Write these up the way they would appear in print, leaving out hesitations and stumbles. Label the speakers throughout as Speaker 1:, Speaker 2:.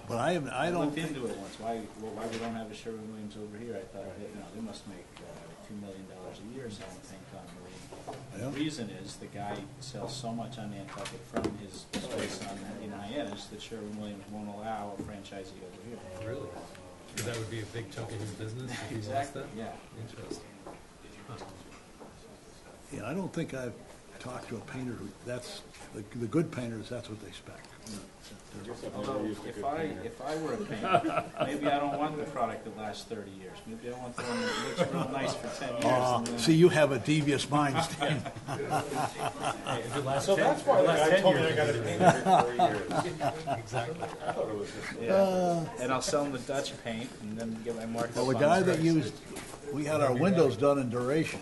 Speaker 1: But I don't
Speaker 2: looked
Speaker 1: think,
Speaker 2: into it once. Why we don't have a Sherwin-Williams over here? I thought, they must make $2 million a year selling paint on marine.
Speaker 1: Yeah.
Speaker 2: The reason is the guy sells so much on Nantucket from his space on 99 Edge that Sherwin-Williams won't allow a franchisee over here.
Speaker 3: Really? Because that would be a big chunk of his business if he lost
Speaker 2: Exactly,
Speaker 3: that?
Speaker 2: yeah.
Speaker 3: Interesting. Huh.
Speaker 1: I don't think I've talked to a painter who, that's, the good painters, that's what they expect.
Speaker 2: Although, if I were a painter, maybe I don't want the product that lasts 30 years. Maybe I want the one that looks real nice for 10 years. And then
Speaker 1: See, you have a devious mind, Stan.
Speaker 3: If it lasts
Speaker 4: So
Speaker 3: 10,
Speaker 4: that's why
Speaker 3: if it
Speaker 4: the
Speaker 3: lasts
Speaker 4: guy
Speaker 3: 10
Speaker 4: told me
Speaker 3: years,
Speaker 4: I got to
Speaker 3: you
Speaker 4: paint
Speaker 3: can do
Speaker 4: every 4 years.
Speaker 3: it. Exactly.
Speaker 4: I thought it was just.
Speaker 2: yeah. And I'll sell them the Dutch paint and then get my markup.
Speaker 1: Well, the
Speaker 2: on
Speaker 1: guy
Speaker 2: the
Speaker 1: that
Speaker 2: price.
Speaker 1: used, we had our windows done in Duration,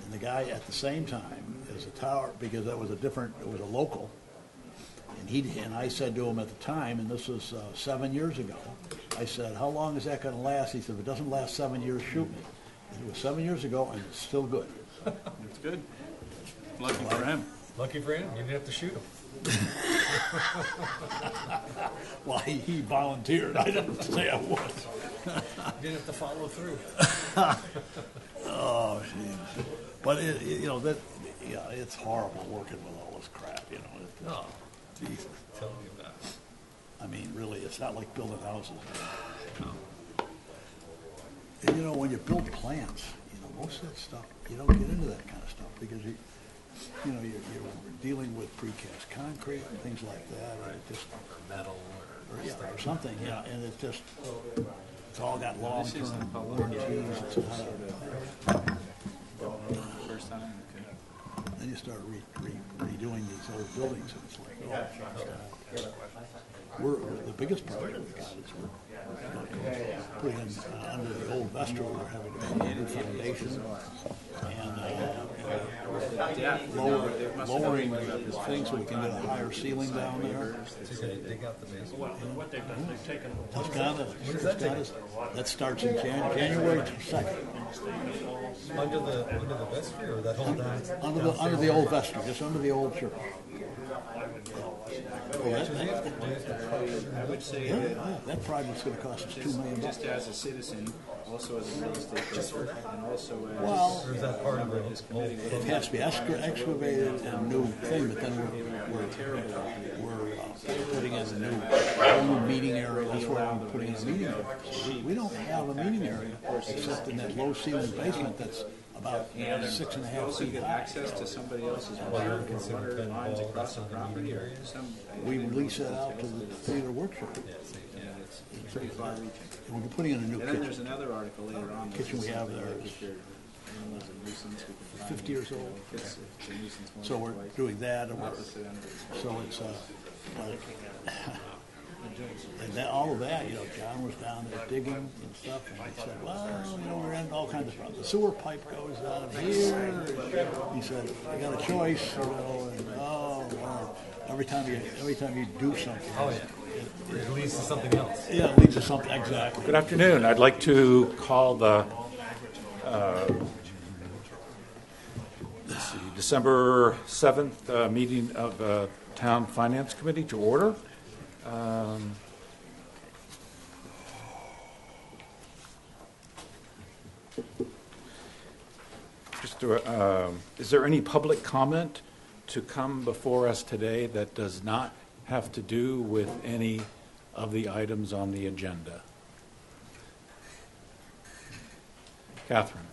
Speaker 1: and the guy at the same time is a tower, because that was it was a local. And I said to him at the time, and this was 7 years ago, I said, how long is that going to last? He said, if it doesn't last 7 years, shoot me. And it was 7 years ago, and it's still good.
Speaker 2: It's good. Lucky for him.
Speaker 3: Lucky for him, you didn't have to shoot him.
Speaker 1: Well, he volunteered. I didn't say I would.
Speaker 3: You didn't have to follow through.
Speaker 1: Oh, geez. But it's horrible working with all this crap.
Speaker 3: No,
Speaker 1: Jesus.
Speaker 3: tell me about it.
Speaker 1: I mean, really, it's not like building houses. And when you build plants, most of that stuff, you don't get into that kind of stuff because you're dealing with precast concrete and things like that. Right. Just
Speaker 3: Metal
Speaker 1: or something, and it's all got long-term warranties. It's not
Speaker 2: First time? Okay.
Speaker 1: then you start redoing these old buildings, and it's like, the biggest problem we've got is we're putting in, under the old vestry, we're having to put a new foundation, and lowering the thing so we can get a higher ceiling down there.
Speaker 3: So you're going to dig out the basement?
Speaker 4: What they've done, they've taken.
Speaker 1: That starts in January 2nd.
Speaker 3: Under the vestry or that whole down?
Speaker 1: Under the old vestry, just under the old church.
Speaker 2: I would say
Speaker 1: That project's going to cost us $2 million.
Speaker 2: just as a citizen, also as a real estate broker, and also as
Speaker 1: Well,
Speaker 3: Or is that part of the whole?
Speaker 1: it has to be excavated and a new thing, but then we're putting in a new meeting area. That's where we're putting in a meeting area. We don't have a meeting area except in that low ceiling basement that's about 6.5
Speaker 2: also
Speaker 1: feet
Speaker 2: get
Speaker 1: high.
Speaker 2: access to somebody else's water lines across the property, or some.
Speaker 1: We release that out to the theater workshop.
Speaker 2: It's pretty far-reaching.
Speaker 1: And we're putting in a new
Speaker 2: And then there's
Speaker 1: kitchen.
Speaker 2: another article later on. that
Speaker 1: Kitchen we
Speaker 2: says
Speaker 1: have
Speaker 2: something
Speaker 1: there
Speaker 2: like
Speaker 1: is
Speaker 2: if your animal's a nuisance, we can find
Speaker 1: 50
Speaker 2: it.
Speaker 1: years old.
Speaker 2: If it's a nuisance more
Speaker 1: So
Speaker 2: than
Speaker 1: we're
Speaker 2: twice.
Speaker 1: doing that, and
Speaker 2: Not to sit under the-
Speaker 1: so it's and then all of that, John was down there digging and stuff, and he said, well, we're in all kinds of problems. The sewer pipe goes down here. He said, I got a choice, and wow. Every time you do something,
Speaker 3: Oh, yeah. It leads to something else.
Speaker 1: yeah, it leads to something, exactly.
Speaker 5: Good afternoon. I'd like to call the December 7th meeting of the Town Finance Committee to order. Is there any public comment to come before us today that does not have to do with any of the items on the agenda? Catherine.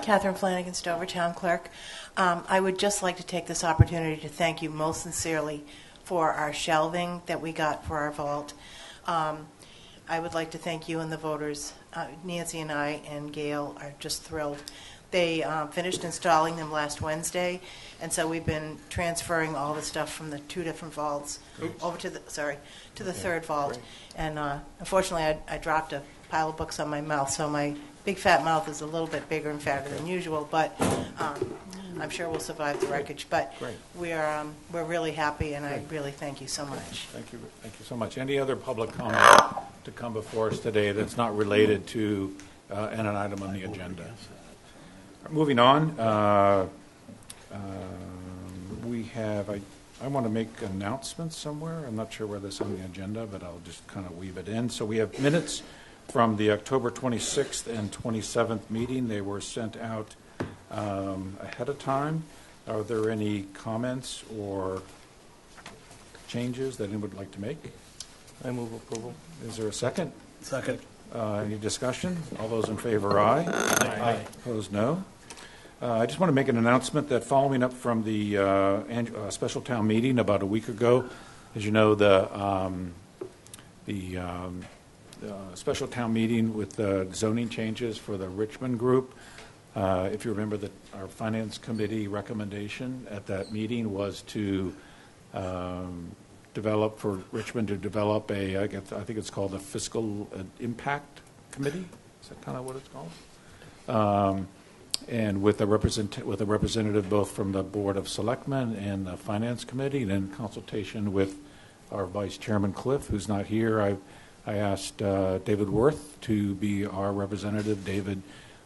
Speaker 6: Catherine Flanagan, Stover Town Clerk. I would just like to take this opportunity to thank you most sincerely for our shelving that we got for our vault. I would like to thank you and the voters. Nancy and I and Gail are just thrilled. They finished installing them last Wednesday, and so we've been transferring all the stuff from the two different vaults over to the third vault. And unfortunately, I dropped a pile of books on my mouth, so my big fat mouth is a little bit bigger and fatter than usual, but I'm sure we'll survive the wreckage. But we're really happy, and I really thank you so much.
Speaker 5: Thank you so much. Any other public comment to come before us today that's not related to an item on the agenda? Moving on, have, I want to make announcements somewhere. I'm not sure where this is on the agenda, but I'll just kind of weave it in. So we have minutes from the October 26th and 27th meeting. They were sent out ahead of time. Are there any comments or changes that anyone would like to make?
Speaker 4: I move approval.
Speaker 5: Is there a second?
Speaker 1: Second.
Speaker 5: Any discussion? All those in favor, aye.
Speaker 4: Aye.
Speaker 5: Opposed, no. I just want to make an announcement that following up from the special town meeting about a week ago, as you know, the special town meeting with the zoning changes for the Richmond group. If you remember, that our finance committee recommendation at that meeting was to develop for Richmond to develop I think it's called a fiscal impact committee. Is that kind of what it's called? And with a representative both from the Board of Selectmen and the Finance Committee, and in consultation with our Vice Chairman Cliff, who's not here, I asked David Worth to be our representative. David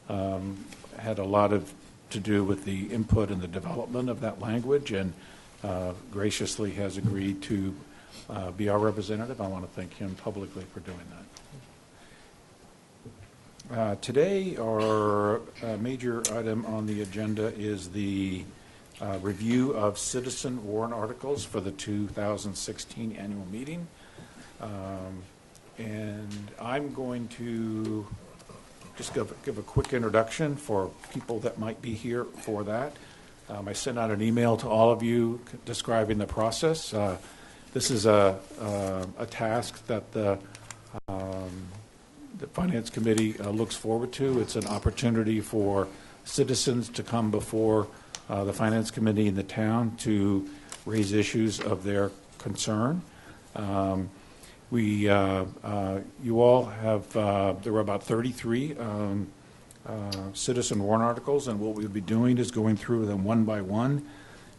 Speaker 5: had a lot to do with the input and the development of that language, and graciously has agreed to be our representative. I want to thank him publicly for doing that. Today, our major item on the agenda is the review of citizen warrant articles for the 2016 annual meeting. And I'm going to just give a quick introduction for people that might be here for that. I sent out an email to all of you describing the process. This is a task that the Finance Committee looks forward to. It's an opportunity for citizens to come before the Finance Committee in the town to raise issues of their concern. You all have, there were about 33 citizen warrant articles, and what we'll be doing is going through them one by one.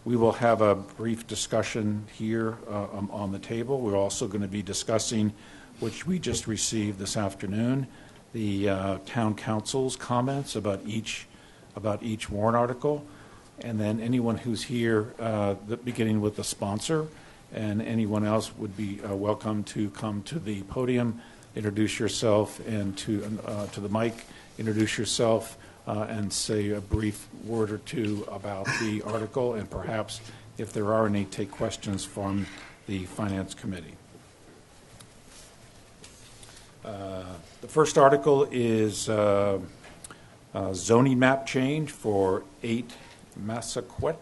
Speaker 5: We will have a brief discussion here on the table. We're also going to be discussing, which we just received this afternoon, the town council's comments about each warrant article, and then anyone who's here, beginning with the sponsor, and anyone else would be welcome to come to the podium, introduce yourself, and to the mic, introduce yourself, and say a brief word or two about the article, and perhaps, if there are any, take questions from the Finance Committee. The first article is zoning map change for 8 Nantucket.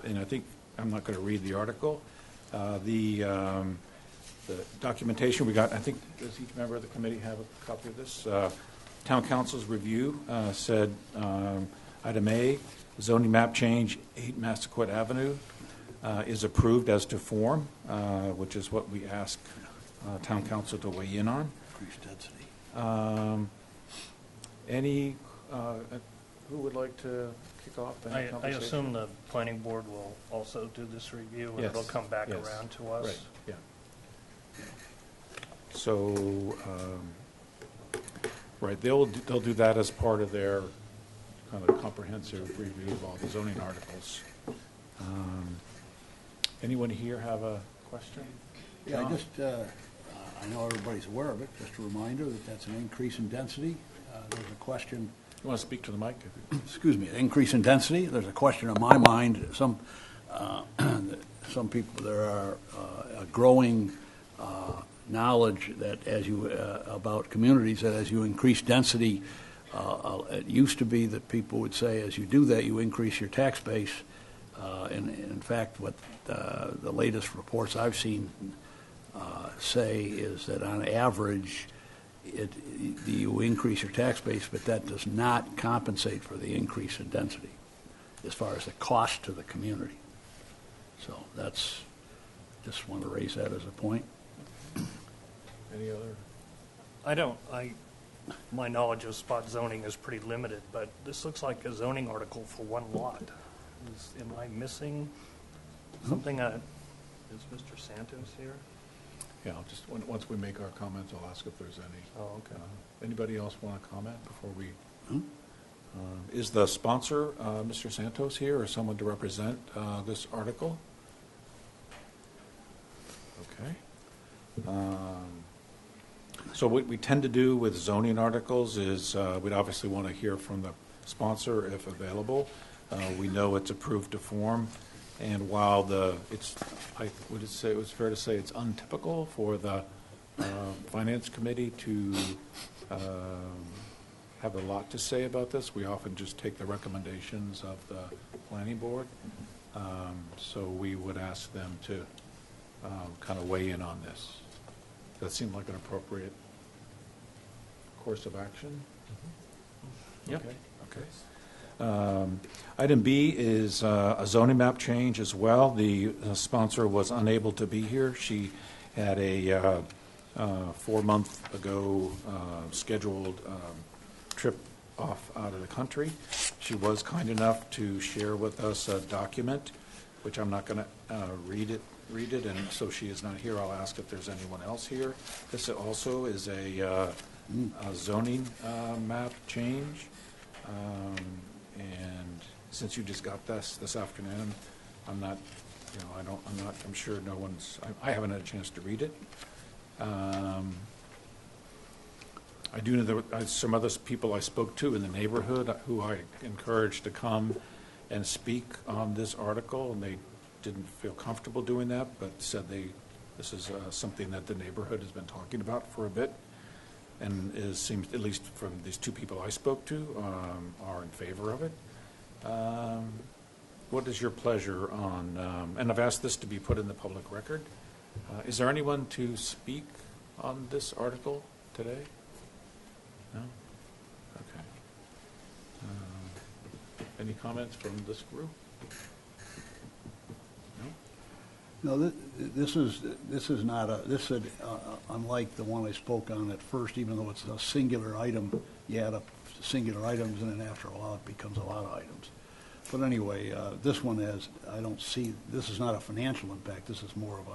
Speaker 5: And I think I'm not going to read the article. The documentation we got, I think, does each member of the committee have a copy of this? Town Council's review said, item A, zoning map change 8 Nantucket Avenue is approved as to form, which is what we ask Town Council to weigh in on.
Speaker 1: Increased density.
Speaker 5: Who would like to kick off the
Speaker 4: I
Speaker 5: conversation?
Speaker 4: assume the planning board will also do this review, and
Speaker 5: Yes.
Speaker 4: it'll come back
Speaker 5: Yes.
Speaker 4: around to us.
Speaker 5: Right, yeah. So, right, they'll do that as part of their kind of comprehensive review of all the zoning articles. Anyone here have a question?
Speaker 1: Yeah,
Speaker 5: John?
Speaker 1: I know everybody's aware of it, just a reminder that that's an increase in density. There's a question,
Speaker 5: You want to speak to the mic?
Speaker 1: excuse me, an increase in density. There's a question on my mind. Some people, there are a growing knowledge that about communities, that as you increase density, it used to be that people would say, as you do that, you increase your tax base. And in fact, what the latest reports I've seen say is that on average, you increase your tax base, but that does not compensate for the increase in density as far as the cost to the community. So that's, just want to raise that as a point.
Speaker 5: Any other?
Speaker 4: My knowledge of spot zoning is pretty limited, but this looks like a zoning article for one lot. Am I missing Something, is Mr. Santos here?
Speaker 5: Yeah, I'll just, once we make our comments, I'll ask if there's any.
Speaker 4: Oh, okay.
Speaker 5: Anybody else want to comment before we? Is the sponsor, Mr. Santos, here, or someone to represent this article? Okay. So what we tend to do with zoning articles is we'd obviously want to hear from the sponsor if available. We know it's approved to form, and while I would say it was fair to say it's untypical for the Finance Committee to have a lot to say about this. We often just take the recommendations of the Planning Board. So we would ask them to kind of weigh in on this. Does that seem like an appropriate course of action?
Speaker 4: Yep.
Speaker 5: Okay. Item B is a zoning map change as well. The sponsor was unable to be here. She had a 4-month ago scheduled trip off out of the country. She was kind enough to share with us a document, which I'm not going to read it, and so she is not here. I'll ask if there's anyone else here. This also is a zoning map change, and since you just got this afternoon, I'm not, I'm sure no one's. I haven't had a chance to read it. I do know there were some other people I spoke to in the neighborhood who I encouraged to come and speak on this article, and they didn't feel comfortable doing that, but said this is something that the neighborhood has been talking about for a bit, and seems, at least from these 2 people I spoke to, are in favor of it. What is your pleasure on, and I've asked this to be put in the public record. Is there anyone to speak on this article today? No? Okay. Any comments from this group? No?
Speaker 1: No, this is not unlike the one I spoke on at first, even though it's a singular item, you add up singular items, and then after a while it becomes a lot of items. But anyway, this one this is not a financial impact, this is more of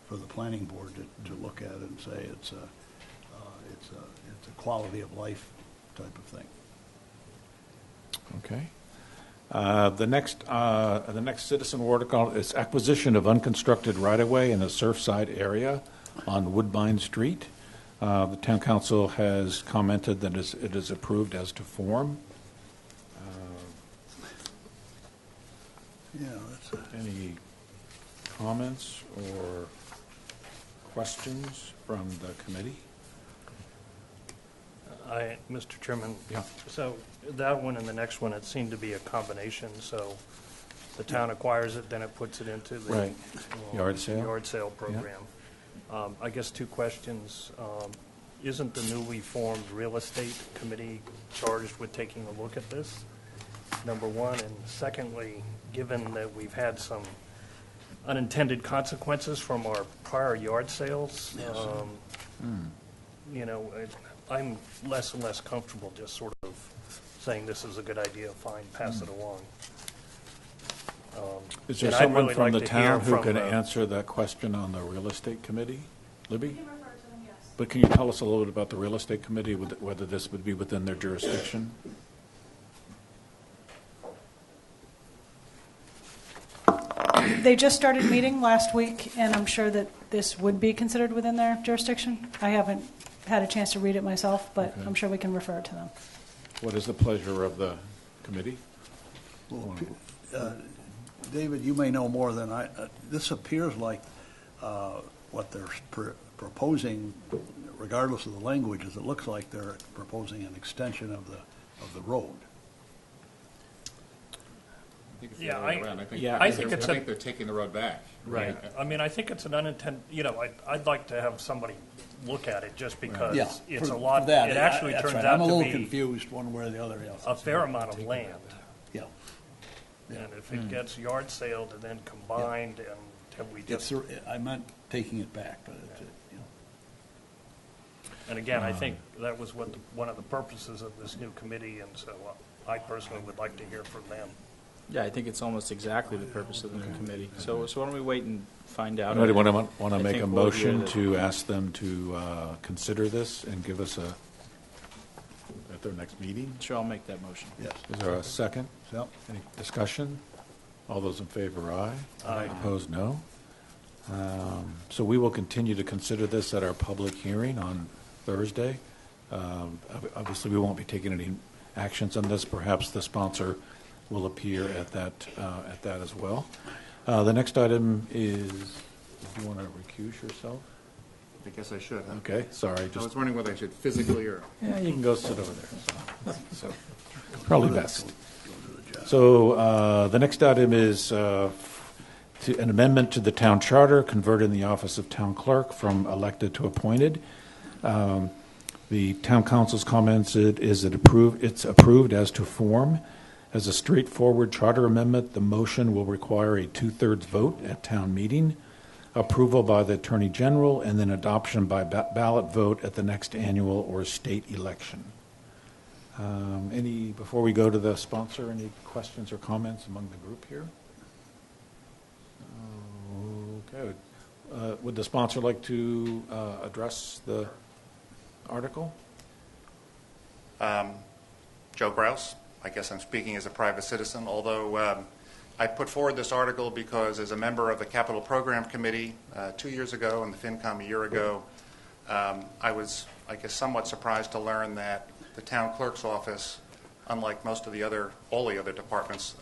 Speaker 1: for the planning board to look at it and say it's a quality of life type of thing.
Speaker 5: Okay. The next citizen article is acquisition of unconstructed right-of-way in a Surfside area on Woodbine Street. The town council has commented that it is approved as to form. Any comments or questions from the committee?
Speaker 4: Mr. Chairman.
Speaker 5: Yeah.
Speaker 4: So that one and the next one, it seemed to be a combination, so the town acquires it, then it puts it into the
Speaker 5: Right. Yard sale
Speaker 4: program. I guess 2 questions. Isn't the newly formed real estate committee charged with taking a look at this? Number 1, and secondly, given that we've had some unintended consequences from our prior yard sales, I'm less and less comfortable just sort of saying this is a good idea, fine, pass it along.
Speaker 5: Is there
Speaker 4: and I'd
Speaker 5: someone
Speaker 4: really
Speaker 5: from
Speaker 4: like
Speaker 5: the
Speaker 4: to
Speaker 5: town
Speaker 4: hear
Speaker 5: who
Speaker 4: from
Speaker 5: can answer that question on the real estate committee? Libby?
Speaker 7: You can refer to them, yes.
Speaker 5: But can you tell us a little bit about the real estate committee, whether this would be within their jurisdiction?
Speaker 7: They just started meeting last week, and I'm sure that this would be considered within their jurisdiction. I haven't had a chance to read it myself, but
Speaker 5: Okay.
Speaker 7: I'm sure we can refer it to them.
Speaker 5: What is the pleasure of the committee?
Speaker 1: Well, David, you may know more than I. This appears like what they're proposing, regardless of the language, is it looks like they're proposing an extension of the road.
Speaker 4: Yeah,
Speaker 8: I think they're taking the road back.
Speaker 4: Right. I mean, I think it's an unintended, I'd like to have somebody look at it just because it's a lot, it actually turns out
Speaker 1: I'm a
Speaker 4: to
Speaker 1: little
Speaker 4: be
Speaker 1: confused one way or the other.
Speaker 4: a fair amount of land.
Speaker 1: Yeah.
Speaker 4: And if it gets yard saled and then combined, and have we just,
Speaker 1: I meant taking it back, but
Speaker 4: and again, I think that was one of the purposes of this new committee, and so I personally would like to hear from them.
Speaker 2: Yeah, I think it's almost exactly the purpose of the new committee. So why don't we wait and find out?
Speaker 5: Anybody want to
Speaker 2: I
Speaker 5: make
Speaker 2: think
Speaker 5: a
Speaker 2: we'll hear
Speaker 5: motion
Speaker 2: that-
Speaker 5: to ask them to consider this and give us at their next meeting?
Speaker 2: Sure, I'll make that motion.
Speaker 1: Yes.
Speaker 5: Is there a second?
Speaker 1: So,
Speaker 5: Any discussion? All those in favor, aye.
Speaker 4: Aye.
Speaker 5: Opposed, no. So we will continue to consider this at our public hearing on Thursday. Obviously, we won't be taking any actions on this. Perhaps the sponsor will appear at that as well. The next item is, if you want to recuse yourself?
Speaker 8: I guess I should, huh?
Speaker 5: Okay, sorry,
Speaker 8: I
Speaker 5: just,
Speaker 8: was wondering whether I should physically or...
Speaker 5: yeah, you can go sit over there. So, probably best. So the next item is an amendment to the town charter, converting the office of town clerk from elected to appointed. The town council's comments it's approved as to form. As a straightforward charter amendment, the motion will require a 2/3 vote at town meeting, approval by the Attorney General, and then adoption by ballot vote at the next annual or state election. Before we go to the sponsor, any questions or comments among the group here? Okay. Would the sponsor like to address the article?
Speaker 9: Joe Grouse. I guess I'm speaking as a private citizen, although I put forward this article because as a member of the Capital Program Committee 2 years ago and the FinCom a year ago, I was, I guess, somewhat surprised to learn that the town clerk's office, unlike all the other departments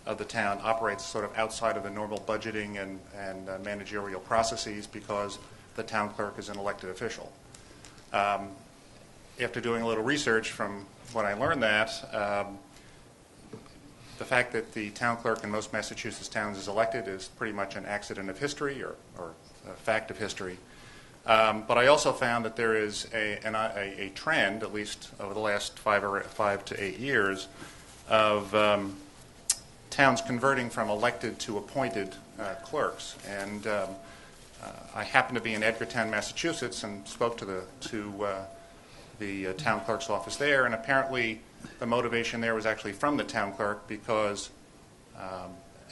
Speaker 9: of the town, operates sort of outside of the normal budgeting and managerial processes because the town clerk is an elected official. After doing a little research from when I learned that, the fact that the town clerk in most Massachusetts towns is elected is pretty much an accident of history or a fact of history. But I also found that there is a trend, at least over the last 5 to 8 years, of towns converting from elected to appointed clerks. And I happened to be in Edgartown, Massachusetts, and spoke to the town clerk's office there, and apparently the motivation there was actually from the town clerk because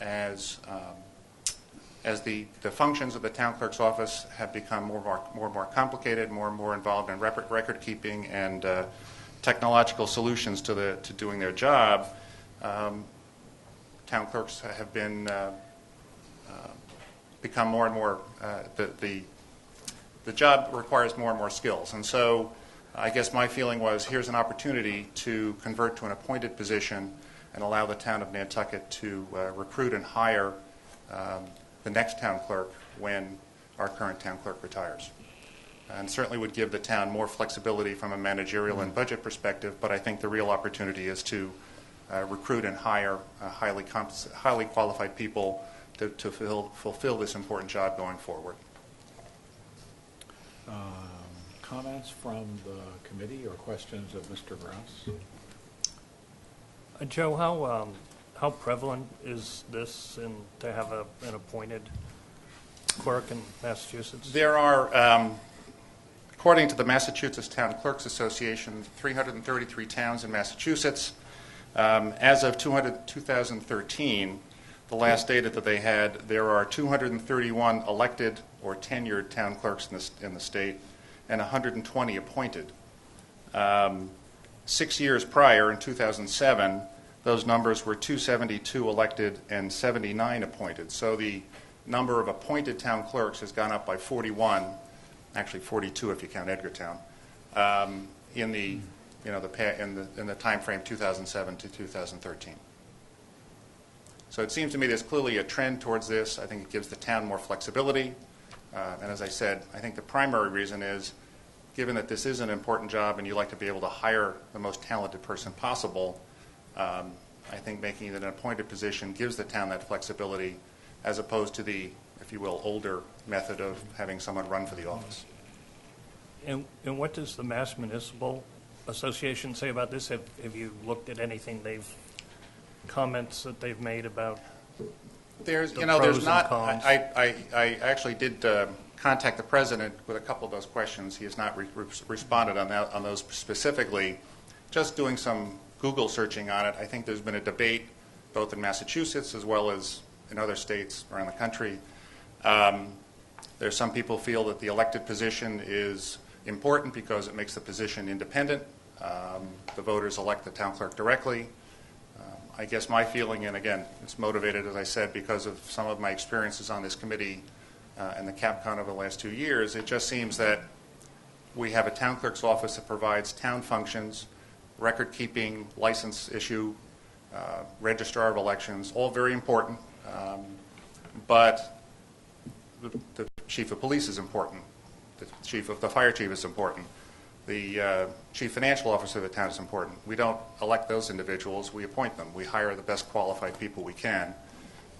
Speaker 9: as the functions of the town clerk's office have become more and more complicated, more and more involved in record keeping and technological solutions to doing their job, town clerks have become more and more the job requires more and more skills, and so I guess my feeling was here's an opportunity to convert to an appointed position and allow the town of Nantucket to recruit and hire the next town clerk when our current town clerk retires. And certainly would give the town more flexibility from a managerial and budget perspective, but I think the real opportunity is to recruit and hire highly qualified people to fulfill this important job going forward.
Speaker 5: Comments from the committee or questions of Mr. Grouse?
Speaker 4: Joe, how prevalent is this to have an appointed clerk in Massachusetts?
Speaker 9: There are, according to the Massachusetts Town Clerks Association, 333 towns in Massachusetts. As of 2013, the last data that they had, there are 231 elected or tenured town clerks in the state, and 120 appointed. 6 years prior, in 2007, those numbers were 272 elected and 79 appointed. So the number of appointed town clerks has gone up by 41, actually 42 if you count Edgartown, in the time frame 2007 to 2013. So it seems to me there's clearly a trend towards this. I think it gives the town more flexibility. And as I said, I think the primary reason is, given that this is an important job and you like to be able to hire the most talented person possible, I think making it an appointed position gives the town that flexibility as opposed to the, if you will, older method of having someone run for the office.
Speaker 4: And what does the Mass Municipal Association say about this? Have you looked at anything comments that they've made about
Speaker 9: there's
Speaker 4: pros
Speaker 9: not.
Speaker 4: and cons?
Speaker 9: I actually did contact the president with a couple of those questions. He has not responded on those specifically. Just doing some Google searching on it, I think there's been a debate both in Massachusetts as well as in other states around the country. There's some people feel that the elected position is important because it makes the position independent. The voters elect the town clerk directly. I guess my feeling, and again, it's motivated, as I said, because of some of my experiences on this committee and the CapCon over the last 2 years, it just seems that we have a town clerk's office that provides town functions, record keeping, license issue, registrar of elections, all very important. But the chief of police is important. The fire chief is important. The chief financial officer of the town is important. We don't elect those individuals. We appoint them. We hire the best qualified people we can.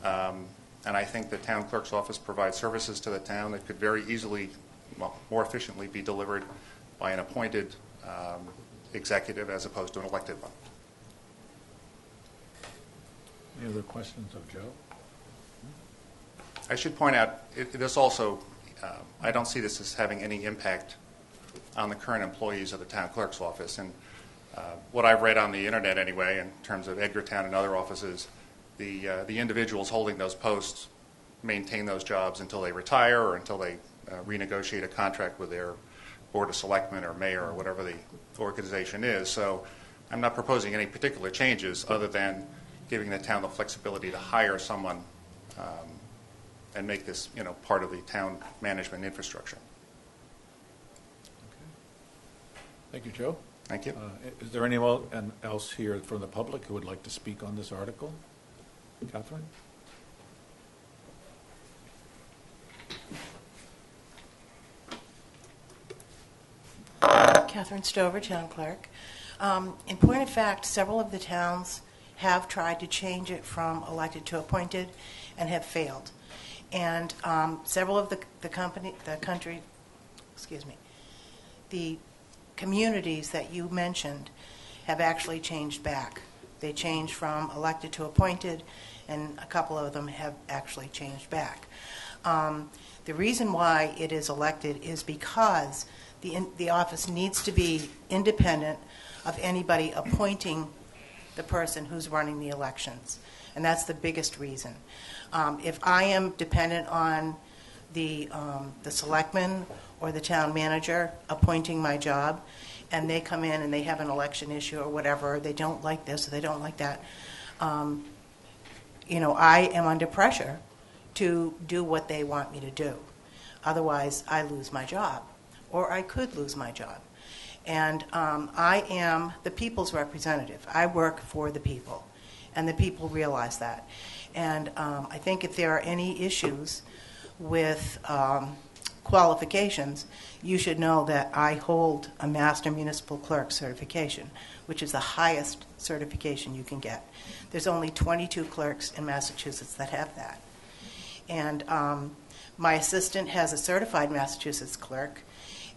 Speaker 9: And I think the town clerk's office provides services to the town that could very easily, well, more efficiently be delivered by an appointed executive as opposed to an elected one.
Speaker 5: Any other questions of Joe?
Speaker 9: I should point out, this also, I don't see this as having any impact on the current employees of the town clerk's office. And what I've read on the internet anyway, in terms of Edgartown and other offices, the individuals holding those posts maintain those jobs until they retire or until they renegotiate a contract with their board of selectmen or mayor or whatever the organization is. So I'm not proposing any particular changes other than giving the town the flexibility to hire someone and make this, part of the town management infrastructure.
Speaker 5: Thank you, Joe.
Speaker 9: Thank you.
Speaker 5: Is there anyone else here from the public who would like to speak on this article? Catherine?
Speaker 6: Catherine Stover, town clerk. In point of fact, several of the towns have tried to change it from elected to appointed and have failed. And several of the communities that you mentioned have actually changed back. They changed from elected to appointed, and a couple of them have actually changed back. The reason why it is elected is because the office needs to be independent of anybody appointing the person who's running the elections. And that's the biggest reason. If I am dependent on the selectman or the town manager appointing my job, and they come in and they have an election issue or whatever, they don't like this or they don't like that, I am under pressure to do what they want me to do. Otherwise, I lose my job, or I could lose my job. And I am the people's representative. I work for the people, and the people realize that. And I think if there are any issues with qualifications, you should know that I hold a Master Municipal Clerk certification, which is the highest certification you can get. There's only 22 clerks in Massachusetts that have that. And my assistant has a certified Massachusetts clerk,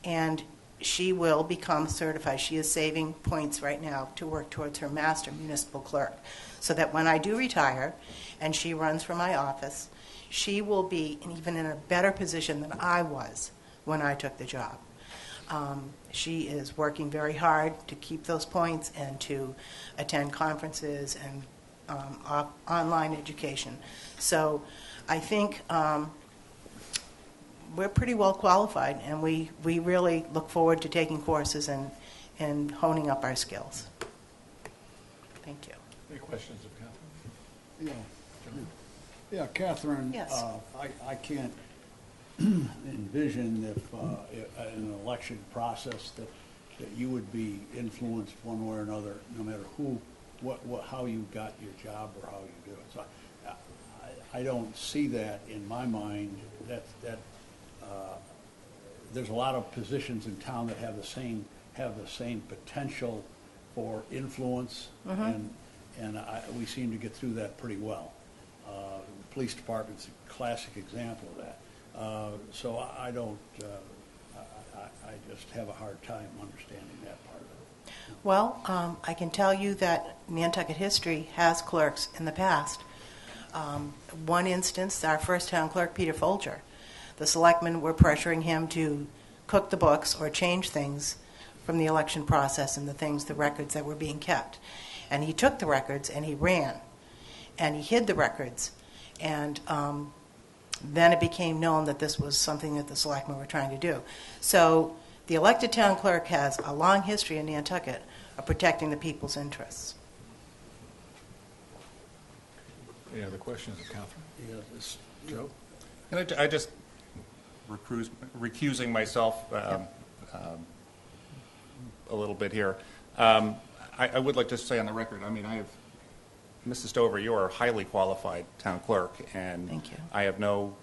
Speaker 6: and she will become certified. She is saving points right now to work towards her Master Municipal Clerk, so that when I do retire and she runs for my office, she will be even in a better position than I was when I took the job. She is working very hard to keep those points and to attend conferences and online education. So I think we're pretty well qualified, and we really look forward to taking courses and honing up our skills. Thank you.
Speaker 5: Any questions of Catherine?
Speaker 1: Yeah, Catherine,
Speaker 6: Yes.
Speaker 1: I can't envision if in an election process that you would be influenced one way or another, no matter how you got your job or how you do it. So I don't see that in my mind. That there's a lot of positions in town that have the same potential for influence, and we seem to get through that pretty well. The police department's a classic example of that. So I don't. I just have a hard time understanding that part of it.
Speaker 6: Well, I can tell you that Nantucket history has clerks in the past. One instance, our first town clerk, Peter Folger, the selectmen were pressuring him to cook the books or change things from the election process and the records that were being kept. And he took the records and he ran. and he hid the records. And then it became known that this was something that the selectmen were trying to do. So the elected town clerk has a long history in Nantucket of protecting the people's interests.
Speaker 5: Any other questions of Catherine? Joe?
Speaker 9: And I just recusing myself a little bit here. I would like to say on the record, I mean, Mrs. Stover, you are a highly qualified town clerk, and
Speaker 6: Thank you.
Speaker 9: I have no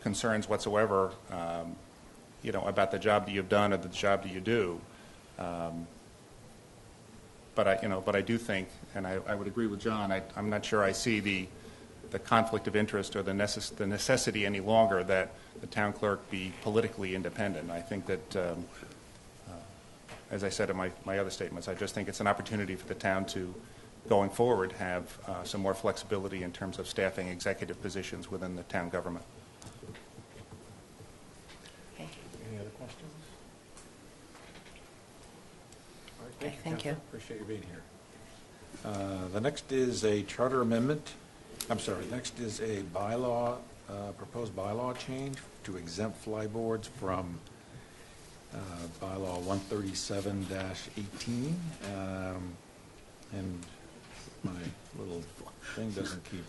Speaker 9: concerns whatsoever, about the job that you've done or the job that you do. But I do think, and I would agree with John. I'm not sure I see the conflict of interest or the necessity any longer that the town clerk be politically independent. I think that, as I said in my other statements, I just think it's an opportunity for the town to, going forward, have some more flexibility in terms of staffing executive positions within the town government.
Speaker 6: Thank you.
Speaker 5: Any other questions? All right,
Speaker 6: Okay, thank you.
Speaker 5: Catherine. Appreciate you being here. The next is a charter amendment. Next is a bylaw, proposed bylaw change to exempt flyboards from bylaw 137-18. And my little thing doesn't keep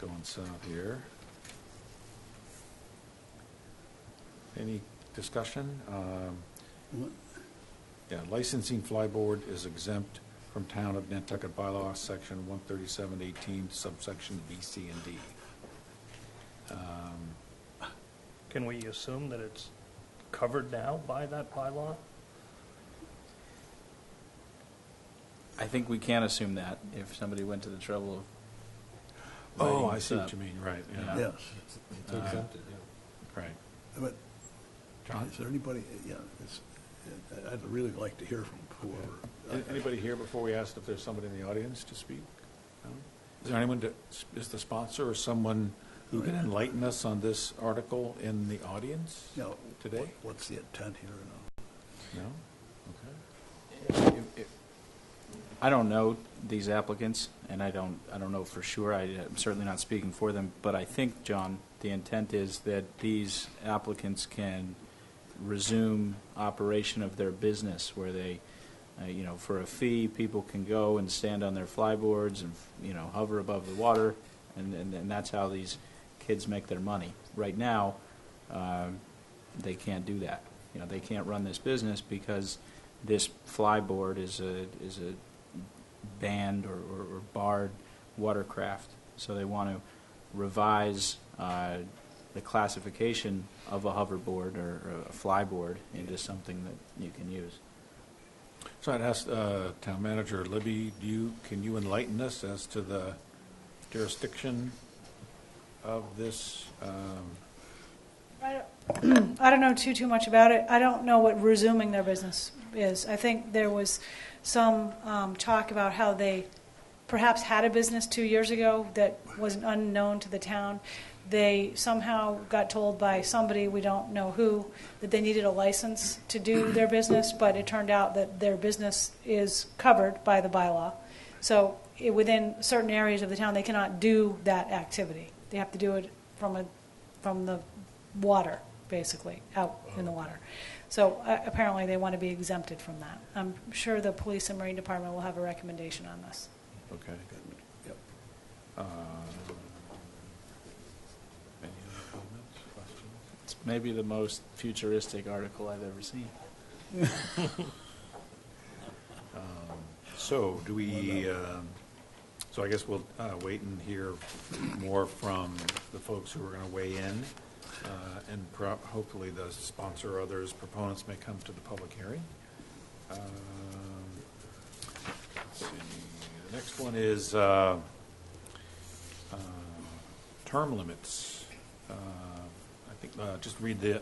Speaker 5: going south here. Any discussion? Licensing flyboard is exempt from Town of Nantucket bylaw, section 137-18, subsection B, C, and D.
Speaker 4: Can we assume that it's covered now by that bylaw?
Speaker 2: I think we can assume that if somebody went to the trouble of.
Speaker 5: Oh,
Speaker 2: writing
Speaker 5: I
Speaker 2: this
Speaker 5: see
Speaker 2: up.
Speaker 5: what you mean, right, yeah.
Speaker 1: Yes.
Speaker 3: It's exempted, yeah.
Speaker 5: Right.
Speaker 1: But,
Speaker 5: John?
Speaker 1: is there anybody, I'd really like to hear from whoever.
Speaker 5: Anybody here before we asked if there's somebody in the audience to speak? No? Is there anyone, is the sponsor or someone who can enlighten us on this article in the audience
Speaker 1: You know,
Speaker 5: today?
Speaker 1: What's the intent here?
Speaker 5: No? Okay.
Speaker 2: I don't know these applicants, and I don't know for sure. I'm certainly not speaking for them, but I think, John, the intent is that these applicants can resume operation of their business where they, for a fee, people can go and stand on their flyboards and, hover above the water, and that's how these kids make their money. Right now, they can't do that. They can't run this business because this flyboard is a banned or barred watercraft. So they want to revise the classification of a hoverboard or a flyboard into something that you can use.
Speaker 5: So I'd ask Town Manager Libby, can you enlighten us as to the jurisdiction of this?
Speaker 7: I don't know too much about it. I don't know what resuming their business is. I think there was some talk about how they perhaps had a business 2 years ago that was unknown to the town. They somehow got told by somebody, we don't know who, that they needed a license to do their business, but it turned out that their business is covered by the bylaw. So within certain areas of the town, they cannot do that activity. They have to do it from the water, basically, out in the water. So apparently they want to be exempted from that. I'm sure the Police and Marine Department will have a recommendation on this.
Speaker 5: Okay.
Speaker 1: Yep.
Speaker 5: Any other comments, questions?
Speaker 2: It's maybe the most futuristic article I've ever seen.
Speaker 5: So do we, so I guess we'll wait and hear more from the folks who are going to weigh in, and hopefully the sponsor or others, proponents may come to the public hearing. Let's see, the next one is term limits. I think, just read the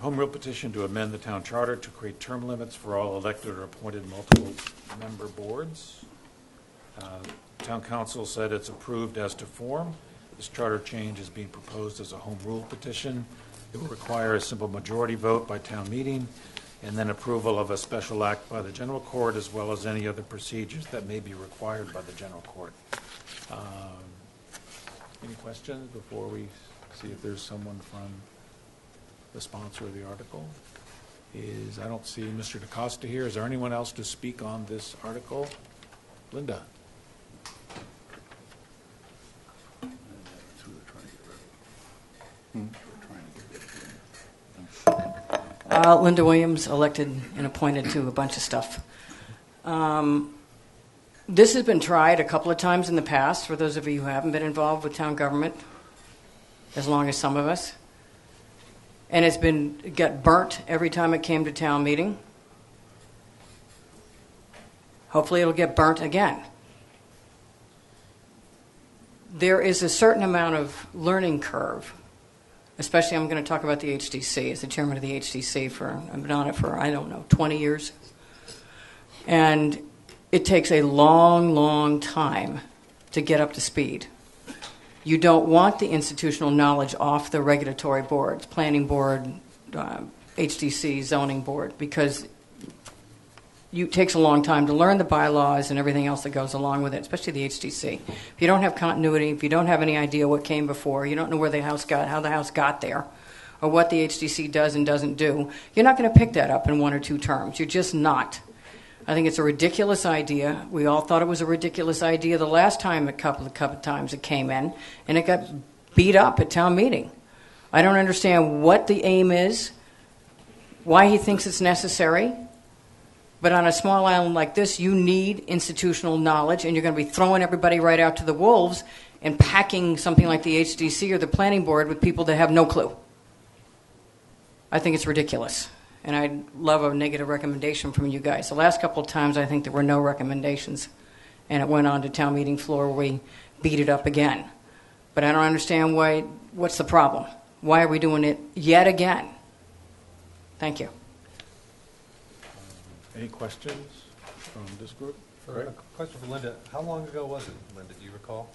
Speaker 5: home rule petition to amend the town charter to create term limits for all elected or appointed multiple member boards. Town council said it's approved as to form. This charter change is being proposed as a home rule petition. It will require a simple majority vote by town meeting and then approval of a special act by the general court as well as any other procedures that may be required by the general court. Any questions before we see if there's someone from the sponsor of the article? I don't see Mr. DaCosta here. Is there anyone else to speak on this article? Linda?
Speaker 10: Linda Williams, elected and appointed to a bunch of stuff. This has been tried a couple of times in the past, for those of you who haven't been involved with town government, as long as some of us. And it got burnt every time it came to town meeting. Hopefully it'll get burnt again. There is a certain amount of learning curve, especially I'm going to talk about the HDC as the chairman of the HDC I've been on it for, 20 years. And it takes a long, long time to get up to speed. You don't want the institutional knowledge off the regulatory boards, planning board, HDC, zoning board, because it takes a long time to learn the bylaws and everything else that goes along with it, especially the HDC. If you don't have continuity, if you don't have any idea what came before, you don't know how the house got there, or what the HDC does and doesn't do, you're not going to pick that up in 1 or 2 terms. You're just not. I think it's a ridiculous idea. We all thought it was a ridiculous idea the last time, a couple of times it came in, and it got beat up at town meeting. I don't understand what the aim is, why he thinks it's necessary, but on a small island like this, you need institutional knowledge, and you're going to be throwing everybody right out to the wolves and packing something like the HDC or the planning board with people that have no clue. I think it's ridiculous. And I'd love a negative recommendation from you guys. The last couple of times, I think there were no recommendations. And it went on to town meeting floor where we beat it up again. But I don't understand what's the problem? Why are we doing it yet again? Thank you.
Speaker 5: Any questions from this group?
Speaker 3: A question for Linda. How long ago was it, Linda? Do you recall?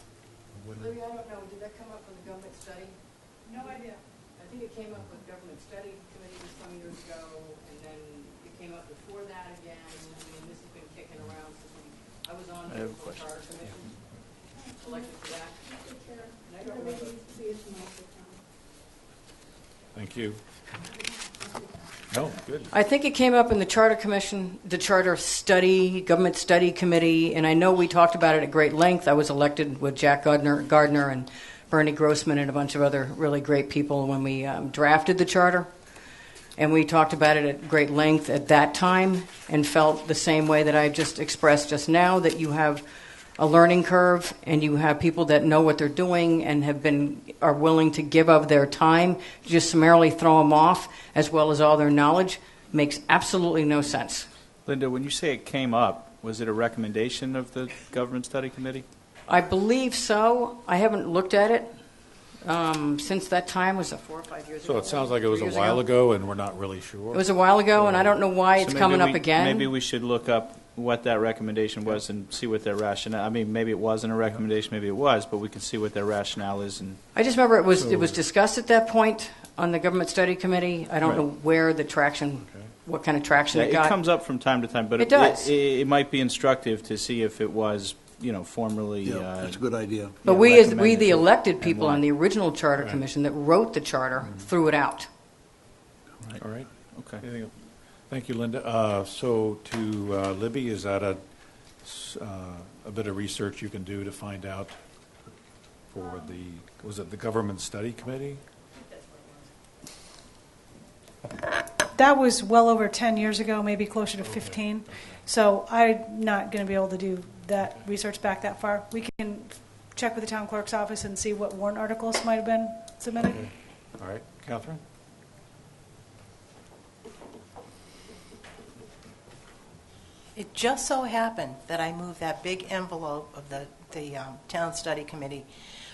Speaker 10: Libby, I don't know. Did that come up with the government study?
Speaker 7: No idea.
Speaker 10: I think it came up with government study committee some years ago, and then it came up before that again. I mean, this has been kicking around since I was on the charter commission, elected for that. And I don't remember.
Speaker 5: Thank you. No, good.
Speaker 10: I think it came up in the charter commission, the charter study, government study committee, and I know we talked about it at great length. I was elected with Jack Gardner and Bernie Grossman and a bunch of other really great people when we drafted the charter. And we talked about it at great length at that time and felt the same way that I just expressed just now, that you have a learning curve and you have people that know what they're doing and are willing to give of their time. Just summarily throw them off as well as all their knowledge makes absolutely no sense.
Speaker 2: Linda, when you say it came up, was it a recommendation of the government study committee?
Speaker 10: I believe so. I haven't looked at it since that time. Was it 4 or 5 years ago?
Speaker 5: So it sounds like it was a
Speaker 10: 3 years
Speaker 5: while ago, and we're not really sure.
Speaker 10: It was a while ago, and I don't know why it's
Speaker 2: So
Speaker 10: coming
Speaker 2: maybe
Speaker 10: up again.
Speaker 2: Maybe we should look up what that recommendation was and see what their rationale. I mean, maybe it wasn't a recommendation, maybe it was, but we can see what their rationale is. And
Speaker 10: I just remember it was discussed at that point on the government study committee. I don't know where the traction, what kind of traction it got.
Speaker 2: It comes up from time to time, but
Speaker 10: It does.
Speaker 2: It might be instructive to see if it was, formally.
Speaker 1: Yeah, that's a good idea.
Speaker 10: But
Speaker 2: yeah,
Speaker 10: we the
Speaker 2: recommended
Speaker 10: elected
Speaker 2: and
Speaker 10: people
Speaker 2: why.
Speaker 10: on the original charter commission that wrote the charter threw it out.
Speaker 5: All right.
Speaker 2: Okay.
Speaker 5: Anything else? Thank you, Linda. So to Libby, is that a bit of research you can do to find out for was it the government study committee?
Speaker 7: That was well over 10 years ago, maybe closer to 15. So I'm not going to be able to do that research back that far. We can check with the town clerk's office and see what warrant articles might have been submitted.
Speaker 5: Okay. All right, Catherine?
Speaker 6: It just so happened that I moved that big envelope of the town study committee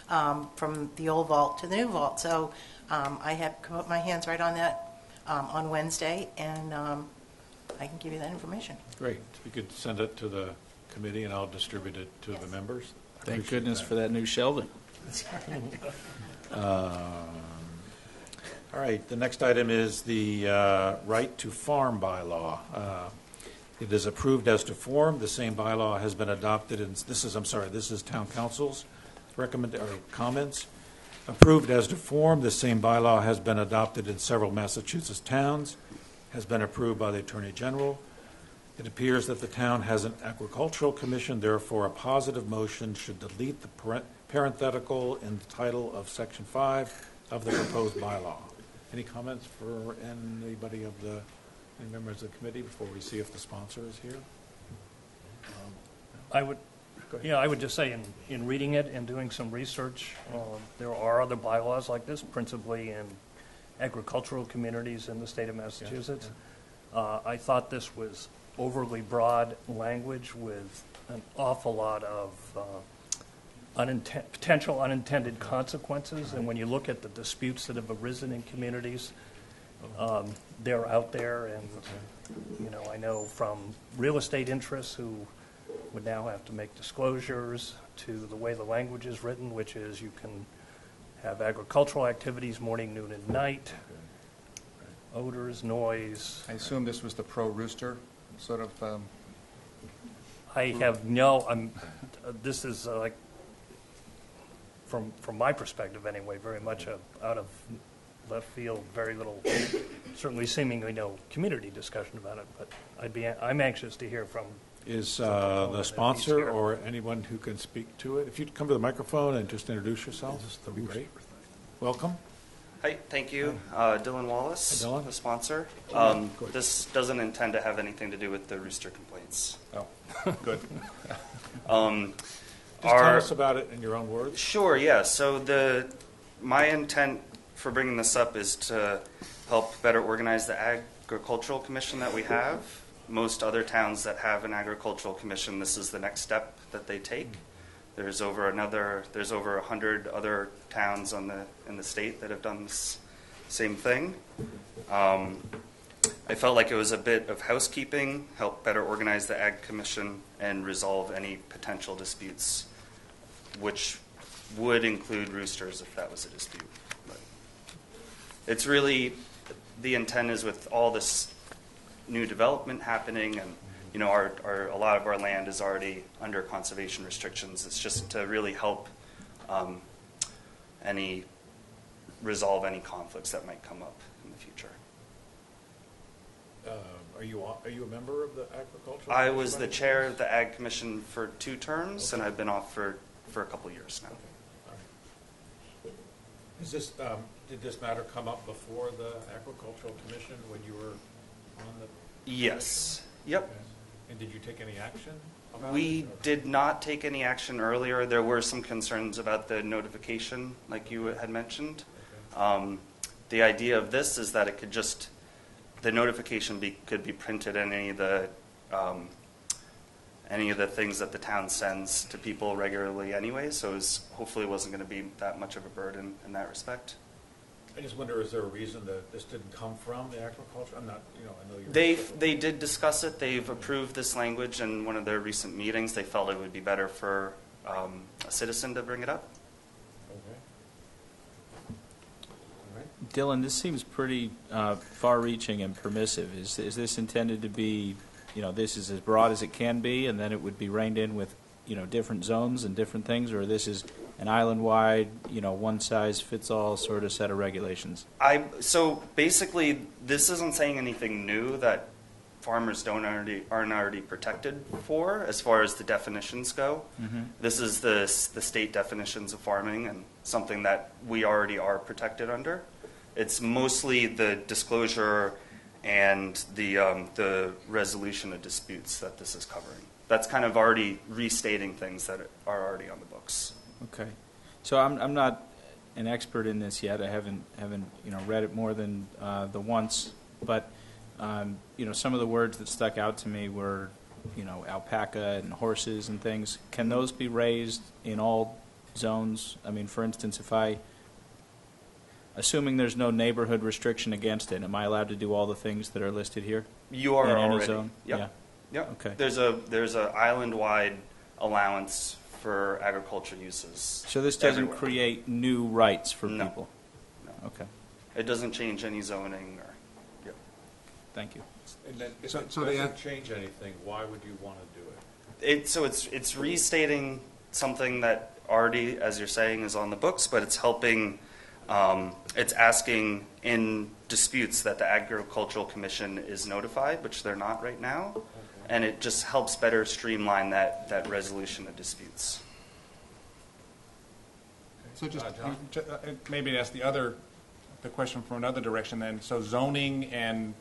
Speaker 6: from the old vault to the new vault. So I have put my hands right on that on Wednesday, and I can give you that information.
Speaker 5: Great. If you could send it to the committee, and I'll distribute it to the members.
Speaker 2: Thank
Speaker 5: Appreciate
Speaker 2: goodness
Speaker 5: that.
Speaker 2: for that new shelving.
Speaker 5: All right, the next item is the right to farm bylaw. It is approved as to form. The same bylaw has been adopted, and this is town council's comments. Approved as to form, the same bylaw has been adopted in several Massachusetts towns, has been approved by the Attorney General. It appears that the town has an agricultural commission, therefore a positive motion should delete the parenthetical in the title of Section 5 of the proposed bylaw. Any comments for anybody any members of the committee before we see if the sponsor is here?
Speaker 4: I would just say in reading it and doing some research, there are other bylaws like this, principally in agricultural communities in the state of Massachusetts. I thought this was overly broad language with an awful lot of potential unintended consequences. And when you look at the disputes that have arisen in communities, they're out there. And, I know from real estate interests who would now have to make disclosures to the way the language is written, which is you can have agricultural activities morning, noon, and night, odors, noise.
Speaker 8: I assume this was the pro-rooster sort of.
Speaker 4: I have this is like, from my perspective anyway, very much out of left field, very little, certainly seemingly no community discussion about it, but I'm anxious to hear from.
Speaker 5: Is the sponsor or anyone who can speak to it? If you'd come to the microphone and just introduce yourself, that'd be great. Welcome.
Speaker 11: Hi, thank you. Dylan Wallace,
Speaker 5: Hi, Dylan.
Speaker 11: the sponsor. This doesn't intend to have anything to do with the rooster complaints.
Speaker 5: Oh, good.
Speaker 11: Just
Speaker 5: tell us about it in your own words.
Speaker 11: Sure, yeah. So my intent for bringing this up is to help better organize the agricultural commission that we have. Most other towns that have an agricultural commission, this is the next step that they take. There's over 100 other towns in the state that have done this same thing. I felt like it was a bit of housekeeping, help better organize the Ag Commission and resolve any potential disputes, which would include roosters if that was a dispute. But it's really, the intent is with all this new development happening and a lot of our land is already under conservation restrictions. It's just to really help resolve any conflicts that might come up in the future.
Speaker 5: Are you a member of the agricultural?
Speaker 11: I was the chair of the Ag Commission for 2 terms, and I've been off for a couple years now.
Speaker 5: Okay. Is this did this matter come up before the agricultural commission when you were on the?
Speaker 11: Yes. Yep.
Speaker 5: Okay. And did you take any action about
Speaker 11: We
Speaker 5: it?
Speaker 11: did not take any action earlier. There were some concerns about the notification, like you had mentioned.
Speaker 5: Okay.
Speaker 11: The idea of this is that it could just, the notification could be printed in any of the things that the town sends to people regularly anyway, so hopefully it wasn't going to be that much of a burden in that respect.
Speaker 5: I just wonder, is there a reason that this didn't come from the agriculture? I'm not, I know you're.
Speaker 11: They did discuss it. They've approved this language in one of their recent meetings. They felt it would be better for a citizen to bring it up.
Speaker 5: Okay. All right.
Speaker 2: Dylan, this seems pretty far-reaching and permissive. Is this intended to be, this is as broad as it can be, and then it would be reined in with, different zones and different things, or this is an island-wide, one-size-fits-all sort of set of regulations?
Speaker 11: So basically, this isn't saying anything new that farmers aren't already protected for, as far as the definitions go.
Speaker 2: Mm-hmm.
Speaker 11: This is the state definitions of farming, and something that we already are protected under. It's mostly the disclosure and the resolution of disputes that this is covering. That's kind of already restating things that are already on the books.
Speaker 2: Okay. So I'm not an expert in this yet. I haven't read it more than the once, but some of the words that stuck out to me were alpaca and horses and things. Can those be raised in all zones? I mean, for instance, assuming there's no neighborhood restriction against it, am I allowed to do all the things that are listed here?
Speaker 11: You are
Speaker 2: in any
Speaker 11: already.
Speaker 2: zone?
Speaker 11: Yep.
Speaker 2: Yeah.
Speaker 11: Yep.
Speaker 2: Okay.
Speaker 11: There's a island-wide allowance for agriculture uses.
Speaker 2: So this doesn't
Speaker 11: everywhere.
Speaker 2: create new rights for
Speaker 11: No.
Speaker 2: people?
Speaker 11: No.
Speaker 2: Okay.
Speaker 11: It doesn't change any zoning or. Yep.
Speaker 2: Thank you.
Speaker 8: And then if
Speaker 5: So-
Speaker 8: it
Speaker 5: so they
Speaker 8: doesn't
Speaker 5: have-
Speaker 8: change anything, why would you want to do it?
Speaker 11: So it's restating something that already, as you're saying, is on the books, but it's helping. It's asking in disputes that the Agricultural Commission is notified, which they're not right now, and it just helps better streamline that resolution of disputes.
Speaker 12: So just,
Speaker 8: John?
Speaker 12: maybe to ask the question from another direction then, so zoning and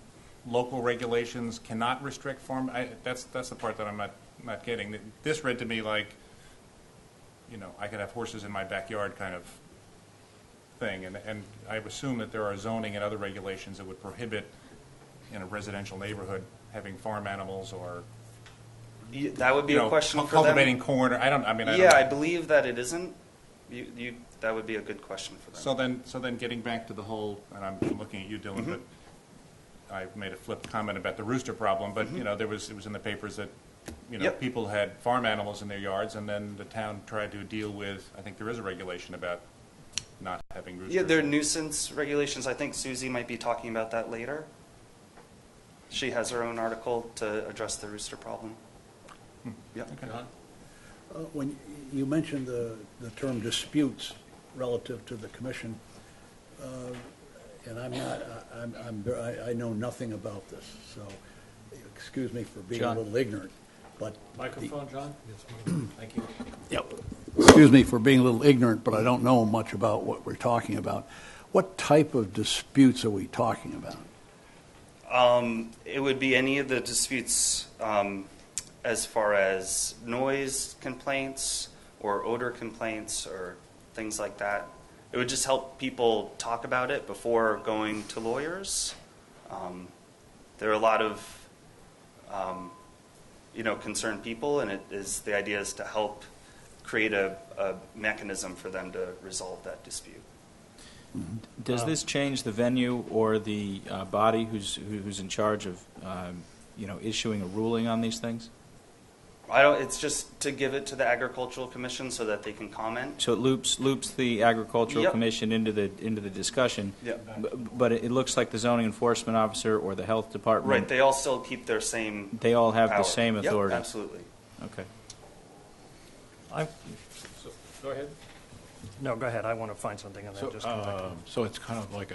Speaker 12: local regulations cannot restrict farm, that's the part that I'm not getting. This read to me like, I could have horses in my backyard kind of thing, and I assume that there are zoning and other regulations that would prohibit in a residential neighborhood having farm animals or
Speaker 11: That would be a question for them.
Speaker 12: cultivating corn. I don't know.
Speaker 11: I believe that it isn't. That would be a good question for them.
Speaker 12: So then getting back to the whole, and I'm looking at you, Dylan,
Speaker 11: Mm-hmm.
Speaker 12: but I made a flip comment about the rooster problem, but, it was in the papers that,
Speaker 11: Yep.
Speaker 12: people had farm animals in their yards, and then the town tried to deal with, I think there is a regulation about not having roosters.
Speaker 11: Yeah, there are nuisance regulations. I think Susie might be talking about that later. She has her own article to address the rooster problem. Yeah.
Speaker 8: John?
Speaker 1: When you mentioned the term disputes relative to the commission, and I know nothing about this, so excuse me for being
Speaker 2: John.
Speaker 1: a little ignorant, but.
Speaker 8: Microphone, John? Thank you.
Speaker 1: Yep. Excuse me for being a little ignorant, but I don't know much about what we're talking about. What type of disputes are we talking about?
Speaker 11: It would be any of the disputes as far as noise complaints or odor complaints or things like that. It would just help people talk about it before going to lawyers. There are a lot of concerned people, and the idea is to help create a mechanism for them to resolve that dispute.
Speaker 2: Does this change the venue or the body who's in charge of issuing a ruling on these things?
Speaker 11: It's just to give it to the Agricultural Commission so that they can comment.
Speaker 2: So it loops the Agricultural
Speaker 11: Yep.
Speaker 2: Commission into the discussion.
Speaker 11: Yep.
Speaker 2: But it looks like the zoning enforcement officer or the health department.
Speaker 11: Right, they all still keep their same.
Speaker 2: They all have
Speaker 11: power.
Speaker 2: the same authority.
Speaker 11: Yep, absolutely.
Speaker 2: Okay.
Speaker 8: Go ahead.
Speaker 4: No, go ahead. I want to find something and then just come back.
Speaker 5: So it's kind of like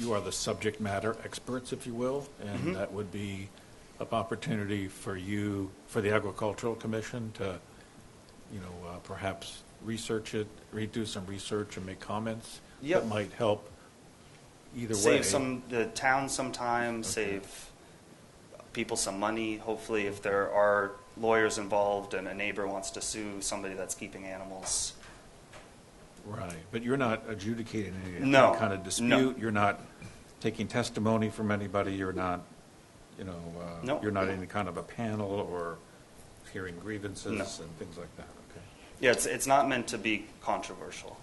Speaker 5: you are the subject matter experts, if you will, and that would be an opportunity for the Agricultural Commission to, perhaps research it, do some research and make comments
Speaker 11: Yep.
Speaker 5: that might help either way.
Speaker 11: Save the town some time, save people some money. Hopefully, if there are lawyers involved and a neighbor wants to sue somebody that's keeping animals.
Speaker 5: Right, but you're not adjudicating any
Speaker 11: No,
Speaker 5: kind of dispute.
Speaker 11: no.
Speaker 5: You're not taking testimony from anybody. You're not,
Speaker 11: No.
Speaker 5: you're not any kind of a panel or hearing grievances
Speaker 11: No.
Speaker 5: and things like that. Okay.
Speaker 11: Yeah, it's not meant to be controversial.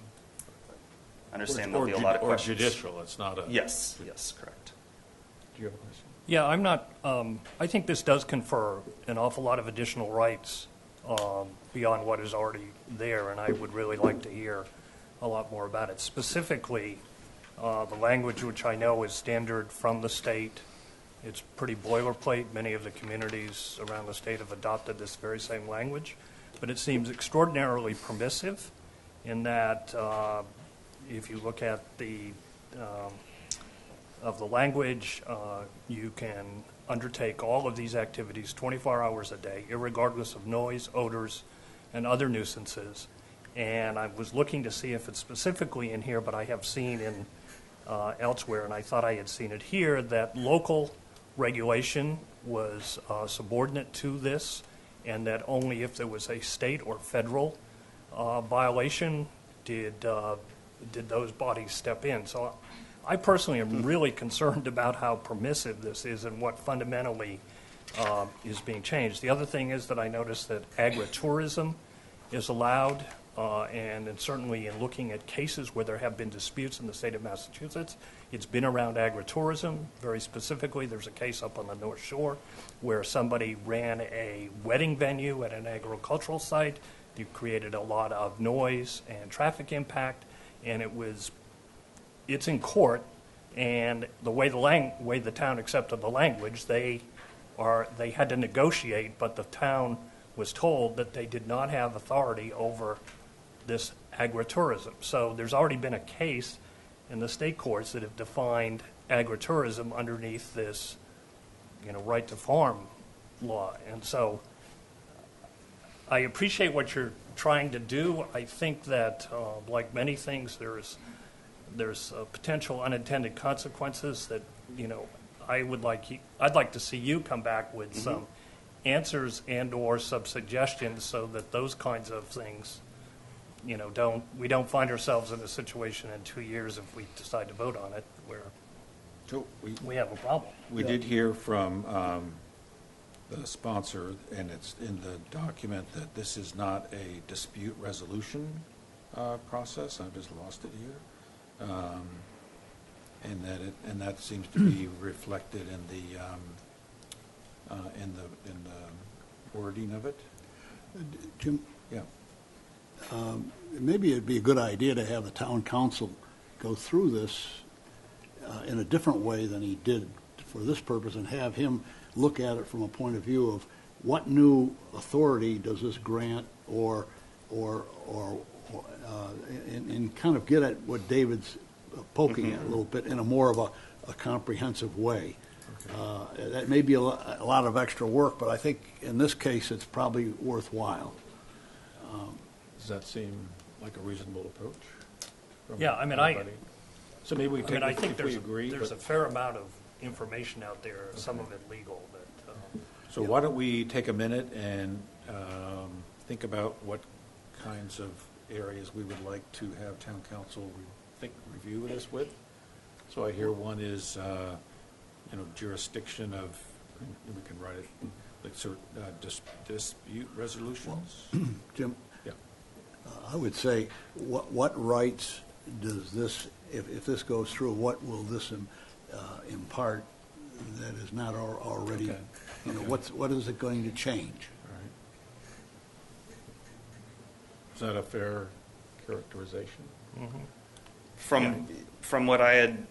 Speaker 11: I understand there'll be a lot of questions.
Speaker 5: Or judicial. It's not a.
Speaker 11: Yes, correct.
Speaker 5: Do you have a question?
Speaker 4: Yeah, I'm not, I think this does confer an awful lot of additional rights beyond what is already there, and I would really like to hear a lot more about it. Specifically, the language which I know is standard from the state. It's pretty boilerplate. Many of the communities around the state have adopted this very same language, but it seems extraordinarily permissive in that if you look at the language, you can undertake all of these activities 24 hours a day, irregardless of noise, odors, and other nuisances. And I was looking to see if it's specifically in here, but I have seen in elsewhere, and I thought I had seen it here, that local regulation was subordinate to this, and that only if there was a state or federal violation did those bodies step in. So I personally am really concerned about how permissive this is and what fundamentally is being changed. The other thing is that I noticed that agritourism is allowed, and certainly in looking at cases where there have been disputes in the state of Massachusetts, it's been around agritourism. Very specifically, there's a case up on the North Shore where somebody ran a wedding venue at an agricultural site. It created a lot of noise and traffic impact, and it's in court, and the way the town accepted the language, they had to negotiate, but the town was told that they did not have authority over this agritourism. So there's already been a case in the state courts that have defined agritourism underneath this, right to farm law. And so I appreciate what you're trying to do. I think that, like many things, there's potential unintended consequences that, I'd like to see you come back with some answers and/or some suggestions so that those kinds of things, we don't find ourselves in a situation in 2 years if we decide to vote on it where
Speaker 5: So
Speaker 4: we have a problem.
Speaker 5: we did hear from the sponsor, and it's in the document, that this is not a dispute resolution process. I've just lost it here. And that seems to be reflected in the wording of it.
Speaker 1: Jim,
Speaker 5: Yeah.
Speaker 1: maybe it'd be a good idea to have the town council go through this in a different way than he did for this purpose, and have him look at it from a point of view of what new authority does this grant, and kind of get at what David's poking at a little bit in a more of a comprehensive way. That may be a lot of extra work, but I think in this case it's probably worthwhile.
Speaker 5: Does that seem like a reasonable approach? from
Speaker 4: Yeah, I mean,
Speaker 5: everybody? So maybe we take,
Speaker 4: I think
Speaker 5: if we agree.
Speaker 4: there's a
Speaker 5: but-
Speaker 4: fair amount of information out there, some of it legal, that,
Speaker 5: So why don't we take a minute and think about what kinds of areas we would like to have town council review this with? So I hear one is, jurisdiction of, we can write it, like sort of dispute resolutions.
Speaker 1: Jim,
Speaker 5: Yeah.
Speaker 1: I would say, what rights does this, if this goes through, what will this impart that is not already,
Speaker 5: Okay.
Speaker 1: what is it going to change?
Speaker 5: All right. Is that a fair characterization?
Speaker 11: From what I had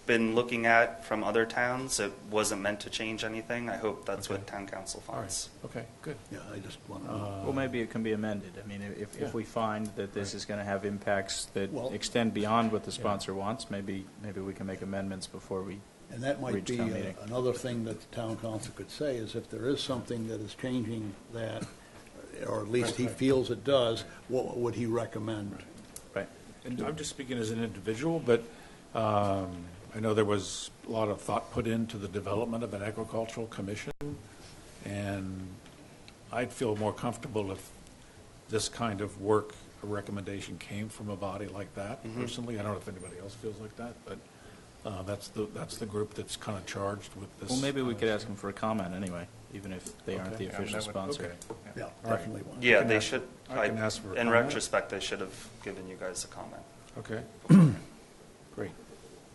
Speaker 11: been looking at from other towns, it wasn't meant to change anything. I hope that's
Speaker 5: Okay.
Speaker 11: what town council
Speaker 5: All right.
Speaker 11: finds.
Speaker 5: Okay, good.
Speaker 1: Yeah, I just want to.
Speaker 2: Well, maybe it can be amended. I mean,
Speaker 5: Yeah.
Speaker 2: if we find that this is going to have impacts that
Speaker 1: Well-
Speaker 2: extend beyond what the sponsor wants, maybe we can make amendments before we
Speaker 1: And that might
Speaker 2: reach
Speaker 1: be
Speaker 2: town meeting.
Speaker 1: another thing that the town council could say, is if there is something that is changing that, or at least he feels it does, what would he recommend?
Speaker 2: Right.
Speaker 5: And I'm just speaking as an individual, but I know there was a lot of thought put into the development of an agricultural commission, and I'd feel more comfortable if this kind of work, a recommendation came from a body like that, personally. I don't know if anybody else feels like that, but that's the group that's kind of charged with this.
Speaker 2: Well, maybe we could ask them for a comment anyway, even if they aren't the
Speaker 5: Okay.
Speaker 2: official sponsor.
Speaker 5: Okay.
Speaker 1: Yeah,
Speaker 5: All right.
Speaker 1: definitely one.
Speaker 11: Yeah,
Speaker 5: can
Speaker 11: they
Speaker 5: ask-
Speaker 11: should.
Speaker 5: I can ask for a
Speaker 11: In
Speaker 5: comment.
Speaker 11: retrospect, they should have given you guys a comment.
Speaker 5: Okay, great.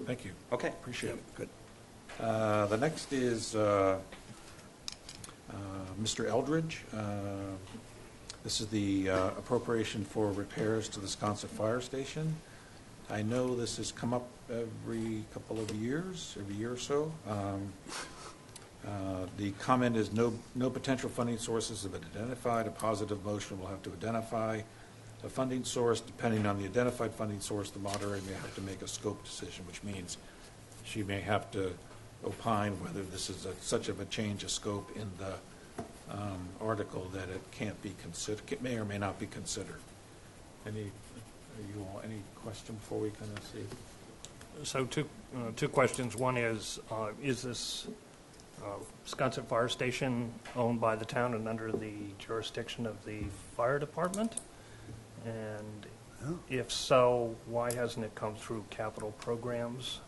Speaker 5: Thank you.
Speaker 11: Okay.
Speaker 5: Appreciate it.
Speaker 1: Good.
Speaker 5: The next is Mr. Eldridge. This is the appropriation for repairs to the Sconset Fire Station. I know this has come up every couple of years, every year or so. The comment is no potential funding sources have been identified. A positive motion will have to identify a funding source. Depending on the identified funding source, the moderator may have to make a scope decision, which means she may have to opine whether this is such of a change of scope in the article that it can't be considered, it may or may not be considered. Any question before we kind of see?
Speaker 4: So two questions. One is this Sconset Fire Station owned by the town and under the jurisdiction of the fire department? And if so, why hasn't it come through capital programs?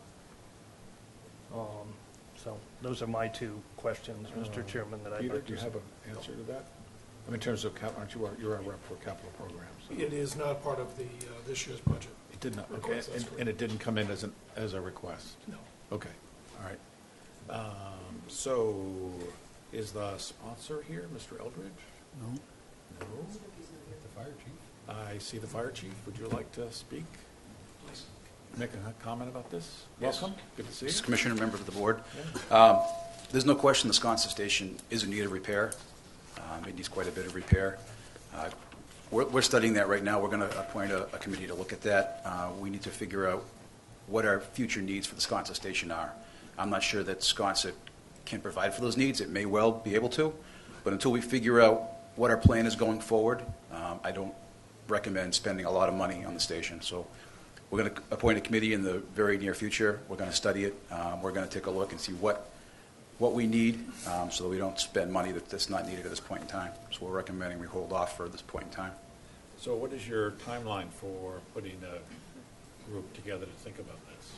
Speaker 4: So those are my two questions, Mr. Chairman, that I'd
Speaker 5: Peter,
Speaker 4: like
Speaker 5: do
Speaker 4: to
Speaker 5: you have an answer to that? I mean, in terms of, you're a rep for capital programs.
Speaker 13: It is not part of the, this year's budget.
Speaker 5: It did not, okay,
Speaker 13: Request, that's
Speaker 5: and it didn't come in as a request?
Speaker 13: No.
Speaker 5: Okay, all right. So, is the sponsor here, Mr. Eldridge?
Speaker 1: No?
Speaker 5: No?
Speaker 3: The fire chief?
Speaker 5: I see the fire chief. Would you like to speak? Make a comment about this?
Speaker 8: Yes.
Speaker 5: Welcome. Good to see
Speaker 14: Mr.
Speaker 5: you.
Speaker 14: Commissioner, member of the board. There's no question the sconset station is in need of repair. It needs quite a bit of repair. We're studying that right now. We're going to appoint a committee to look at that. We need to figure out what our future needs for the sconset station are. I'm not sure that Sconset can provide for those needs. It may well be able to, but until we figure out what our plan is going forward, I don't recommend spending a lot of money on the station. So we're going to appoint a committee in the very near future. We're going to study it. We're going to take a look and see what we need so that we don't spend money that's not needed at this point in time. So we're recommending we hold off for this point in time.
Speaker 8: So what is your timeline for putting a group together to think about this?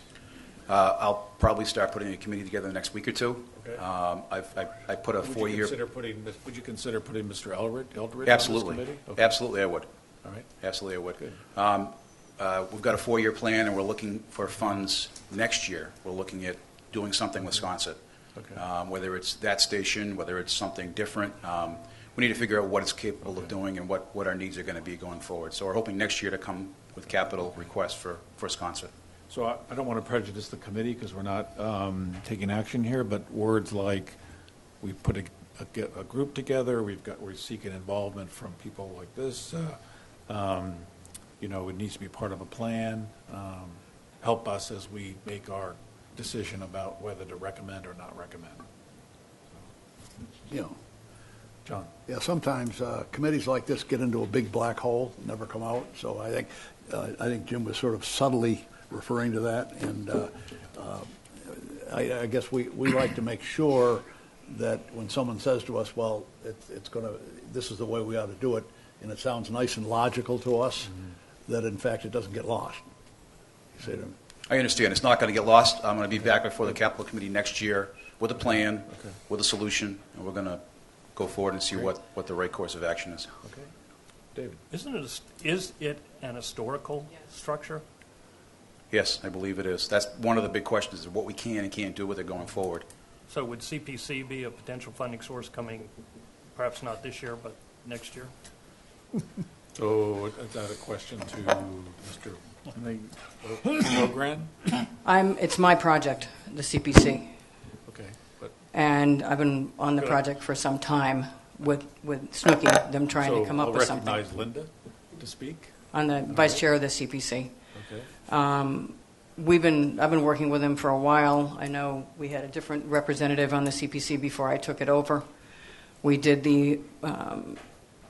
Speaker 14: I'll probably start putting a committee together in the next week or two.
Speaker 8: Okay.
Speaker 14: I put a four-year.
Speaker 8: Would you consider putting Mr. Eldred
Speaker 14: Absolutely.
Speaker 8: on this committee? Okay.
Speaker 14: Absolutely, I would.
Speaker 8: All right.
Speaker 14: Absolutely, I would.
Speaker 8: Good.
Speaker 14: We've got a four-year plan, and we're looking for funds next year. We're looking at doing something with Sconset.
Speaker 8: Okay.
Speaker 14: Whether it's that station, whether it's something different. We need to figure out what it's capable of doing and what our needs are going to be going forward. So we're hoping next year to come with capital requests for Sconset.
Speaker 5: So I don't want to prejudice the committee because we're not taking action here, but words like we put a group together, we're seeking involvement from people like this, it needs to be part of a plan, help us as we make our decision about whether to recommend or not recommend. John.
Speaker 1: Yeah, sometimes committees like this get into a big black hole, never come out. So I think Jim was sort of subtly referring to that, and I guess we like to make sure that when someone says to us, "Well, this is the way we ought to do it," and it sounds nice and logical to us, that in fact it doesn't get lost. You say to me.
Speaker 14: I understand. It's not going to get lost. I'm going to be back before the capital committee next year with a plan, with a solution, and we're going to go forward and see what the right course of action is.
Speaker 5: Okay. David.
Speaker 4: Is it an historical structure?
Speaker 14: Yes, I believe it is. That's one of the big questions, is what we can and can't do with it going forward.
Speaker 4: So would CPC be a potential funding source coming, perhaps not this year, but next year?
Speaker 5: So is that a question to Mr. Ogren?
Speaker 10: It's my project, the CPC,
Speaker 5: Okay, but
Speaker 10: and I've been on the
Speaker 5: Good.
Speaker 10: project for some time with Snooky, them trying to come up with something.
Speaker 5: So I'll recognize Linda to speak.
Speaker 10: I'm the vice chair of the CPC.
Speaker 5: Okay.
Speaker 10: I've been working with him for a while. I know we had a different representative on the CPC before I took it over. We did the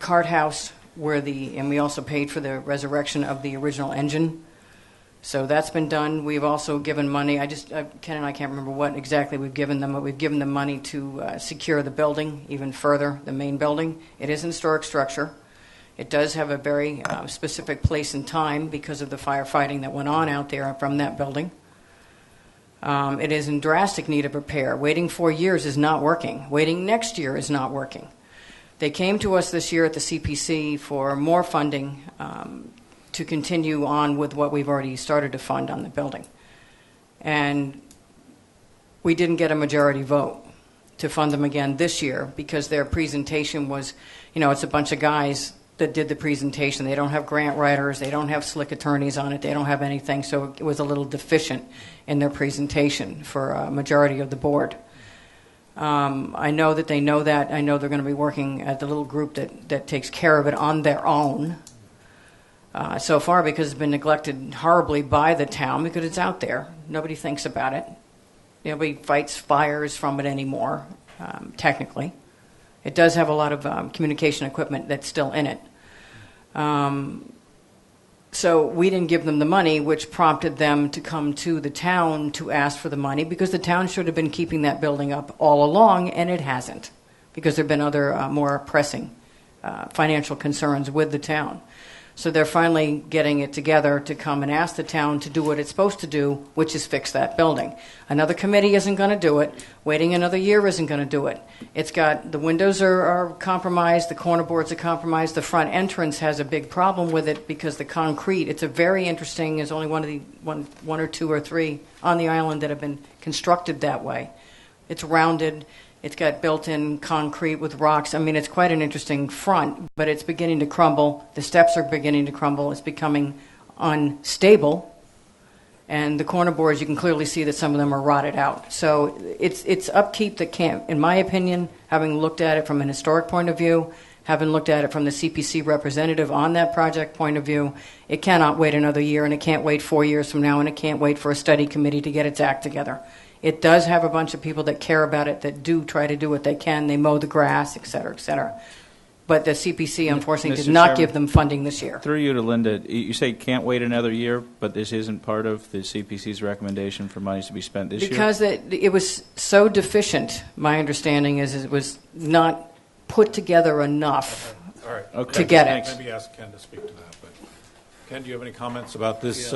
Speaker 10: cart house and we also paid for the resurrection of the original engine. So that's been done. We've also given money. Ken and I can't remember what exactly we've given them, but we've given them money to secure the building even further, the main building. It is an historic structure. It does have a very specific place and time because of the firefighting that went on out there from that building. It is in drastic need of repair. Waiting 4 years is not working. Waiting next year is not working. They came to us this year at the CPC for more funding to continue on with what we've already started to fund on the building. And we didn't get a majority vote to fund them again this year because their presentation was, it's a bunch of guys that did the presentation. They don't have grant writers. They don't have slick attorneys on it. They don't have anything. So it was a little deficient in their presentation for a majority of the board. I know that they know that. I know they're going to be working at the little group that takes care of it on their own. So far, because it's been neglected horribly by the town, because it's out there. Nobody thinks about it. Nobody fights fires from it anymore, technically. It does have a lot of communication equipment that's still in it. So we didn't give them the money, which prompted them to come to the town to ask for the money, because the town should have been keeping that building up all along, and it hasn't, because there have been other more pressing financial concerns with the town. So they're finally getting it together to come and ask the town to do what it's supposed to do, which is fix that building. Another committee isn't going to do it. Waiting another year isn't going to do it. It's got, the windows are compromised, the corner boards are compromised, the front entrance has a big problem with it because the concrete, it's a very interesting, there's only one or two or three on the island that have been constructed that way. It's rounded. It's got built-in concrete with rocks. I mean, it's quite an interesting front, but it's beginning to crumble. The steps are beginning to crumble. It's becoming unstable. And the corner boards, you can clearly see that some of them are rotted out. So it's upkeep that can't, in my opinion, having looked at it from an historic point of view, having looked at it from the CPC representative on that project point of view, it cannot wait another year, and it can't wait 4 years from now, and it can't wait for a study committee to get its act together. It does have a bunch of people that care about it, that do try to do what they can. They mow the grass, et cetera, et cetera. But the CPC, unfortunately,
Speaker 2: Mr.
Speaker 10: did not
Speaker 2: Chairman,
Speaker 10: give them funding this year.
Speaker 2: Through you to Linda, you say can't wait another year, but this isn't part of the CPC's recommendation for monies to be spent this year?
Speaker 10: Because it was so deficient, my understanding is it was not put together enough
Speaker 8: All right.
Speaker 10: to get it.
Speaker 8: Maybe ask Ken to speak to that. But Ken, do you have any comments about this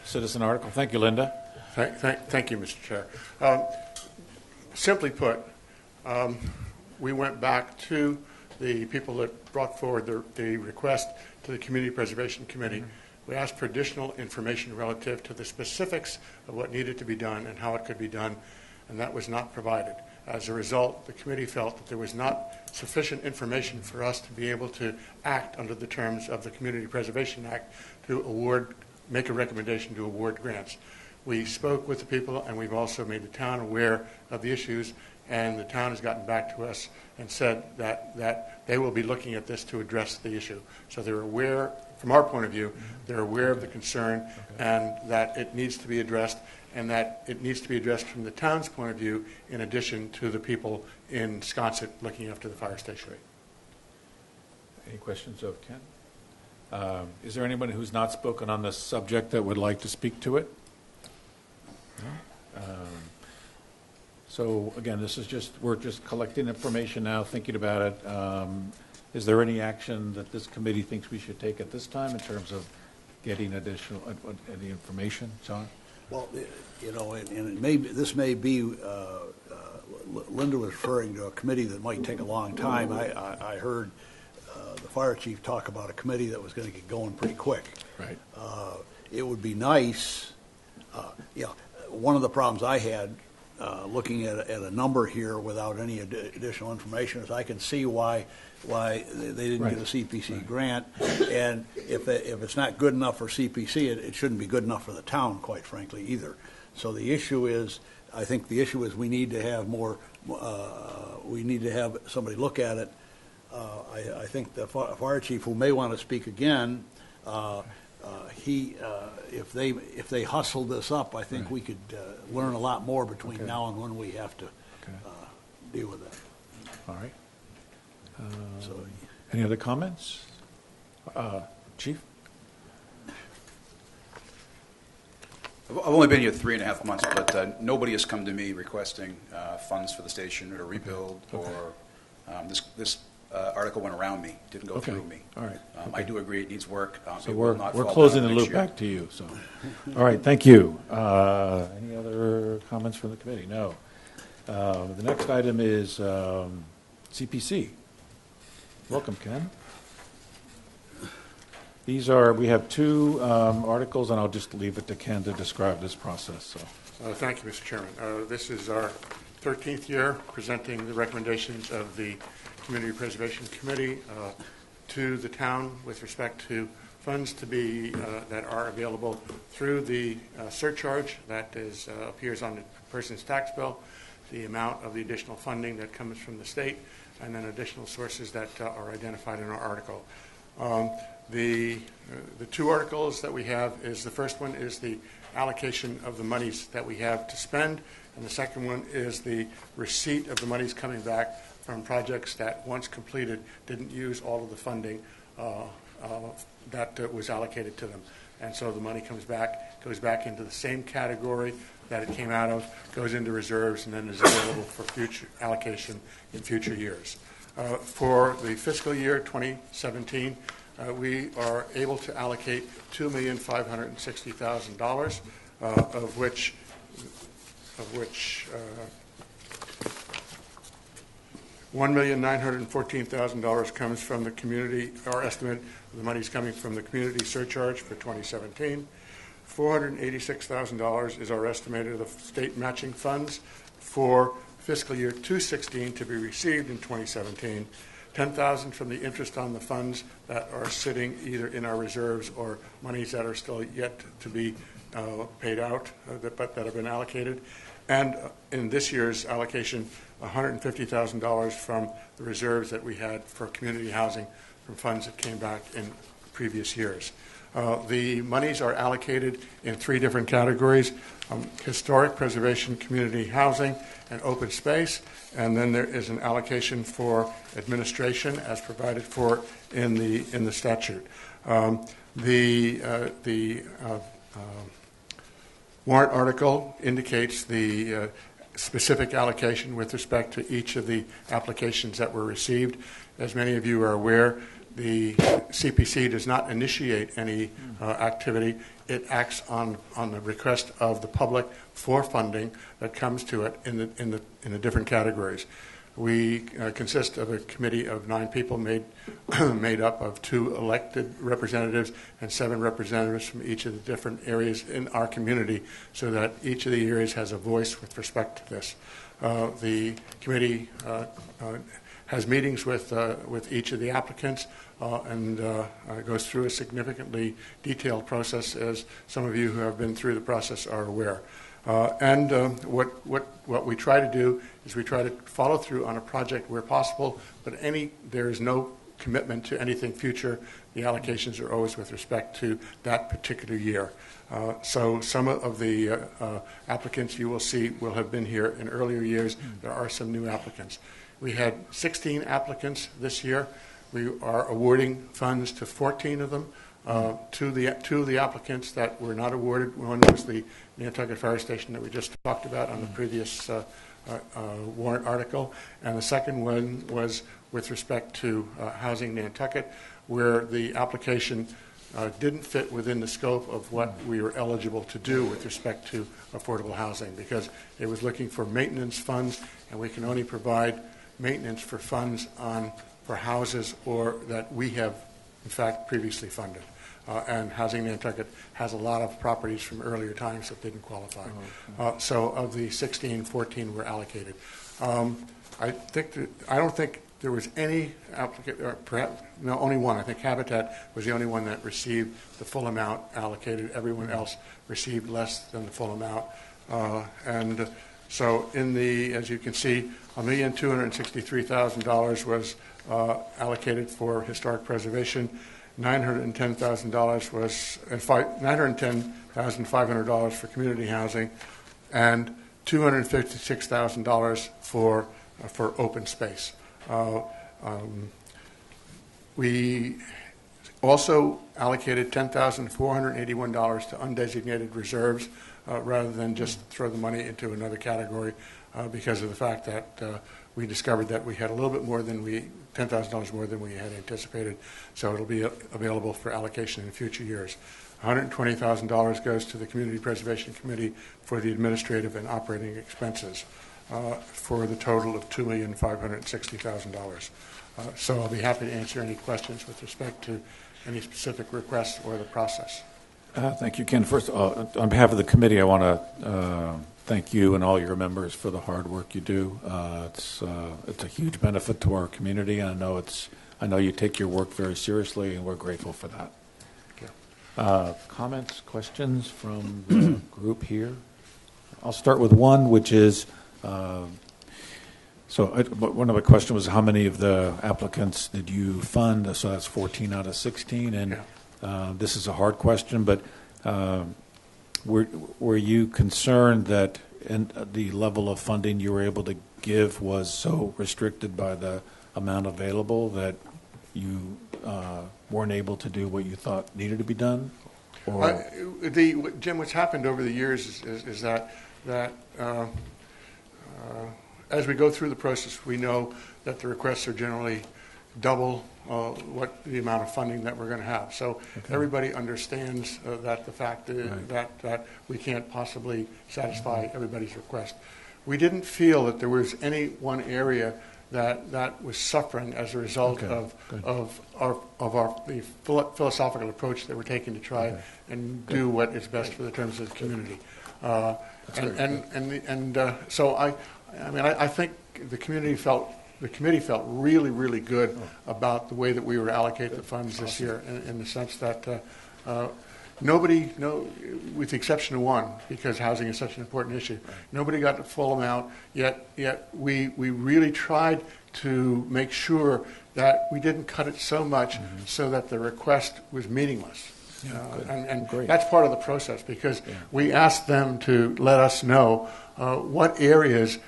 Speaker 8: citizen article? Thank you, Linda.
Speaker 13: Thank you, Mr. Chair. Simply put, we went back to the people that brought forward the request to the Community Preservation Committee. We asked for additional information relative to the specifics of what needed to be done and how it could be done, and that was not provided. As a result, the committee felt that there was not sufficient information for us to be able to act under the terms of the Community Preservation Act to make a recommendation to award grants. We spoke with the people, and we've also made the town aware of the issues, and the town has gotten back to us and said that they will be looking at this to address the issue. So they're aware, from our point of view, they're aware of the concern and that it needs to be addressed, and that it needs to be addressed from the town's point of view in addition to the people in Sconset looking after the fire station.
Speaker 8: Any questions of Ken? Is there anyone who's not spoken on this subject that would like to speak to it? No? So again, we're just collecting information now, thinking about it. Is there any action that this committee thinks we should take at this time in terms of getting additional any information, John?
Speaker 1: Well, and this may be, Linda was referring to a committee that might take a long time. I heard the fire chief talk about a committee that was going to get going pretty quick.
Speaker 8: Right.
Speaker 1: It would be nice, one of the problems I had looking at a number here without any additional information is I can see why they didn't get a CPC grant, and if it's not good enough for CPC, it shouldn't be good enough for the town, quite frankly, either. So the issue is, I think the issue is we need to have we need to have somebody look at it. I think the fire chief, who may want to speak again, if they hustle this up, I think we could learn a lot more between now and when we have to deal with it.
Speaker 8: All right. Any other comments? Chief?
Speaker 14: I've only been here 3.5 months, but nobody has come to me requesting funds for the station or to rebuild, or this article went around me, didn't go through me.
Speaker 8: All right.
Speaker 14: I do agree it needs work.
Speaker 8: So we're closing the loop back to you. So, all right, thank you. Any other comments from the committee? No. The next item is CPC. Welcome, Ken. We have two articles, and I'll just leave it to Ken to describe this process. So.
Speaker 13: Thank you, Mr. Chairman. This is our 13th year presenting the recommendations of the Community Preservation Committee to the town with respect to funds to be that are available through the surcharge that appears on the person's tax bill, the amount of the additional funding that comes from the state, and then additional sources that are identified in our article. The two articles that we have is, the first one is the allocation of the monies that we have to spend, and the second one is the receipt of the monies coming back from projects that, once completed, didn't use all of the funding that was allocated to them. And so the money goes back into the same category that it came out of, goes into reserves, and then is available for future allocation in future years. For the fiscal year 2017, we are able to allocate $2,560,000, of which $1,914,000 comes from the community. Our estimate of the money is coming from the community surcharge for 2017. $486,000 is our estimate of the state matching funds for fiscal year 2016 to be received in 2017. 10,000 from the interest on the funds that are sitting either in our reserves or monies that are still yet to be paid out, but that have been allocated. And in this year's allocation, $150,000 from the reserves that we had for community housing from funds that came back in previous years. The monies are allocated in 3 different categories: historic preservation, community housing, and open space. And then there is an allocation for administration as provided for in the statute. The warrant article indicates the specific allocation with respect to each of the applications that were received. As many of you are aware, the CPC does not initiate any activity. It acts on the request of the public for funding that comes to it in the different categories. We consist of a committee of 9 people made up of 2 elected representatives and 7 representatives from each of the different areas in our community, so that each of the areas has a voice with respect to this. The committee has meetings with each of the applicants and goes through a significantly detailed process, as some of you who have been through the process are aware. What we try to do is we try to follow through on a project where possible, but there is no commitment to anything future. The allocations are always with respect to that particular year. So some of the applicants you will see will have been here in earlier years. There are some new applicants. We had 16 applicants this year. We are awarding funds to 14 of them. Two of the applicants that were not awarded, one was the Nantucket Fire Station that we just talked about on the previous warrant article, and the second one was with respect to Housing Nantucket, where the application didn't fit within the scope of what we were eligible to do with respect to affordable housing, because it was looking for maintenance funds, and we can only provide maintenance for funds for houses or that we have in fact previously funded. And Housing Nantucket has a lot of properties from earlier times that didn't qualify. So of the 16, 14 were allocated. I don't think there was any applicant, or perhaps, no, only one. I think Habitat was the only one that received the full amount allocated. Everyone else received less than the full amount. So as you can see, $1,263,000 was allocated for historic preservation. $910,000 was $910,500 for community housing, and $256,000 for open space. We also allocated $10,481 to undesignated reserves rather than just throw the money into another category because of the fact that we discovered that we had a little bit more than $10,000 more than we had anticipated, so it'll be available for allocation in future years. $120,000 goes to the Community Preservation Committee for the administrative and operating expenses for the total of $2,560,000. So I'll be happy to answer any questions with respect to any specific requests or the process.
Speaker 8: Thank you, Ken. First, on behalf of the committee, I want to thank you and all your members for the hard work you do. It's a huge benefit to our community, and I know you take your work very seriously, and we're grateful for that. Comments, questions from the group here? I'll start with one, which is, one of the questions was how many of the applicants did you fund? So that's 14 out of 16, and this is a hard question, but were you concerned that the level of funding you were able to give was so restricted by the amount available that you weren't able to do what you thought needed to be done?
Speaker 13: Jim, what's happened over the years is that as we go through the process, we know that the requests are generally double what the amount of funding that we're going to have. So everybody understands that the fact that we can't possibly satisfy everybody's request. We didn't feel that there was any one area that was suffering as a result of the philosophical approach that we're taking to try and do what is best for the terms of the community. So I think the community felt the committee felt really, really good about the way that we were allocating the funds this year, in the sense that nobody, with the exception of one, because housing is such an important issue, nobody got the full amount, yet we really tried to make sure that we didn't cut it so much so that the request was meaningless. And that's part of the process, because we asked them to let us know what areas,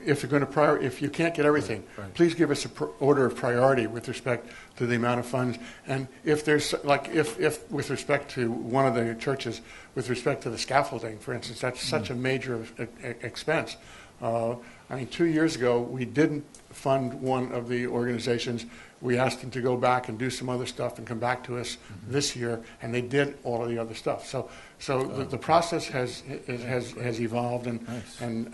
Speaker 13: if you're going to if you can't get everything, please give us an order of priority with respect to the amount of funds. And if there's, like, if with respect to one of the churches, with respect to the scaffolding, for instance, that's such a major expense. I mean, 2 years ago, we didn't fund one of the organizations. We asked them to go back and do some other stuff and come back to us this year, and they did all of the other stuff. So the process has evolved, and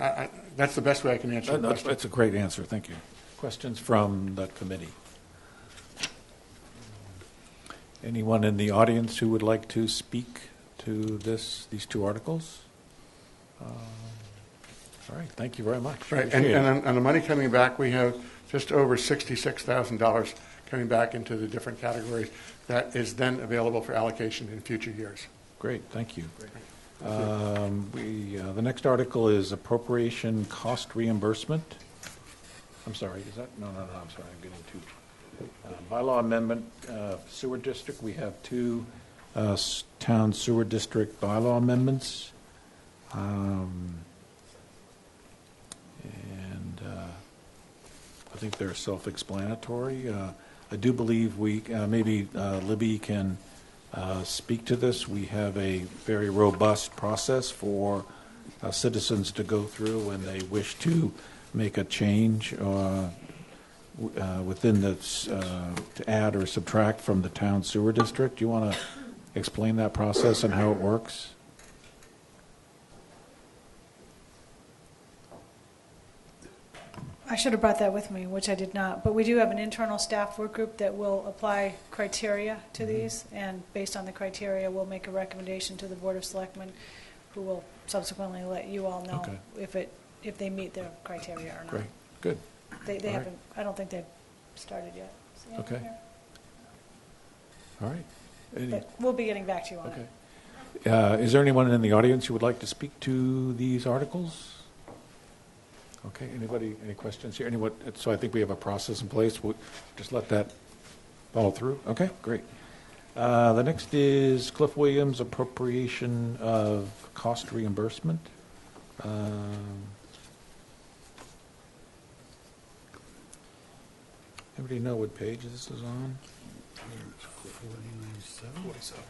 Speaker 13: that's the best way I can answer the question.
Speaker 8: That's a great answer. Thank you. Questions from the committee? Anyone in the audience who would like to speak to these two articles? All right, thank you very much.
Speaker 13: Right, and the money coming back, we have just over $66,000 coming back into the different categories that is then available for allocation in future years.
Speaker 8: Great, thank you. The next article is appropriation cost reimbursement. I'm sorry, is that? No, I'm sorry, I'm getting two. Bylaw amendment, sewer district. We have two town sewer district bylaw amendments. I think they're self-explanatory. I do believe maybe Libby can speak to this. We have a very robust process for citizens to go through when they wish to make a change within to add or subtract from the town sewer district. Do you want to explain that process and how it works?
Speaker 7: I should have brought that with me, which I did not. But we do have an internal staff work group that will apply criteria to these, and based on the criteria, we'll make a recommendation to the Board of Selectmen, who will subsequently let you all know if they meet their criteria or not.
Speaker 8: Great, good.
Speaker 7: They haven't. Right. I don't think they've started yet. So,
Speaker 8: okay.
Speaker 7: Yeah.
Speaker 8: All right.
Speaker 7: But we'll be getting back to you on
Speaker 8: it. Is there anyone in the audience who would like to speak to these articles? Okay, anybody, any questions here? So I think we have a process in place. We'll just let that follow through. Okay, great. The next is Cliff Williams appropriation of cost reimbursement. Everybody know what page this is on? 47.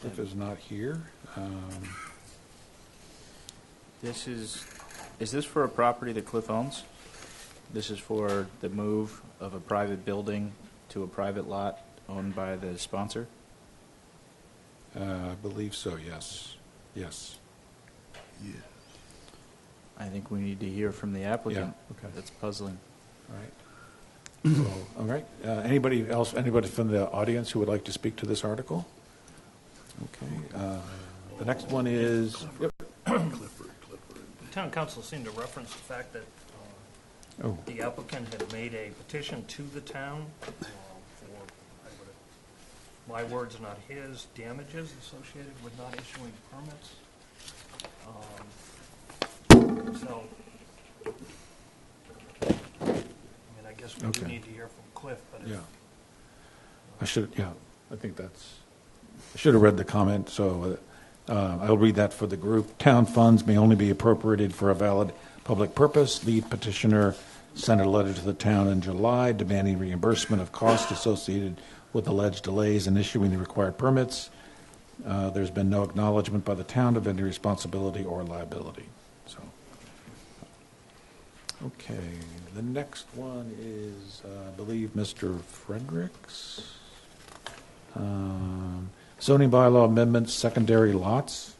Speaker 8: Cliff is not here.
Speaker 2: Is this for a property that Cliff owns? This is for the move of a private building to a private lot owned by the sponsor?
Speaker 8: I believe so, yes. Yes.
Speaker 1: Yeah.
Speaker 2: I think we need to hear from the applicant.
Speaker 8: Yeah, okay.
Speaker 2: That's puzzling.
Speaker 8: All right. So, all right. Anybody else, anybody from the audience who would like to speak to this article? Okay. The next one is...
Speaker 4: The town council seemed to reference the fact that the applicant had made a petition to the town for, my words, not his, damages associated with not issuing permits. So, I mean, I guess we do need to hear from Cliff, but
Speaker 8: yeah. I think that's... I should have read the comment, so I'll read that for the group. Town funds may only be appropriated for a valid public purpose. Lead petitioner sent a letter to the town in July demanding reimbursement of costs associated with alleged delays in issuing the required permits. There's been no acknowledgement by the town of any responsibility or liability. So, okay. The next one is, I believe, Mr. Fredericks. Zoning bylaw amendments, secondary lots.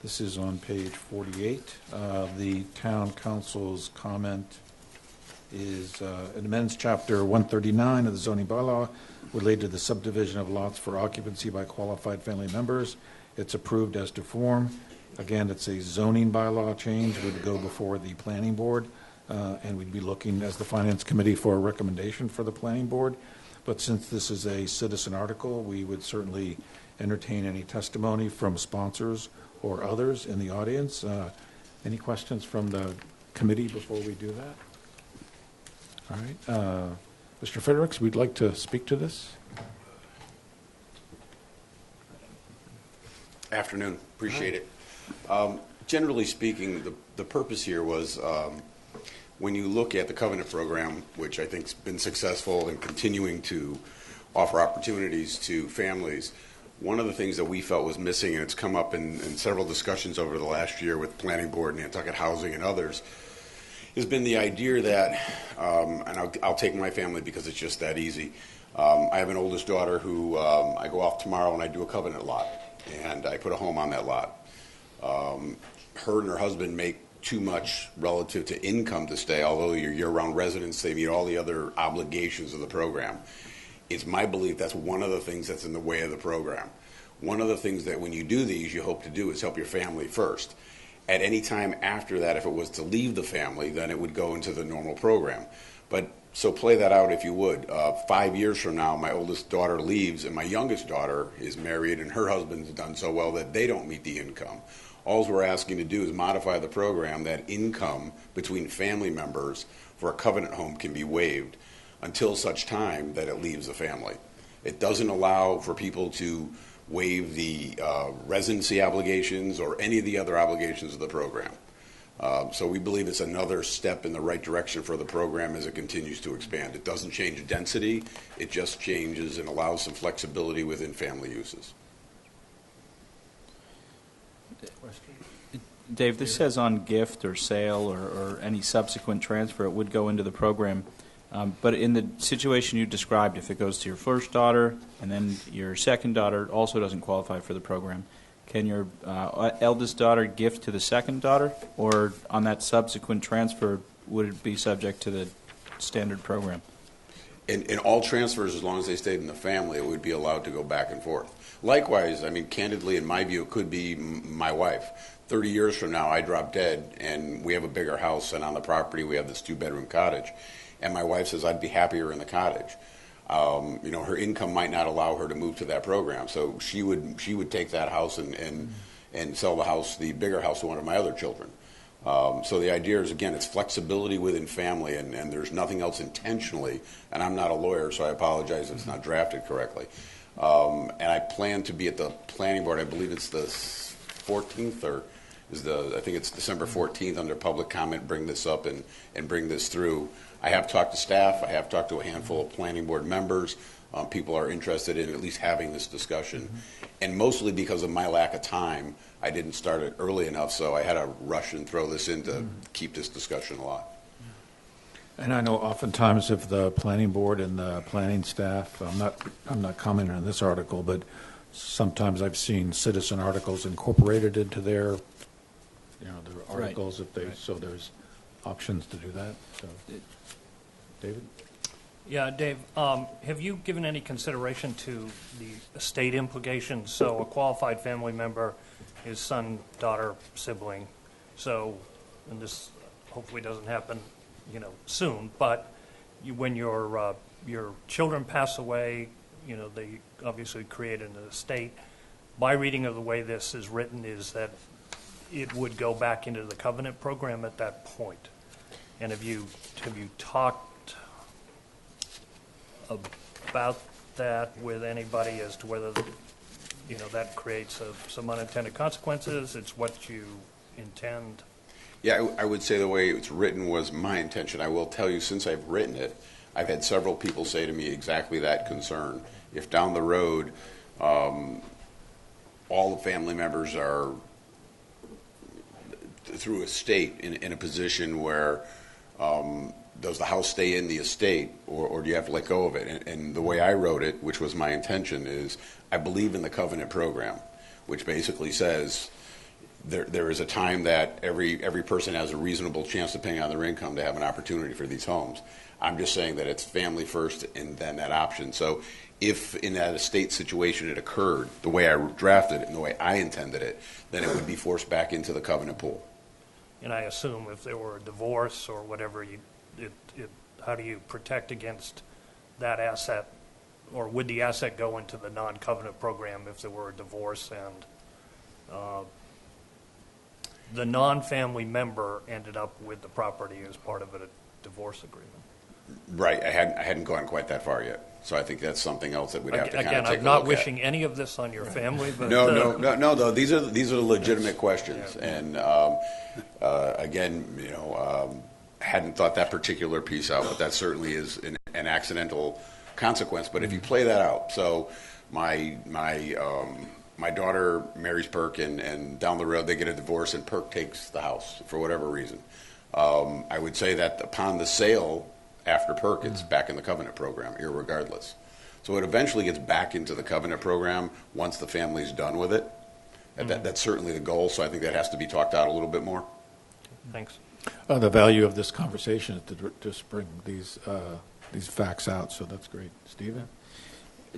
Speaker 8: This is on page 48. The town council's comment is it amends chapter 139 of the zoning bylaw related to the subdivision of lots for occupancy by qualified family members
Speaker 5: it's approved as to form. Again, it's a zoning bylaw change, would go before the planning board, and we'd be looking as the finance committee for a recommendation for the planning board. But since this is a citizen article, we would certainly entertain any testimony from sponsors or others in the audience. Any questions from the committee before we do that? All right. Mr. Fredericks, we'd like to speak to this.
Speaker 15: Afternoon. Appreciate it. Generally speaking, the purpose here was when you look at the covenant program, which I think has been successful in continuing to offer opportunities to families, one of the things that we felt was missing, and it's come up in several discussions over the last year with Planning Board, Nantucket Housing, and others, has been the idea that, and I'll take my family because it's just that easy. I have an oldest daughter who I go off tomorrow and I do a covenant lot, and I put a home on that lot. Her and her husband make too much relative to income to stay, although you're year-round residents, they meet all the other obligations of the program. It's my belief that's one of the things that's in the way of the program. One of the things that when you do these, you hope to do is help your family first. At any time after that, if it was to leave the family, then it would go into the normal program. But so play that out if you would. 5 years from now, my oldest daughter leaves, and my youngest daughter is married, and her husband's done so well that they don't meet the income. All we're asking to do is modify the program that income between family members for a covenant home can be waived until such time that it leaves the family. It doesn't allow for people to waive the residency obligations or any of the other obligations of the program. So we believe it's another step in the right direction for the program as it continues to expand. It doesn't change density, it just changes and allows some flexibility within family uses.
Speaker 2: Dave, this says on gift or sale or any subsequent transfer, it would go into the program. But in the situation you described, if it goes to your first daughter and then your second daughter also doesn't qualify for the program, can your eldest daughter gift to the second daughter? Or on that subsequent transfer, would it be subject to the standard program?
Speaker 15: In all transfers, as long as they stayed in the family, it would be allowed to go back and forth. Likewise, I mean, candidly, in my view, it could be my wife. 30 years from now, I drop dead, and we have a bigger house, and on the property we have this 2-bedroom cottage. And my wife says, I'd be happier in the cottage. Her income might not allow her to move to that program, so she would take that house and sell the house, the bigger house, to one of my other children. So the idea is, again, it's flexibility within family, and there's nothing else intentionally. And I'm not a lawyer, so I apologize if it's not drafted correctly. And I plan to be at the planning board. I believe it's the 14th, or I think it's December 14th under public comment. Bring this up and bring this through. I have talked to staff. I have talked to a handful of planning board members. People are interested in at least having this discussion. And mostly because of my lack of time, I didn't start it early enough, so I had to rush and throw this in to keep this discussion alive.
Speaker 5: And I know oftentimes if the planning board and the planning staff, I'm not commenting on this article, but sometimes I've seen citizen articles incorporated into their articles if they, so there's options to do that. So, David?
Speaker 4: Yeah, Dave, have you given any consideration to the estate implications? So a qualified family member is son, daughter, sibling. So, and this hopefully doesn't happen, soon, but when your children pass away, they obviously create an estate. My reading of the way this is written is that it would go back into the covenant program at that point. And have you talked about that with anybody as to whether that creates some unintended consequences? It's what you intend.
Speaker 15: Yeah, I would say the way it's written was my intention. I will tell you, since I've written it, I've had several people say to me exactly that concern. If down the road all the family members are through estate in a position where does the house stay in the estate, or do you have to let go of it? And the way I wrote it, which was my intention, is I believe in the covenant program, which basically says there is a time that every person has a reasonable chance, depending on their income, to have an opportunity for these homes. I'm just saying that it's family first and then that option. So if in that estate situation it occurred the way I drafted it and the way I intended it, then it would be forced back into the covenant pool.
Speaker 4: And I assume if there were a divorce or whatever, how do you protect against that asset, or would the asset go into the non-covenant program if there were a divorce and the non-family member ended up with the property as part of a divorce agreement?
Speaker 15: Right. I hadn't gone quite that far yet. So I think that's something else that we'd have to kind of take a look at.
Speaker 4: Again, I'm not wishing any of this on your family, but
Speaker 15: no. These are legitimate questions, and again, hadn't thought that particular piece out, but that certainly is an accidental consequence. But if you play that out, so my daughter marries Perk, and down the road they get a divorce, and Perk takes the house for whatever reason. I would say that upon the sale, after Perk, it's back in the covenant program, irregardless. So it eventually gets back into the covenant program once the family's done with it. That's certainly the goal, so I think that has to be talked out a little bit more.
Speaker 4: Thanks.
Speaker 8: The value of this conversation is to just bring these facts out, so that's great. Stephen?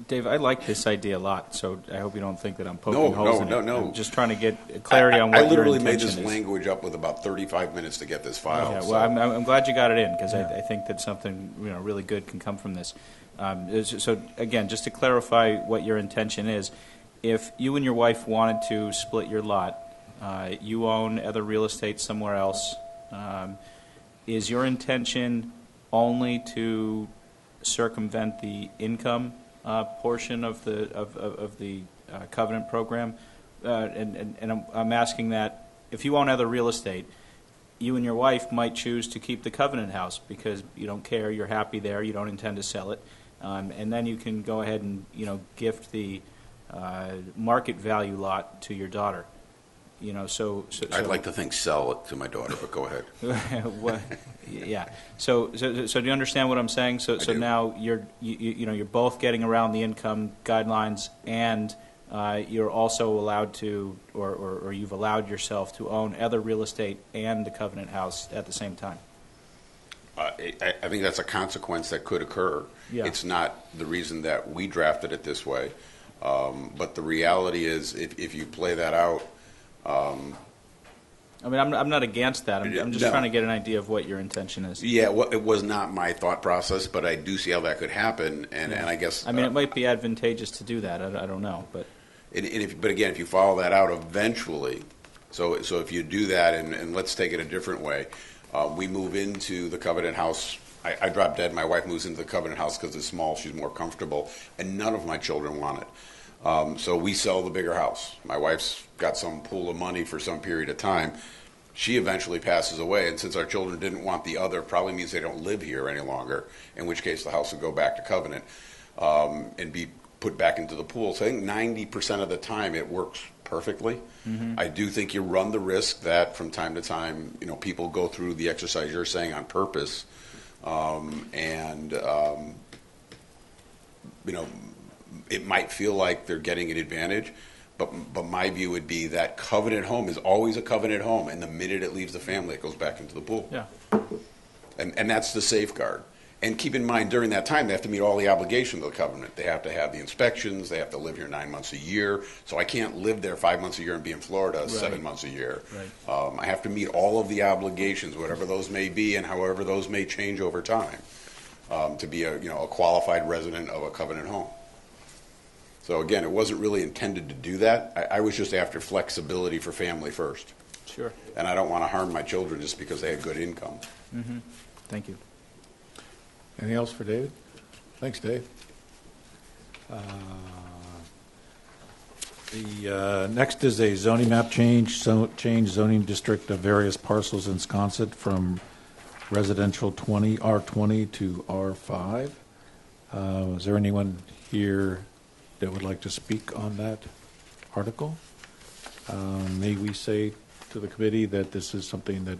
Speaker 2: Dave, I like this idea a lot, so I hope you don't think that I'm poking holes in it.
Speaker 15: No.
Speaker 2: I'm just trying to get clarity on what your
Speaker 15: literally
Speaker 2: intention
Speaker 15: made this
Speaker 2: is.
Speaker 15: language up with about 35 minutes to get this filed.
Speaker 2: Yeah, well, I'm glad you got it in, because I think that something really good can come from this. So again, just to clarify what your intention is, if you and your wife wanted to split your lot, you own other real estate somewhere else, is your intention only to circumvent the income portion of the covenant program? And I'm asking that if you own other real estate, you and your wife might choose to keep the covenant house because you don't care, you're happy there, you don't intend to sell it, and then you can go ahead and gift the market value lot to your daughter. So
Speaker 15: I'd like to think sell it to my daughter, but go ahead.
Speaker 2: Yeah. So do you understand what I'm saying? So now you're both getting around the income guidelines, and you're also allowed to, or you've allowed yourself to own other real estate and the covenant house at the same time.
Speaker 15: I think that's a consequence that could occur.
Speaker 2: Yeah.
Speaker 15: It's not the reason that we drafted it this way, but the reality is, if you play that out.
Speaker 2: I mean, I'm not against that. I'm just trying to get an idea of what your intention is.
Speaker 15: Yeah, well, it was not my thought process, but I do see how that could happen, and I guess.
Speaker 2: I mean, it might be advantageous to do that. I don't know, but.
Speaker 15: But again, if you follow that out, eventually, so if you do that, and let's take it a different way, we move into the covenant house. I drop dead. My wife moves into the covenant house because it's small. She's more comfortable, and none of my children want it. So we sell the bigger house. My wife's got some pool of money for some period of time. She eventually passes away, and since our children didn't want the other, probably means they don't live here any longer, in which case the house would go back to covenant and be put back into the pool. So I think 90% of the time it works perfectly. Mm-hmm. I do think you run the risk that from time to time, people go through the exercise you're saying on purpose, it might feel like they're getting an advantage, but my view would be that covenant home is always a covenant home, and the minute it leaves the family, it goes back into the pool.
Speaker 2: Yeah.
Speaker 15: And that's the safeguard. And keep in mind, during that time, they have to meet all the obligations of the covenant. They have to have the inspections. They have to live here 9 months a year. So I can't live there 5 months a year and be in Florida 7 months a year.
Speaker 2: Right.
Speaker 15: I have to meet all of the obligations, whatever those may be, and however those may change over time, to be a qualified resident of a covenant home. So again, it wasn't really intended to do that. I was just after flexibility for family first.
Speaker 2: Sure.
Speaker 15: And I don't want to harm my children just because they had good income.
Speaker 2: Mm-hmm. Thank you.
Speaker 8: Anything else for David? Thanks, Dave. The next is a zoning map change zoning district of various parcels in Sconset from residential R20 to R5. Is there anyone here that would like to speak on that article? May we say to the committee that this is something that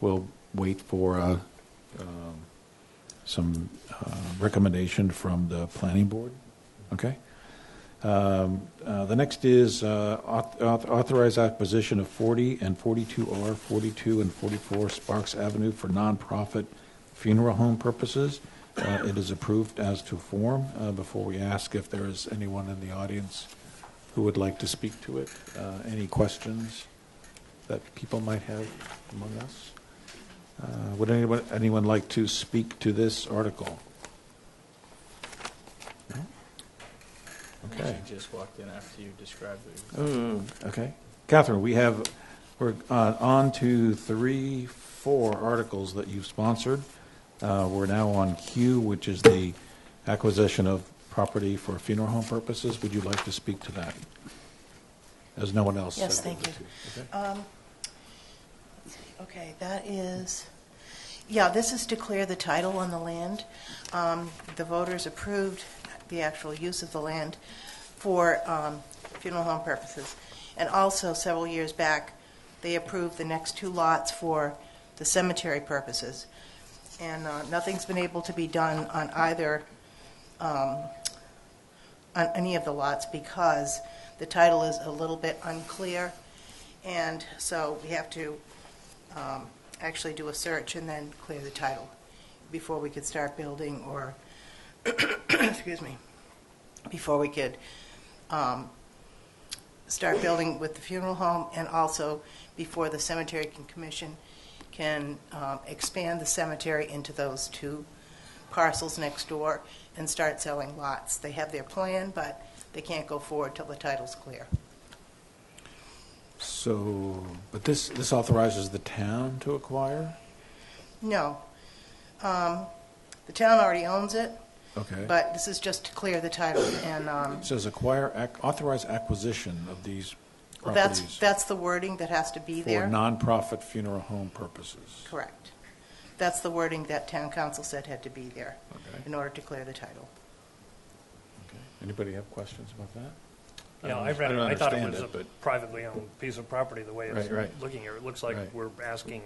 Speaker 8: will wait for some recommendation from the planning board? Okay. The next is authorize acquisition of 40 and 42R, 42 and 44 Sparks Avenue for nonprofit funeral home purposes. It is approved as to form. Before we ask if there is anyone in the audience who would like to speak to it, any questions that people might have among us? Would anyone like to speak to this article? No? Okay.
Speaker 2: She just walked in after you described it.
Speaker 8: Okay. Catherine, we're on to 4 articles that you've sponsored. We're now on Q, which is the acquisition of property for funeral home purposes. Would you like to speak to that? As no one else
Speaker 6: Yes,
Speaker 8: said
Speaker 6: thank
Speaker 8: they
Speaker 6: you.
Speaker 8: would to.
Speaker 6: Okay, that is, yeah, this is to clear the title on the land. The voters approved the actual use of the land for funeral home purposes. And also, several years back, they approved the next 2 lots for the cemetery purposes. And nothing's been able to be done on either, on any of the lots because the title is a little bit unclear. And so we have to actually do a search and then clear the title before we could start building or, excuse me, before we could start building with the funeral home, and also before the cemetery commission can expand the cemetery into those 2 parcels next door and start selling lots. They have their plan, but they can't go forward till the title's clear.
Speaker 8: So, but this authorizes the town to acquire?
Speaker 6: No. The town already owns it.
Speaker 8: Okay.
Speaker 6: But this is just to clear the title. And
Speaker 8: It says authorize acquisition of these
Speaker 6: well,
Speaker 8: properties
Speaker 6: that's the wording that has to be
Speaker 8: for
Speaker 6: there.
Speaker 8: nonprofit funeral home purposes.
Speaker 6: Correct. That's the wording that town council said had to be there
Speaker 8: Okay.
Speaker 6: in order to clear the title.
Speaker 8: Okay. Anybody have questions about that?
Speaker 4: Yeah, I read it. I thought it was a privately owned piece of property, the way it's looking here. It looks like we're asking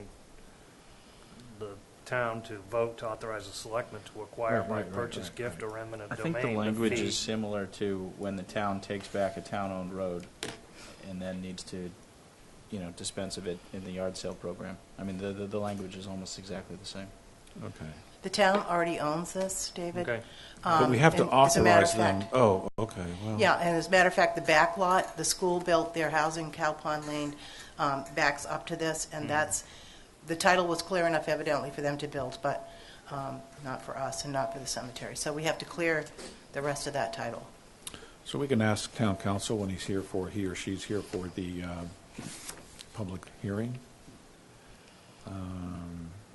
Speaker 4: the town to vote to authorize the selectmen to acquire by purchase, gift, or eminent
Speaker 2: I
Speaker 4: domain.
Speaker 2: think the language
Speaker 4: fee.
Speaker 2: is similar to when the town takes back a town-owned road and then needs to, dispense of it in the yard sale program. I mean, the language is almost exactly the same.
Speaker 8: Okay.
Speaker 6: The town already owns this, David.
Speaker 4: Okay.
Speaker 8: But we have to
Speaker 6: and as a matter of
Speaker 8: authorize them.
Speaker 6: fact-
Speaker 8: Oh, okay. Well,
Speaker 6: Yeah, and as a matter of fact, the back lot, the school built their housing, Cow Pond Lane, backs up to this, and that's, the title was clear enough evidently for them to build, but not for us and not for the cemetery. So we have to clear the rest of that title.
Speaker 8: So we can ask town council when he or she's here for the public hearing.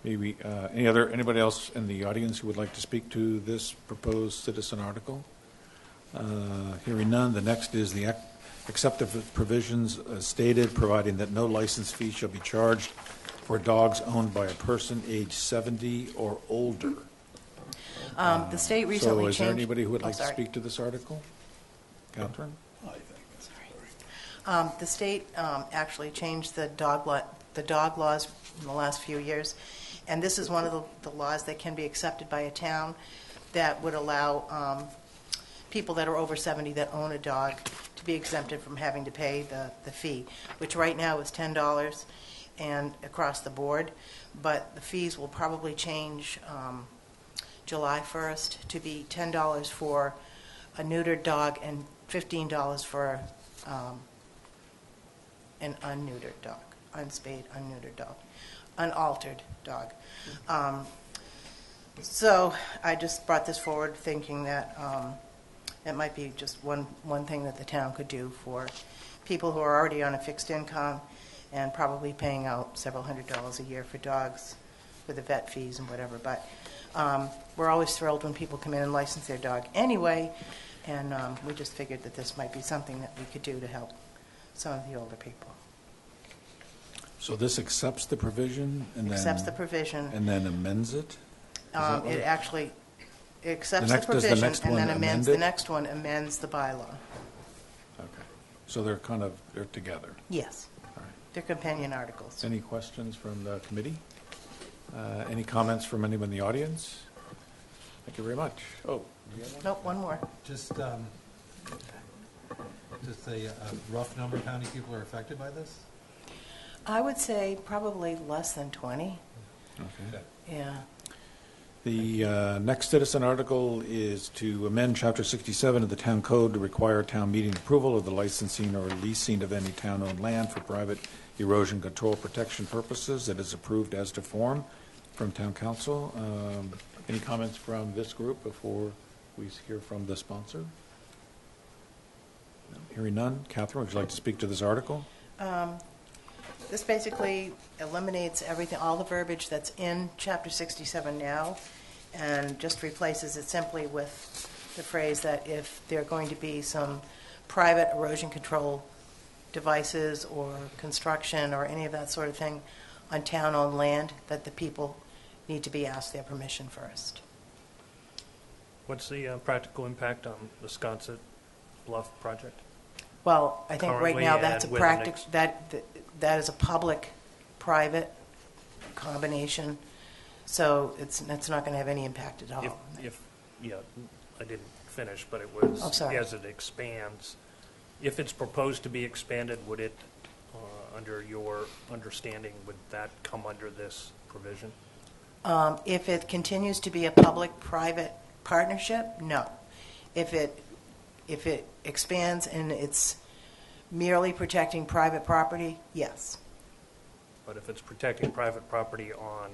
Speaker 8: Maybe anybody else in the audience who would like to speak to this proposed citizen article? Hearing none, the next is the accept the provisions stated, providing that no license fee shall be charged for dogs owned by a person age 70 or older.
Speaker 6: The state recently
Speaker 8: So
Speaker 6: changed...
Speaker 8: is there anybody who would
Speaker 6: Oh,
Speaker 8: like to
Speaker 6: sorry.
Speaker 8: speak to this article? Catherine?
Speaker 6: The state actually changed the dog laws in the last few years, and this is one of the laws that can be accepted by a town that would allow people that are over 70 that own a dog to be exempted from having to pay the fee, which right now is $10 and across the board, but the fees will probably change July 1st to be $10 for a neutered dog and $15 for an unneutered dog, unspayed, unneutered dog, unaltered dog. So I just brought this forward thinking that it might be just one thing that the town could do for people who are already on a fixed income and probably paying out several $100s a year for dogs for the vet fees and whatever. But we're always thrilled when people come in and license their dog anyway, and we just figured that this might be something that we could do to help some of the older people.
Speaker 8: So this accepts the provision and
Speaker 6: Accepts the provision.
Speaker 8: and then amends it? Is that right?
Speaker 6: It actually accepts
Speaker 8: The
Speaker 6: the
Speaker 8: next- does the
Speaker 6: provision
Speaker 8: next
Speaker 6: and
Speaker 8: one
Speaker 6: then
Speaker 8: amend
Speaker 6: amends,
Speaker 8: it?
Speaker 6: the next one amends the bylaw.
Speaker 8: Okay. So they're together.
Speaker 6: Yes.
Speaker 8: All right.
Speaker 6: They're companion articles.
Speaker 8: Any questions from the committee? Any comments from anyone in the audience? Thank you very much. Oh.
Speaker 6: Nope, one more.
Speaker 3: Just, just say a rough number of how many people are affected by this?
Speaker 6: I would say probably less than 20.
Speaker 3: Okay.
Speaker 6: Yeah.
Speaker 8: The next citizen article is to amend Chapter 67 of the Town Code to require town meeting approval of the licensing or leasing of any town-owned land for private erosion control protection purposes that is approved as to form from Town Council. Any comments from this group before we hear from the sponsor? No. Hearing none. Catherine, would you like to speak to this article?
Speaker 6: This basically eliminates everything, all the verbiage that's in Chapter 67 now, and just replaces it simply with the phrase that if there are going to be some private erosion control devices or construction or any of that sort of thing on town-owned land, that the people need to be asked their permission first.
Speaker 4: What's the practical impact on the Sconset Bluff project?
Speaker 6: Well, I think right
Speaker 4: Currently
Speaker 6: now that's a
Speaker 4: and with
Speaker 6: practic,
Speaker 4: an
Speaker 6: that is a public-private combination, so it's not going to have any impact at all.
Speaker 4: Yeah, I didn't finish, but it was,
Speaker 6: Oh, sorry.
Speaker 4: as it expands, if it's proposed to be expanded, would it, under your understanding, would that come under this provision?
Speaker 6: If it continues to be a public-private partnership, no. If it expands and it's merely protecting private property, yes.
Speaker 4: But if it's protecting private property on,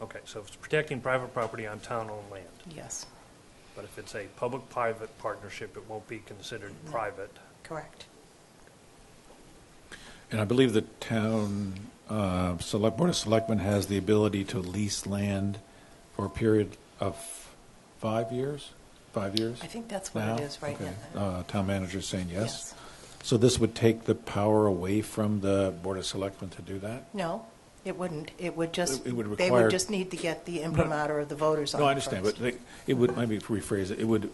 Speaker 4: okay, so if it's protecting private property on town-owned land,
Speaker 6: Yes,
Speaker 4: but if it's a public-private partnership, it won't be considered private.
Speaker 6: correct.
Speaker 8: And I believe the town Board of Selectmen has the ability to lease land for a period of 5 years? 5 years?
Speaker 6: I think that's what
Speaker 8: now?
Speaker 6: it is right
Speaker 8: Okay.
Speaker 6: now.
Speaker 8: Town manager's saying yes?
Speaker 6: Yes.
Speaker 8: So this would take the power away from the Board of Selectmen to do that?
Speaker 6: No, it wouldn't. It would just,
Speaker 8: It would
Speaker 6: they
Speaker 8: require-
Speaker 6: would just need to get the imprimatur of the voters on it
Speaker 8: No, I understand,
Speaker 6: first.
Speaker 8: but it would, let me rephrase it, it would,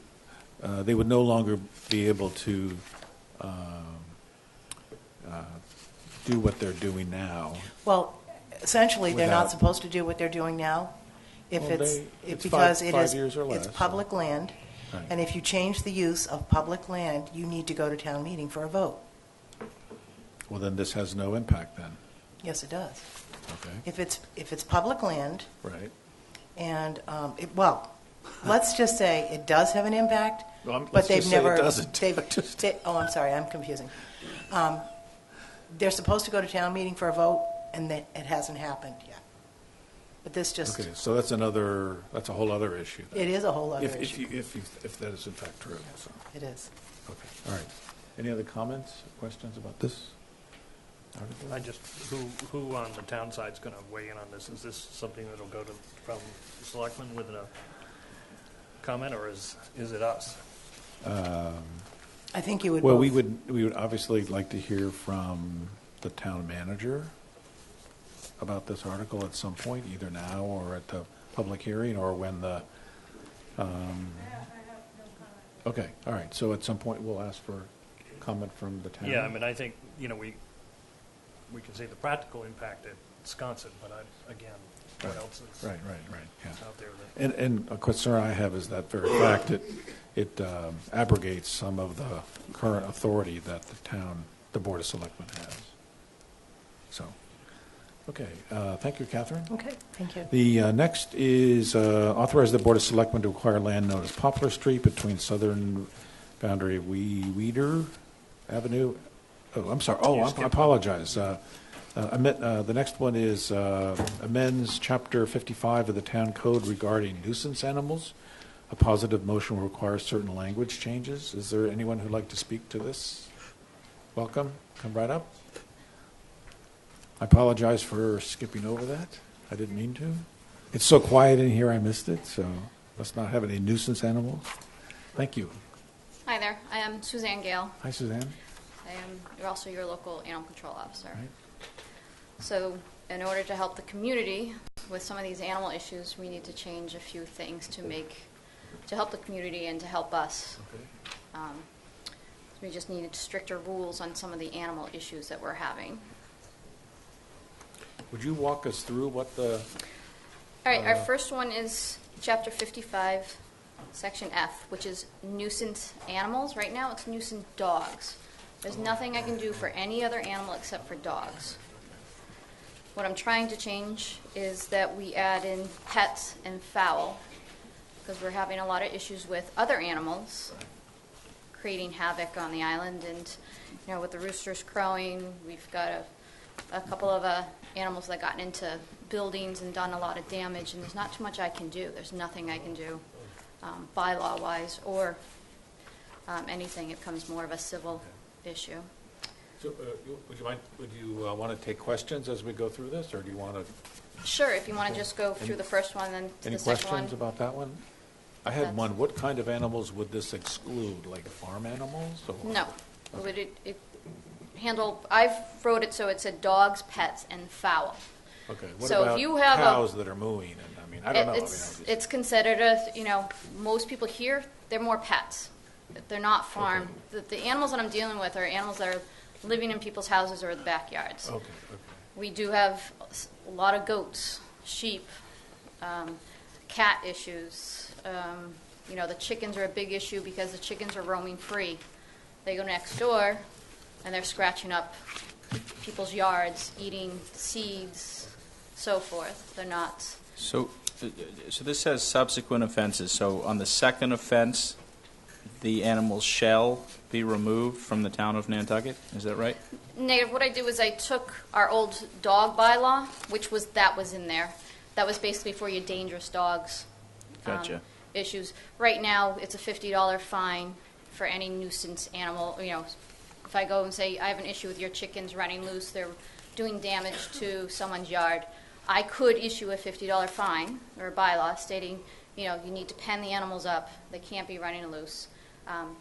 Speaker 8: they would no longer be able to do what they're doing now.
Speaker 6: Well, essentially, they're not
Speaker 8: Without-
Speaker 6: supposed to do what they're doing now. If
Speaker 8: Well, it's
Speaker 6: because it
Speaker 8: 5
Speaker 6: is,
Speaker 8: years or less,
Speaker 6: it's
Speaker 8: so-
Speaker 6: public land,
Speaker 8: Right.
Speaker 6: and if you change the use of public land, you need to go to town meeting for a vote.
Speaker 8: Well, then this has no impact then,
Speaker 6: Yes, it does.
Speaker 8: okay?
Speaker 6: If it's public land,
Speaker 8: Right.
Speaker 6: and, well, let's just say it does have an impact,
Speaker 8: Well,
Speaker 6: but
Speaker 8: let's
Speaker 6: they've
Speaker 8: just say it
Speaker 6: never.
Speaker 8: doesn't.
Speaker 6: Oh, I'm sorry, I'm confusing. They're supposed to go to town meeting for a vote, and it hasn't happened yet. But this just,
Speaker 8: Okay, so that's a whole other issue then.
Speaker 6: it is a whole other
Speaker 8: If
Speaker 6: issue.
Speaker 8: if that is in fact true, so,
Speaker 6: It is.
Speaker 8: okay, all right. Any other comments, questions about this article?
Speaker 4: I just, who on the town side is going to weigh in on this? Is this something that'll go from the selectmen with a comment, or is it us?
Speaker 6: I think you would
Speaker 8: Well,
Speaker 6: both.
Speaker 8: we would obviously like to hear from the town manager about this article at some point, either now or at the public hearing, or when the, okay, all right, so at some point, we'll ask for comment from the town.
Speaker 4: Yeah, I mean, I think, we can say the practical impact at Sconset, but again, what else is
Speaker 8: Right, yeah.
Speaker 4: out there that...
Speaker 8: And a concern I have is that very fact, it abrogates some of the current authority that the Board of Selectmen has. So, okay, thank you, Catherine.
Speaker 6: Okay, thank you.
Speaker 8: The next is authorize the Board of Selectmen to acquire land known as Poplar Street between southern boundary of Weeder Avenue. Oh, I'm sorry. Oh, I apologize. The next one is amends Chapter 55 of the Town Code regarding nuisance animals. A positive motion will require certain language changes. Is there anyone who'd like to speak to this? Welcome. Come right up. I apologize for skipping over that. I didn't mean to. It's so quiet in here, I missed it, so let's not have any nuisance animals. Thank you.
Speaker 16: Hi there. I am Suzanne Gale.
Speaker 8: Hi, Suzanne.
Speaker 16: I am also your local animal control officer.
Speaker 8: Right.
Speaker 16: So in order to help the community with some of these animal issues, we need to change a few things to help the community and to help us.
Speaker 8: Okay.
Speaker 16: We just needed stricter rules on some of the animal issues that we're having.
Speaker 8: Would you walk us through what the...
Speaker 16: All right, our first one is Chapter 55 Section F, which is nuisance animals. Right now, it's nuisance dogs. There's nothing I can do for any other animal except for dogs. What I'm trying to change is that we add in pets and fowl, because we're having a lot of issues with other animals creating havoc on the island. And, you know, with the roosters crowing, we've got a couple of animals that gotten into buildings and done a lot of damage, and there's not too much I can do. There's nothing I can do bylaw-wise or anything. It becomes more of a civil issue.
Speaker 8: So, would you want to take questions as we go through this, or do you want to?
Speaker 16: Sure, if you want to just go through the first one, then to
Speaker 8: Any
Speaker 16: the second one.
Speaker 8: questions about that one? I had one. What kind of animals would this exclude, like farm animals? Or?
Speaker 16: No. Would it handle, I've wrote it so it said dogs, pets, and fowl.
Speaker 8: Okay. What
Speaker 16: So
Speaker 8: about
Speaker 16: if you have
Speaker 8: cows that are mooing? And I mean, I don't know.
Speaker 16: It's considered a, you know, most people here, they're more pets. They're not farm.
Speaker 8: Okay.
Speaker 16: The animals that I'm dealing with are animals that are living in people's houses or the backyards.
Speaker 8: Okay.
Speaker 16: We do have a lot of goats, sheep, cat issues. You know, the chickens are a big issue because the chickens are roaming free. They go next door and they're scratching up people's yards, eating seeds, so forth. They're not.
Speaker 2: So this says subsequent offenses. So on the second offense, the animals shall be removed from the town of Nantucket. Is that right?
Speaker 16: Negative. What I did was I took our old dog bylaw, which was in there. That was basically for your dangerous dogs.
Speaker 2: Gotcha.
Speaker 16: Issues. Right now, it's a $50 fine for any nuisance animal. You know, if I go and say I have an issue with your chickens running loose, they're doing damage to someone's yard, I could issue a $50 fine or a bylaw stating, you know, you need to pen the animals up. They can't be running loose.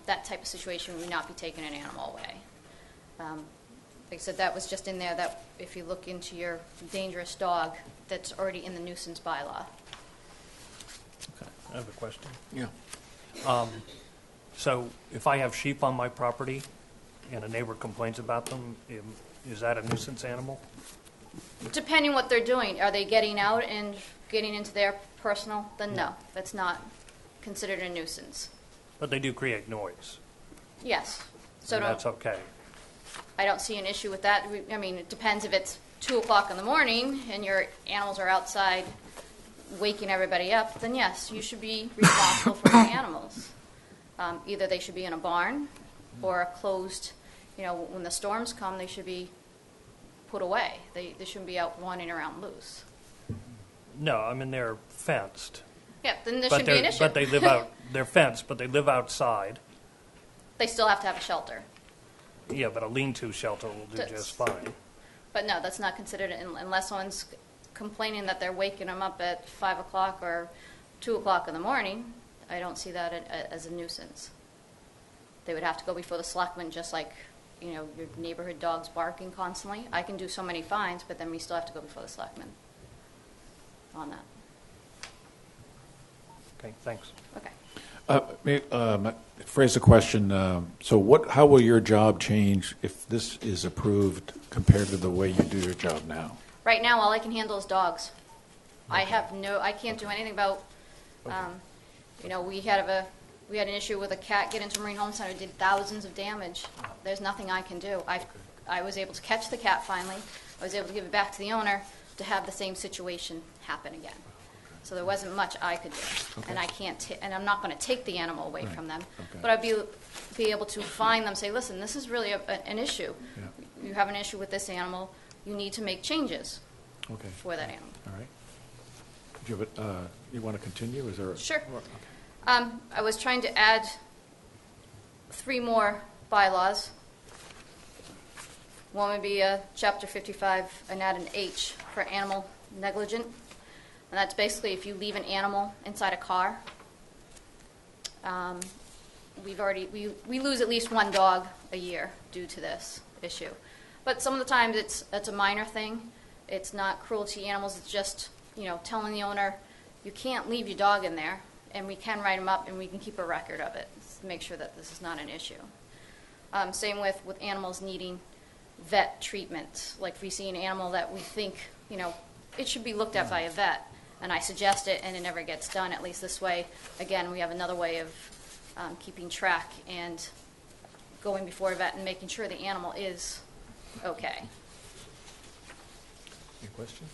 Speaker 16: That type of situation would not be taking an animal away. Like I said, that was just in there that if you look into your dangerous dog, that's already in the nuisance bylaw.
Speaker 4: Okay. I have a question.
Speaker 8: Yeah.
Speaker 4: So if I have sheep on my property and a neighbor complains about them, is that a nuisance animal?
Speaker 16: Depending what they're doing. Are they getting out and getting into their personal? Then no, that's not considered a nuisance.
Speaker 4: But they do create noise.
Speaker 16: Yes. So
Speaker 4: And that's okay.
Speaker 16: I don't see an issue with that. I mean, it depends if it's 2 o'clock in the morning and your animals are outside waking everybody up, then yes, you should be responsible for the animals. Either they should be in a barn or a closed, you know, when the storms come, they should be put away. They shouldn't be out wandering around loose.
Speaker 4: No, I mean, they're fenced.
Speaker 16: Yeah, then there shouldn't be an issue.
Speaker 4: But they live out, they're fenced, but they live outside.
Speaker 16: They still have to have a shelter.
Speaker 4: Yeah, but a lean-to shelter will do just fine.
Speaker 16: But no, that's not considered, unless someone's complaining that they're waking them up at 5 o'clock or 2 o'clock in the morning. I don't see that as a nuisance. They would have to go before the selectmen, just like, you know, your neighborhood dog's barking constantly. I can do so many fines, but then we still have to go before the selectmen on that.
Speaker 4: Okay, thanks.
Speaker 16: Okay.
Speaker 8: Phrase the question. So how will your job change if this is approved compared to the way you do your job now?
Speaker 16: Right now, all I can handle is dogs. I can't do anything about, you know, we had an issue with a cat get into Marine Home Center, did thousands of damage. There's nothing I can do. I was able to catch the cat finally. I was able to give it back to the owner to have the same situation happen again. So there wasn't much I could do, and I can't, and I'm not going to take the animal away from them. But I'd be able to find them, say, listen, this is really an issue. Yeah. You have an issue with this animal. You need to make changes for that animal.
Speaker 8: All right. You want to continue? Is there?
Speaker 16: Sure. Okay. I was trying to add 3 more bylaws. One would be Chapter 55, and add an H for animal negligent. And that's basically if you leave an animal inside a car. We lose at least 1 dog a year due to this issue. But some of the times it's a minor thing. It's not cruelty to animals. It's just, you know, telling the owner, you can't leave your dog in there, and we can write them up and we can keep a record of it to make sure that this is not an issue. Same with animals needing vet treatment. Like if we see an animal that we think, you know, it should be looked at by a vet, and I suggest it and it never gets done. At least this way, again, we have another way of keeping track and going before a vet and making sure the animal is okay.
Speaker 8: Any questions?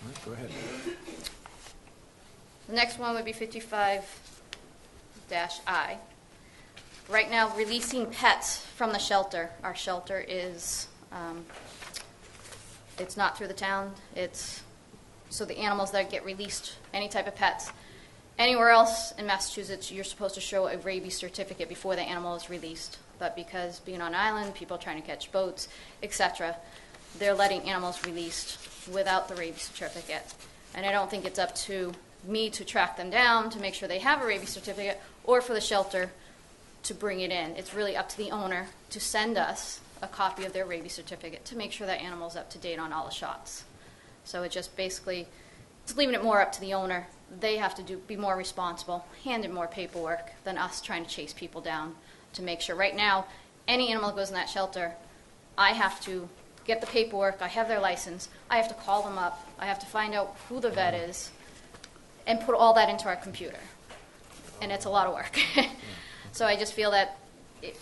Speaker 8: All right, go ahead.
Speaker 16: The next one would be 55-I. Right now, releasing pets from the shelter. Our shelter is, it's not through the town. It's so the animals that get released, any type of pets, anywhere else in Massachusetts, you're supposed to show a rabies certificate before the animal is released. But because being on an island, people are trying to catch boats, etc., they're letting animals released without the rabies certificate. And I don't think it's up to me to track them down to make sure they have a rabies certificate or for the shelter to bring it in. It's really up to the owner to send us a copy of their rabies certificate to make sure that animal's up to date on all the shots. So it just basically, it's leaving it more up to the owner. They have to be more responsible, hand in more paperwork than us trying to chase people down to make sure. Right now, any animal that goes in that shelter, I have to get the paperwork, I have their license, I have to call them up, I have to find out who the vet is, and put all that into our computer. And it's a lot of work. So I just feel that,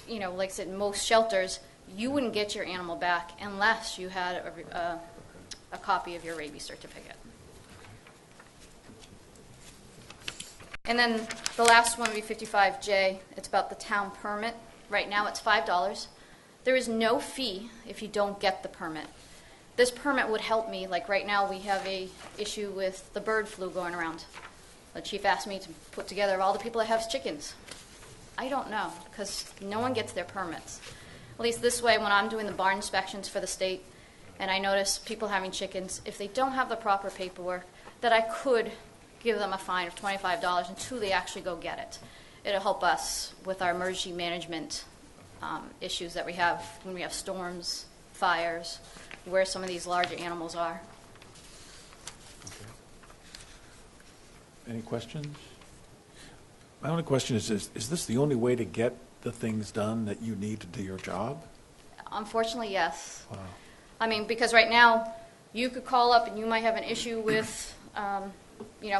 Speaker 16: like I said, most shelters, you wouldn't get your animal back unless you had a copy of your rabies certificate. And then the last one would be 55J. It's about the town permit. Right now it's $5. There is no fee if you don't get the permit. This permit would help me. Like right now we have a issue with the bird flu going around. The chief asked me to put together all the people that have chickens. I don't know, because no one gets their permits. At least this way, when I'm doing the barn inspections for the state, and I notice people having chickens, if they don't have the proper paperwork, that I could give them a fine of $25 until they actually go get it. It'll help us with our emergency management issues that we have when we have storms, fires, where some of these larger animals are.
Speaker 8: Any questions? My only question is this the only way to get the things done that you need to do your job?
Speaker 16: Unfortunately, yes.
Speaker 8: Wow.
Speaker 16: I mean, because right now, you could call up and you might have an issue with,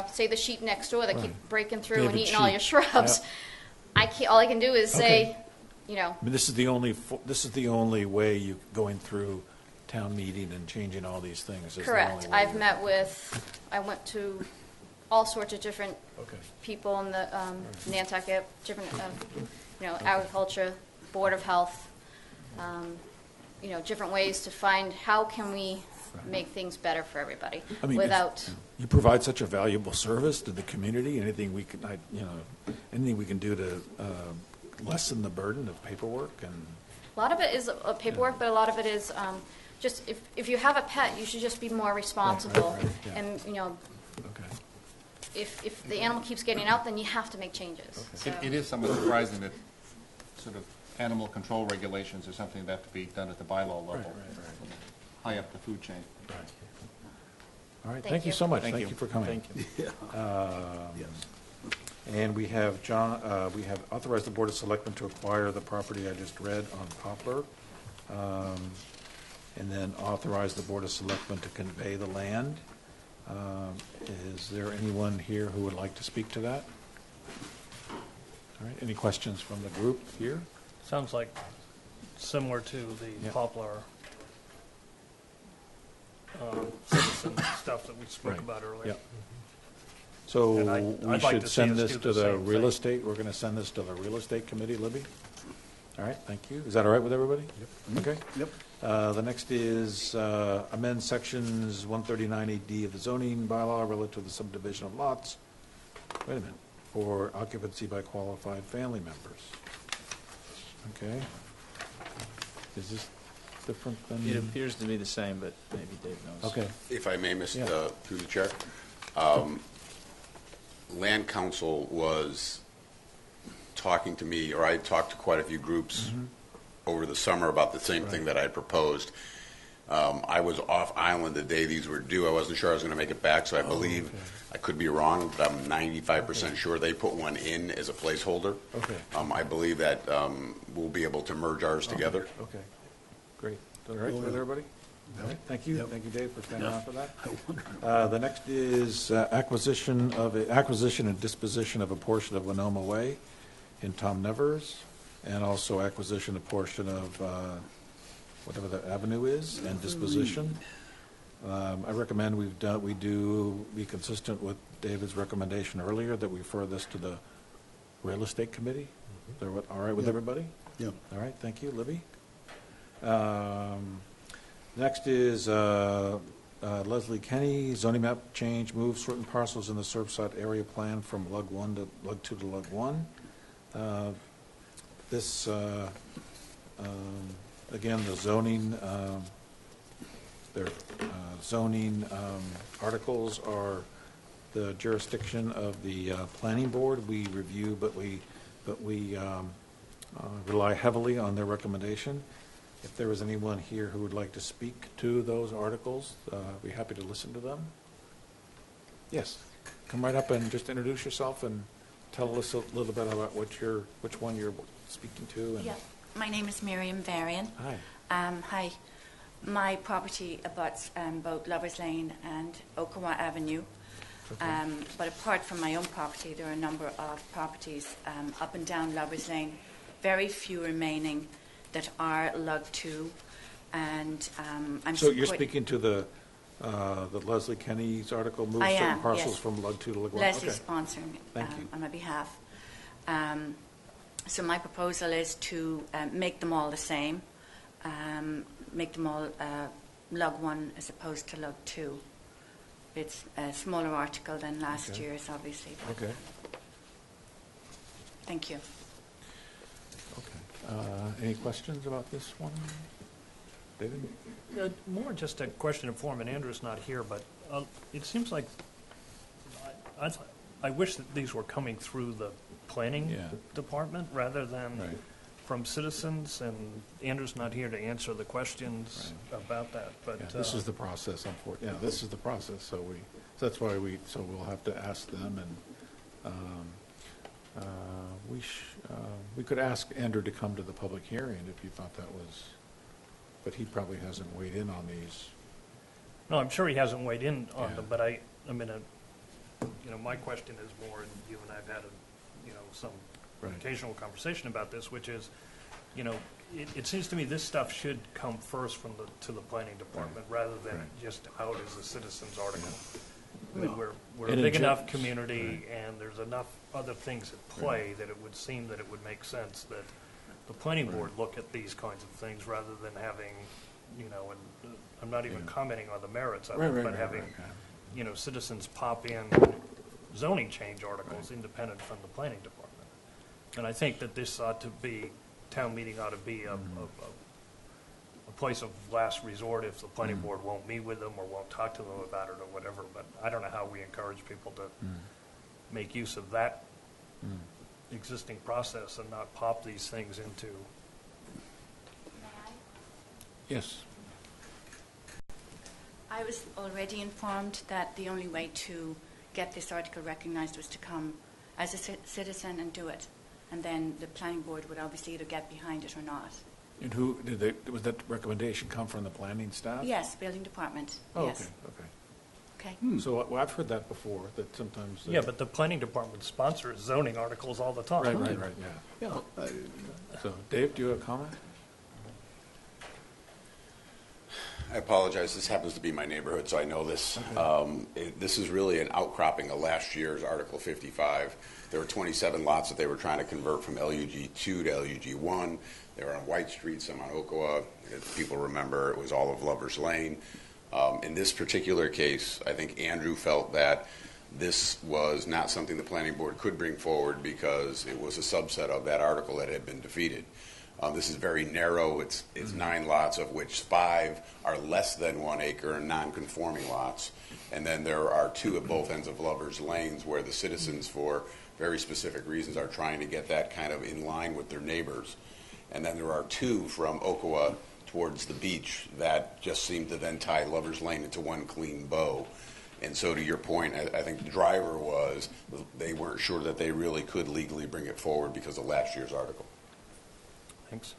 Speaker 16: say the sheep next door that keep breaking through
Speaker 8: David
Speaker 16: and eating all your
Speaker 8: sheep.
Speaker 16: shrubs.
Speaker 8: Yep.
Speaker 16: All I can do is
Speaker 8: Okay.
Speaker 16: say,
Speaker 8: I mean, this is the only way you going through town meeting and changing all these things. Is the
Speaker 16: correct.
Speaker 8: only way
Speaker 16: I've
Speaker 8: you're-
Speaker 16: met with, I went to all sorts of different
Speaker 8: Okay.
Speaker 16: people in the Nantucket, different, agriculture, Board of Health, different ways to find how can we make things better for everybody
Speaker 8: I mean,
Speaker 16: without.
Speaker 8: You provide such a valuable service to the community. Anything we can, anything we can do to lessen the burden of paperwork and.
Speaker 16: A lot of it is paperwork, but a lot of it is just if you have a pet, you should just be more responsible.
Speaker 8: Right, yeah.
Speaker 16: And
Speaker 8: Okay.
Speaker 16: if the animal keeps getting out, then you have to make changes. So.
Speaker 12: It is somewhat surprising that sort of animal control regulations are something that have to be done at the bylaw level, high up the food chain.
Speaker 8: Right. All right.
Speaker 16: Thank
Speaker 8: Thank you
Speaker 16: you.
Speaker 8: so much.
Speaker 12: Thank
Speaker 8: Thank
Speaker 12: you.
Speaker 8: you for coming.
Speaker 2: Thank you.
Speaker 1: Yes.
Speaker 8: And we have we have authorized the Board of Selectmen to acquire the property I just read on Poplar. And then authorize the Board of Selectmen to convey the land. Is there anyone here who would like to speak to that? All right, any questions from the group here?
Speaker 4: Sounds like similar to the
Speaker 8: Yeah.
Speaker 4: Poplar citizen stuff that we spoke
Speaker 8: Right.
Speaker 4: about earlier.
Speaker 8: Yeah. So
Speaker 4: And
Speaker 8: we
Speaker 4: I'd like
Speaker 8: should
Speaker 4: to see
Speaker 8: send
Speaker 4: us
Speaker 8: this
Speaker 4: do
Speaker 8: to
Speaker 4: the
Speaker 8: the
Speaker 4: same
Speaker 8: real
Speaker 4: thing.
Speaker 8: estate, we're going to send this to the real estate committee, Libby? All right, thank you. Is that all right with everybody? Yep. Okay.
Speaker 1: Yep.
Speaker 8: The next is amend sections 139AD of the zoning bylaw relative to the subdivision of lots. Wait a minute, for occupancy by qualified family members. Okay. Is this different than?
Speaker 2: It appears to be the same, but maybe Dave knows.
Speaker 8: Okay.
Speaker 15: If I may,
Speaker 8: Yeah.
Speaker 15: through the chair, Land Council was talking to me, or I talked to quite a few groups over the summer about the same thing that I had proposed. I was off island the day these were due. I wasn't sure I was going to make it back, so I believe, I could be wrong, but I'm 95% sure they put one in as a placeholder.
Speaker 8: Okay.
Speaker 15: I believe that we'll be able to merge ours together.
Speaker 8: Okay, great. All right with everybody? All right, thank you.
Speaker 1: Yep.
Speaker 8: Thank you, Dave, for staying
Speaker 1: Yeah.
Speaker 8: around for that.
Speaker 1: I wonder.
Speaker 8: The next is acquisition and disposition of a portion of Winoma Way in Tom Nevers, and also acquisition of portion of whatever the avenue is, and disposition. I recommend we do be consistent with David's recommendation earlier, that we refer this to the Real Estate Committee. Is that all right with
Speaker 1: Yeah.
Speaker 8: everybody?
Speaker 1: Yeah.
Speaker 8: All right, thank you. Libby? Next is Leslie Kenny, zoning map change, moves certain parcels in the Surfside area plan from Lug 1 to Lug 2 to Lug 1. This, again, the zoning, their zoning articles are the jurisdiction of the planning board. We review, but we rely heavily on their recommendation. If there is anyone here who would like to speak to those articles, I'd be happy to listen to them. Yes, come right up and just introduce yourself and tell us a little bit about which one you're speaking to. And
Speaker 17: Yeah, my name is Miriam Varian.
Speaker 8: Hi.
Speaker 17: Hi. My property abuts both Lovers Lane and Okawa Avenue.
Speaker 8: Okay.
Speaker 17: But apart from my own property, there are a number of properties up and down Lovers Lane, very few remaining that are Lug 2. And I'm
Speaker 8: So you're speaking to the Leslie Kenny's article, move
Speaker 17: I
Speaker 8: certain
Speaker 17: am,
Speaker 8: parcels
Speaker 17: yes.
Speaker 8: from Lug 2 to Lug 1?
Speaker 17: Leslie's
Speaker 8: Okay.
Speaker 17: sponsoring
Speaker 8: Thank you.
Speaker 17: on my behalf. So my proposal is to make them all the same, make them all Lug 1 as opposed to Lug 2. It's a smaller article than last
Speaker 8: Okay.
Speaker 17: year's, obviously. but
Speaker 8: Okay.
Speaker 17: Thank you.
Speaker 8: Okay. Any questions about this one? David?
Speaker 4: More just a question of form, and Andrew's not here, but it seems like I wish that these were coming through the planning
Speaker 8: Yeah.
Speaker 4: department rather than
Speaker 8: Right.
Speaker 4: from citizens, and Andrew's not here to answer the questions about that, but.
Speaker 8: Yeah, this is the process, unfortunately. Yeah, this is the process, so that's why we'll have to ask them, and we could ask Andrew to come to the public hearing if you thought that was, but he probably hasn't weighed in on these.
Speaker 4: No, I'm sure he hasn't weighed in on
Speaker 8: Yeah.
Speaker 4: them, but I mean, my question is more, and you and I've had some
Speaker 8: Right.
Speaker 4: occasional conversation about this, which is, it seems to me this stuff should come first to the planning department rather than
Speaker 8: Right.
Speaker 4: just out as a citizen's article. I
Speaker 8: Yeah.
Speaker 4: mean, we're a
Speaker 8: And in
Speaker 4: big
Speaker 8: gen-
Speaker 4: enough community, and there's enough other things at play that it would seem that it would make sense that the planning board look at these kinds of things rather than having, and I'm not even commenting on the merits of
Speaker 8: Right,
Speaker 4: it,
Speaker 8: right,
Speaker 4: but
Speaker 8: right,
Speaker 4: having,
Speaker 8: right,
Speaker 4: citizens pop in zoning change articles independent from the planning department. And I think that this ought to be, town meeting ought to be a place of last resort if the planning board won't meet with them or won't talk to them about it or whatever. But I don't know how we encourage people to make use of that existing process and not pop these things into.
Speaker 8: Yes.
Speaker 17: I was already informed that the only way to get this article recognized was to come as a citizen and do it. And then the planning board would obviously either get behind it or not.
Speaker 8: And was that recommendation come from the planning staff?
Speaker 17: Yes, building department,
Speaker 8: Oh,
Speaker 17: yes.
Speaker 8: okay.
Speaker 17: Okay.
Speaker 8: So I've heard that before, that sometimes.
Speaker 4: Yeah, but the planning department sponsors zoning articles all the time.
Speaker 8: Right, yeah. So, Dave, do you have a comment?
Speaker 15: I apologize. This happens to be my neighborhood, so I know this. This is really an outcropping of last year's Article 55. There were 27 lots that they were trying to convert from LUG 2 to LUG 1. They were on White Street, some on Okawa. If people remember, it was all of Lovers Lane. In this particular case, I think Andrew felt that this was not something the planning board could bring forward because it was a subset of that article that had been defeated. This is very narrow. It's 9 lots, of which 5 are less than 1 acre and non-conforming lots. And then there are 2 at both ends of Lovers Lanes where the citizens, for very specific reasons, are trying to get that kind of in line with their neighbors. And then there are 2 from Okawa towards the beach that just seem to then tie Lovers Lane into one clean bow. And so to your point, I think the driver was they weren't sure that they really could legally bring it forward because of last year's article.
Speaker 4: Thanks.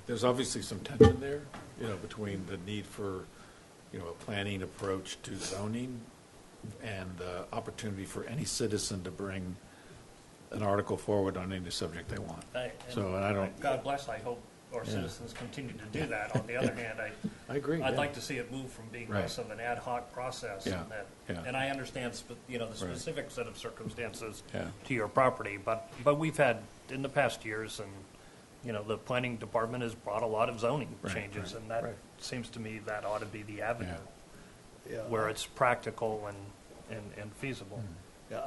Speaker 8: There's obviously some tension there, between the need for, a planning approach to zoning and the opportunity for any citizen to bring an article forward on any subject they want. And I don't.
Speaker 4: God bless, I hope our citizens continue to do that. On the other hand,
Speaker 8: I agree.
Speaker 4: I'd like to see it move from being less of an ad hoc process.
Speaker 8: Yeah.
Speaker 4: And I understand, the specific set of circumstances
Speaker 8: Yeah.
Speaker 4: to your property, but we've had, in the past years, and, the planning department has brought a lot of zoning changes, and that seems to me that ought to be the avenue where it's practical and feasible.
Speaker 1: Yeah,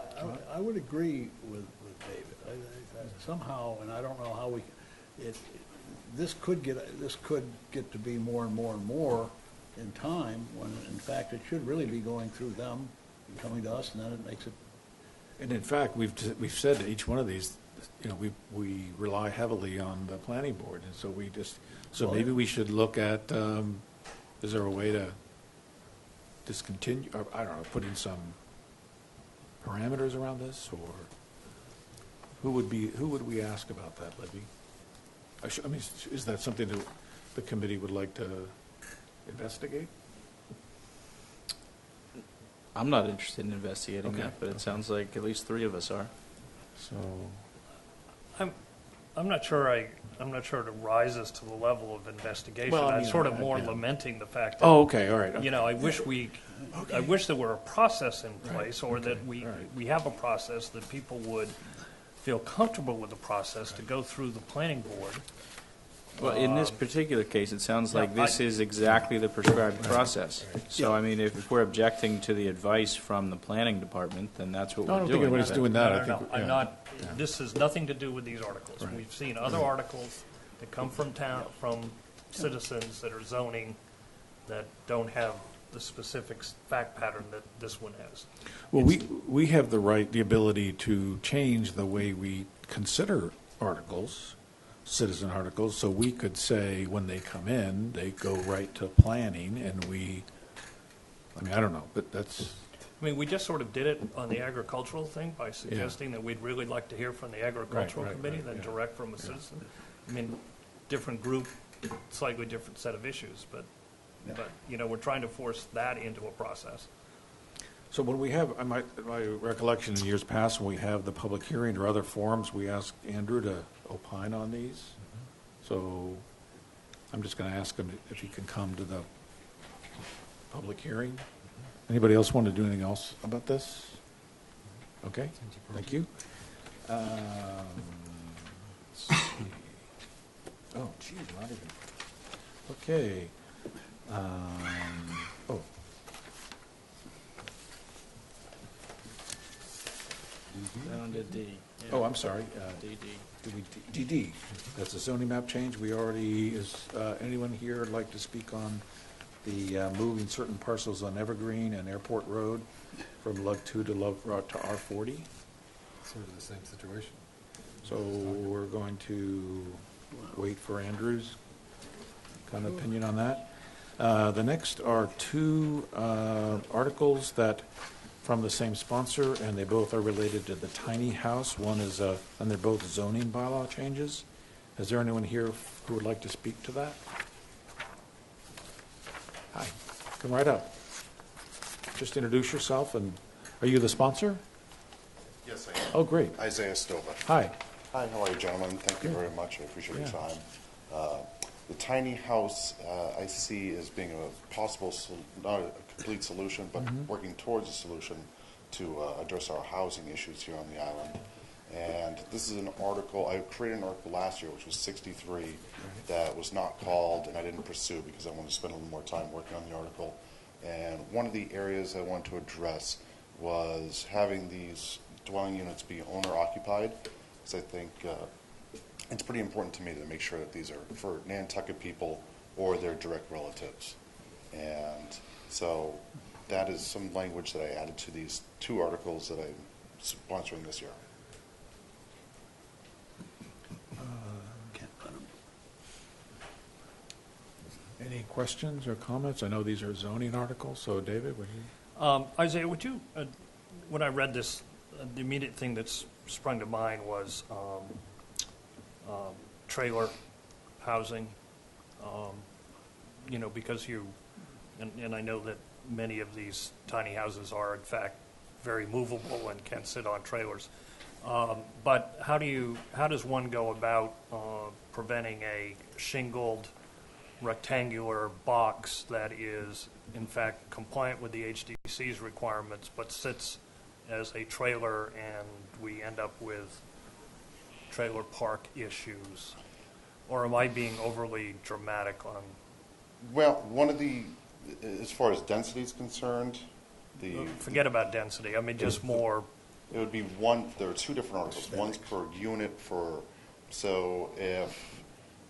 Speaker 1: I would agree with David. Somehow, and I don't know how this could get to be more and more and more in time, when in fact it should really be going through them and coming to us, and then it makes it.
Speaker 8: And in fact, we've said that each one of these, we rely heavily on the planning board, and so maybe we should look at, is there a way to discontinue, or, I don't know, put in some parameters around this, or who would we ask about that, Libby? I mean, is that something that the committee would like to investigate?
Speaker 2: I'm not interested in investigating that, but it sounds like at least three of us are.
Speaker 8: So,
Speaker 4: I'm not sure it rises to the level of investigation.
Speaker 8: Well,
Speaker 4: I'm sort of more lamenting the fact that.
Speaker 8: Oh, okay, all right.
Speaker 4: I wish there were a process in place, or that we have a process that people would feel comfortable with the process to go through the planning board.
Speaker 2: Well, in this particular case, it sounds like this is exactly the prescribed process. So, I mean, if we're objecting to the advice from the planning department, then that's what we're doing.
Speaker 8: I don't think anybody's doing that.
Speaker 4: No, I'm not. This has nothing to do with these articles. We've seen other articles that come from citizens that are zoning, that don't have the specific fact pattern that this one has.
Speaker 8: Well, we have the ability to change the way we consider articles, citizen articles, so we could say when they come in, they go right to planning, and I don't know, but that's.
Speaker 4: We just sort of did it on the agricultural thing by suggesting that we'd really like to hear from the agricultural committee than direct from a citizen. Different group, slightly different set of issues, but we're trying to force that into a process.
Speaker 8: So when we have, my recollection in years past, when we have the public hearing or other forums, we ask Andrew to opine on these. So I'm just going to ask him if he can come to the public hearing. Anybody else want to do anything else about this? Okay, thank you. Let's see. Oh, geez, not even. Okay.
Speaker 2: Down to D. Yeah.
Speaker 8: Oh, I'm sorry.
Speaker 2: DD.
Speaker 8: DD. That's a zoning map change. We already, anyone here like to speak on the moving certain parcels on Evergreen and Airport Road from Lug 2 to R40?
Speaker 3: Sort of the same situation.
Speaker 8: So we're going to wait for Andrew's kind of opinion on that. The next are two articles that from the same sponsor, and they both are related to the tiny house. One is, and they're both zoning bylaw changes. Is there anyone here who would like to speak to that? Hi, come right up. Just introduce yourself, and are you the sponsor?
Speaker 18: Yes, I am.
Speaker 8: Oh, great.
Speaker 18: Isaiah Stova.
Speaker 8: Hi.
Speaker 18: Hi, how are you, gentlemen? Thank you very much. I appreciate your time. The tiny house I see as being a possible, not a complete solution, but working towards a solution to address our housing issues here on the island. And this is an article, I created an article last year, which was 63, that was not called, and I didn't pursue because I wanted to spend a little more time working on the article. And one of the areas I wanted to address was having these dwelling units be owner-occupied, because I think it's pretty important to me to make sure that these are for Nantucket people or their direct relatives. And so that is some language that I added to these two articles that I'm sponsoring this year.
Speaker 8: Any questions or comments? I know these are zoning articles, so David, would you?
Speaker 4: Isaiah, would you, when I read this, the immediate thing that sprung to mind was trailer housing Because and I know that many of these tiny houses are, in fact, very movable and can sit on trailers. But how does one go about preventing a shingled rectangular box that is, in fact, compliant with the HDC's requirements, but sits as a trailer, and we end up with trailer park issues? Or am I being overly dramatic on?
Speaker 18: Well, as far as density is concerned,
Speaker 4: forget about density. I mean, just more.
Speaker 18: It would be there are two different articles. One's per unit so if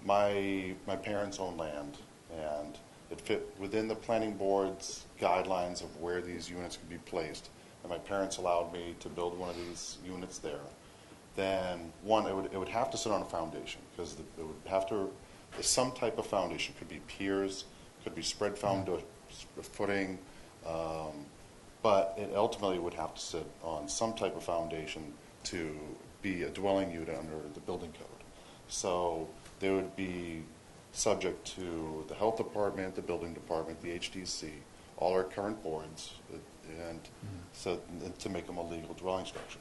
Speaker 18: my parents own land and it fit within the planning board's guidelines of where these units could be placed, and my parents allowed me to build one of these units there, then it would have to sit on a foundation, because it would have to, some type of foundation. Could be piers, could be spread footing, but it ultimately would have to sit on some type of foundation to be a dwelling unit under the building code. So they would be subject to the health department, the building department, the HDC, all our current boards, and so to make them a legal dwelling structure.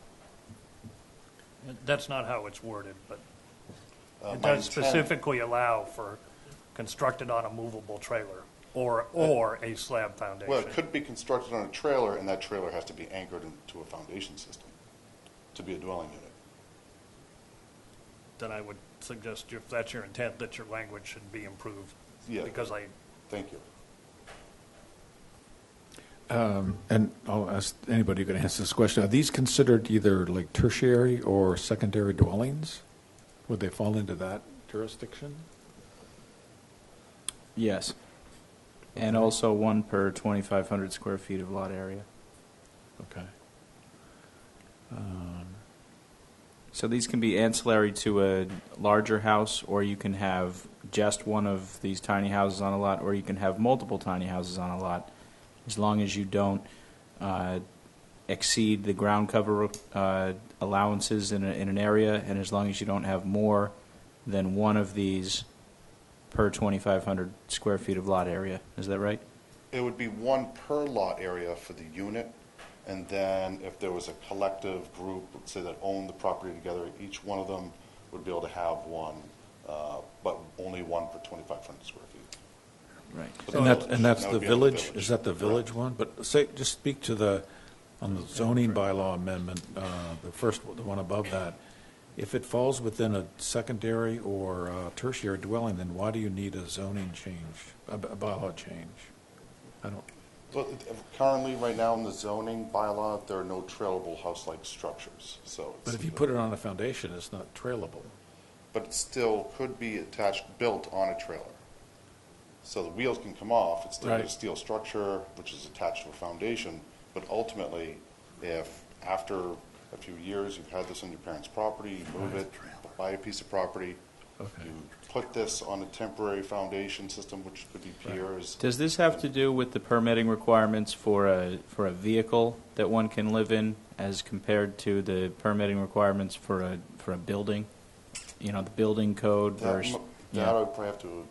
Speaker 4: That's not how it's worded, but it does specifically allow for constructed on a movable trailer or a slab foundation.
Speaker 18: Well, it could be constructed on a trailer, and that trailer has to be anchored into a foundation system to be a dwelling unit.
Speaker 4: Then I would suggest, if that's your intent, that your language should be improved.
Speaker 18: Yeah.
Speaker 4: Because
Speaker 18: Thank you.
Speaker 8: And I'll ask anybody who can answer this question. Are these considered either like tertiary or secondary dwellings? Would they fall into that jurisdiction?
Speaker 2: Yes. And also one per 2,500 square feet of lot area.
Speaker 8: Okay.
Speaker 2: So these can be ancillary to a larger house, or you can have just one of these tiny houses on a lot, or you can have multiple tiny houses on a lot, as long as you don't exceed the ground cover allowances in an area, and as long as you don't have more than one of these per 2,500 square feet of lot area. Is that right?
Speaker 18: It would be one per lot area for the unit, and then if there was a collective group, let's say, that owned the property together, each one of them would be able to have one, but only one per 2,500 square feet.
Speaker 2: Right.
Speaker 8: And that's the village? Is that the village one? But just speak to on the zoning bylaw amendment, the one above that. If it falls within a secondary or tertiary dwelling, then why do you need a zoning change, a bylaw change? I don't.
Speaker 18: Well, currently, right now in the zoning bylaw, there are no trailable house-like structures.
Speaker 8: But if you put it on a foundation, it's not trailable.
Speaker 18: But it still could be built on a trailer. So the wheels can come off. It's still a steel structure, which is attached to a foundation. But ultimately, if after a few years you've had this on your parents' property, you move it, buy a piece of property, you put this on a temporary foundation system, which could be piers.
Speaker 2: Does this have to do with the permitting requirements for a vehicle that one can live in, as compared to the permitting requirements for a building? You know, the building code versus.
Speaker 18: That I would probably have to